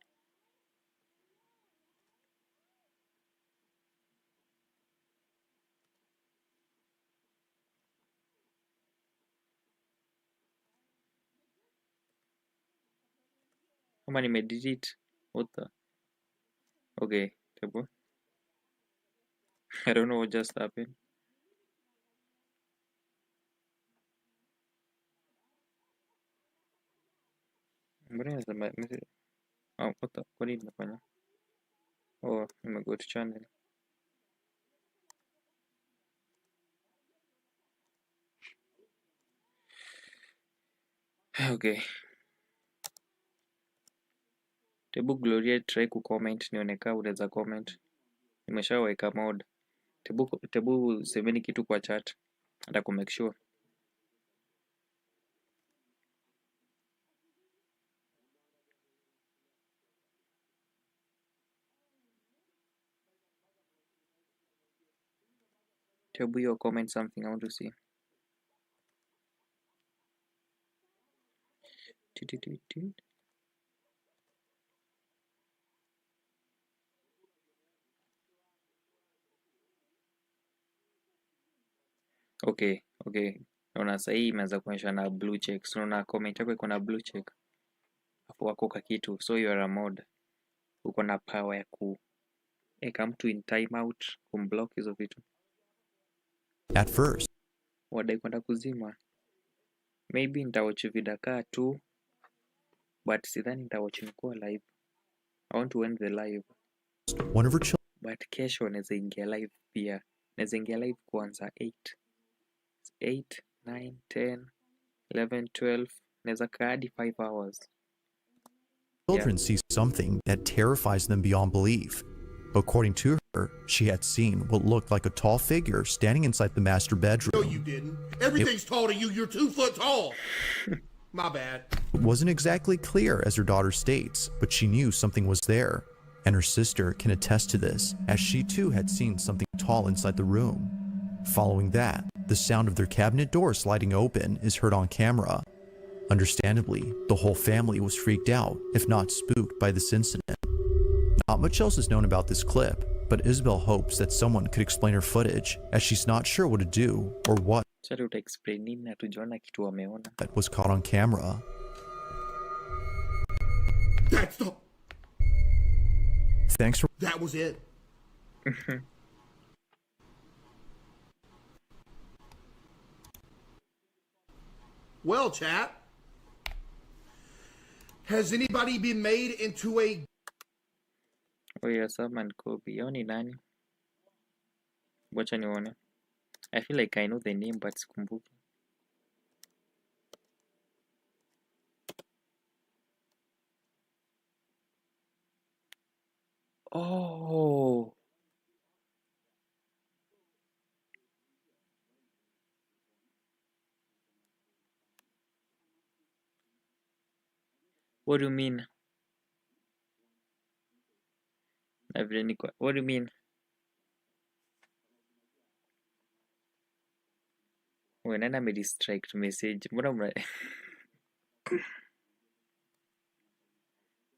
A: Kama nimedelete. What the? Okay, tebu. I don't know what just happened. Mbona inasema message? Oh, what the? Kwa nini nafanya? Oh, nimego to channel. Okay. Tebu Gloria try kucomment nione kama unaweza comment. Nimeshaweka mode. Tebu semeni kitu kwa chat. Hata ku make sure. Tebu your comment something I want to see. Okay, okay. Naona sasa hii imeanza kuonyesha na blue check. So naona comment yako iko na blue check. Hapo wako ka kitu. So you are a mod. Uko na power ya ku come to in timeout, kumblock hizo vitu.
R: At first.
A: Wadai kwenda kuzima. Maybe nitawatch vidaka tu. But sidhani nitawatch nikuwa live. I want to end the live.
R: One of her children.
A: But kesho naweza ingia live pia. Naweza ingia live kuanza 8, 9, 10, 11, 12. Naweza kaa hadi 5 hours.
R: Children see something that terrifies them beyond belief. According to her, she had seen what looked like a tall figure standing inside the master bedroom.
E: No, you didn't. Everything's tall to you. You're 2 foot tall. My bad.
R: It wasn't exactly clear, as her daughter states, but she knew something was there. And her sister can attest to this, as she too had seen something tall inside the room. Following that, the sound of their cabinet door sliding open is heard on camera. Understandably, the whole family was freaked out, if not spooked, by this incident. Not much else is known about this clip, but Isabel hopes that someone could explain her footage, as she's not sure what to do or what that was caught on camera.
E: That's the...
R: Thanks for...
E: That was it. Well, chat. Has anybody been made into a...
A: Oh yeah, Salman Kobe. Yao ni nani? Wacha nione. I feel like I know the name but sikumbuki. Oh. What do you mean? What do you mean? Nani amedistract message? Mbona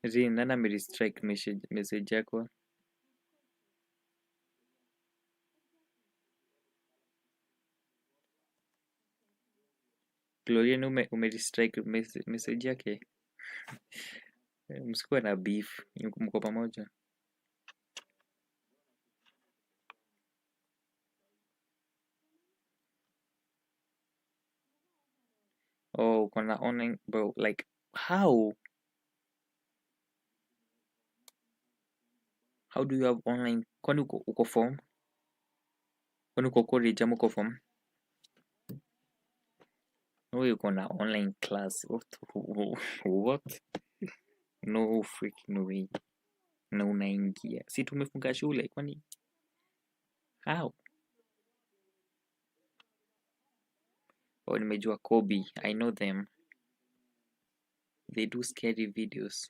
A: Zin, nani amedistract message yako? Gloria, umedistract message yake? Msikuwe na beef, mko pamoja. Oh, kuna online bro, like how? How do you have online? Kwani uko form? Kwani uko college ama uko form? Wewe uko na online class. What? No freaking way. Na unaingia. Si tumefunga shule kwani? How? Oh, nimejua Kobe. I know them. They do scary videos.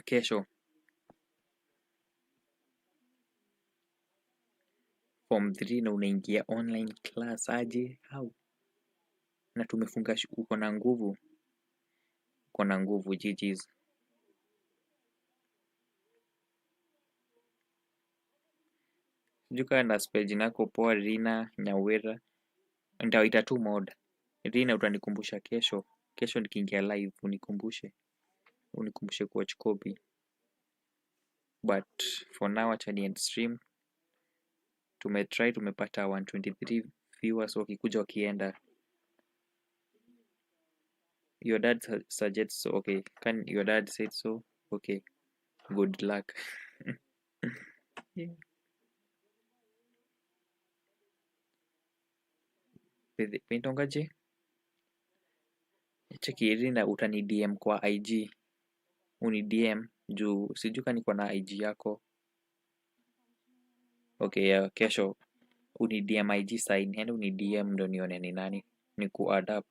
A: Kesho. Form 3 na unaingia online class aje? How? Na tumefunga uko na nguvu. Uko na nguvu GG's. Juka na page nako poa Rina Nyawera. Nitawaita tu mod. Rina utanikumbusha kesho. Kesho nikiingia live unikumbushe. Unikumbushe kuwatch Kobe. But for now acha ni end stream. Tumepata 123 viewers wakikuja wakienda. Your dad suggests so. Okay. Can your dad said so? Okay. Good luck. Yeah. Pentongaje? Cheki Irina utani DM kwa IG. Uni DM juu sijuka niko na IG yako. Okay, yeah, kesho uni DM IG sign and uni DM ndo nione ni nani. Ni ku-add up.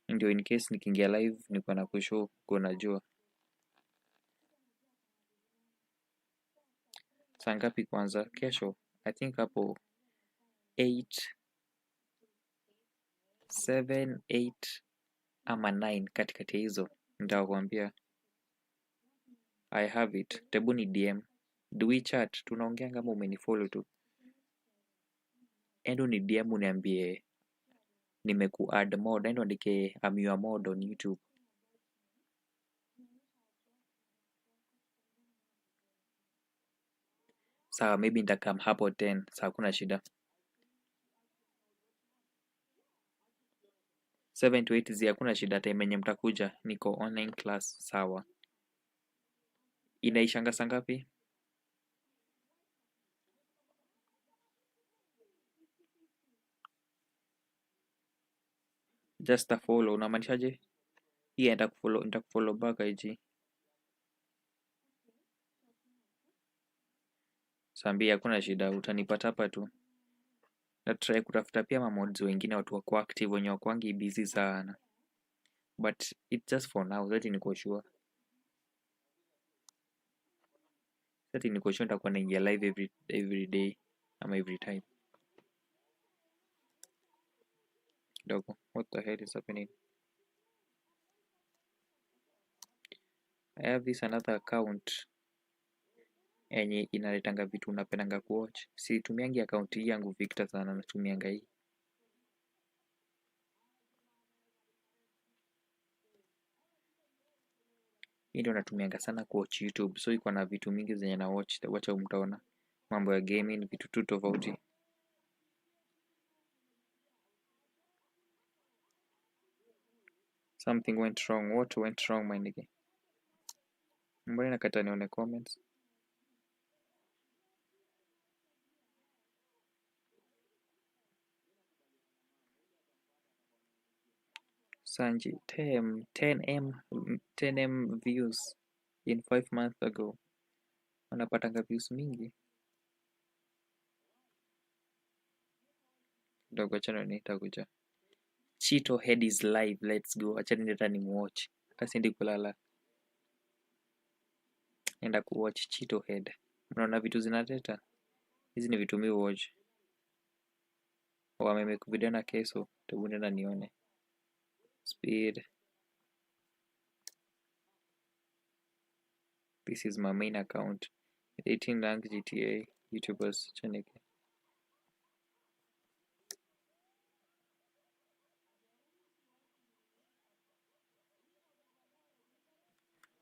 A: Ndio in case nikiingia live niko na kushow kuna jua. Saa ngapi kwanza? Kesho I think hapo 8 7 8 ama 9 katikati hizo nitakwambia. I have it. Tebu ni DM. Do we chat? Tunaongea kama umenifollow tu. Endo ni DM uniambie nimeku-add mod. Endo andike I'm your mod on YouTube. Sawa, maybe nitakam hapo 10. Sawa, kuna shida. 7 to 8 hakuna shida, time yenye mtakuja. Niko online class, sawa. Inaishanga saa ngapi? Just a follow. Unamaanishaje? Yeah, nitakufollow back IG. Sambia hakuna shida, utanipata hapa tu. Na try kutafuta pia mamods wengine watu wako active wenye wakwangi busy sana. But it's just for now, that niko sure. That niko sure nitakuwa naingia live every day ama every time. Dogo, what the hell is happening? I have this another account enye inaletanga vitu unapendanga kuwatch. Situmiangi account hii yangu Victor sana, natumianga hii. Hii ndio natumianga sana kuwatch YouTube. So iko na vitu mingi zenye na watch. Wacha mtaona mambo ya gaming, vitu tu tofauti. Something went wrong. What went wrong, my nigga? Mbona nakata nione comments? Sanji, 10M views in 5 months ago. Wanapatanga views mingi. Dogo chano nitakuja. Cheeto Head is live. Let's go. Acha nenda ni watch. Hata siendi kulala. Nenda kuwatch Cheeto Head. Unaona vitu zinateta? Hizi ni vitu mi watch. Wamemake video na keso. Tebu nenda nione. Speed. This is my main account. 18 rank GTA YouTubers. Chaneke.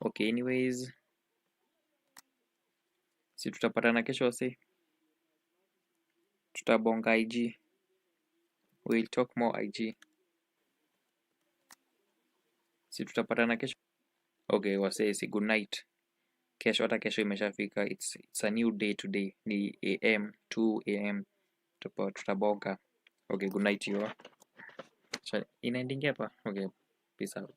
A: Okay, anyways. Si tutapatana kesho wase. Tutabonga IG. We'll talk more IG. Si tutapatana kesho. Okay, wasesi, good night. Kesho hata kesho imeshafika. It's a new day today. Ni AM 2 AM tutaboka. Okay, good night you. Inaendingia hapa. Okay, peace out.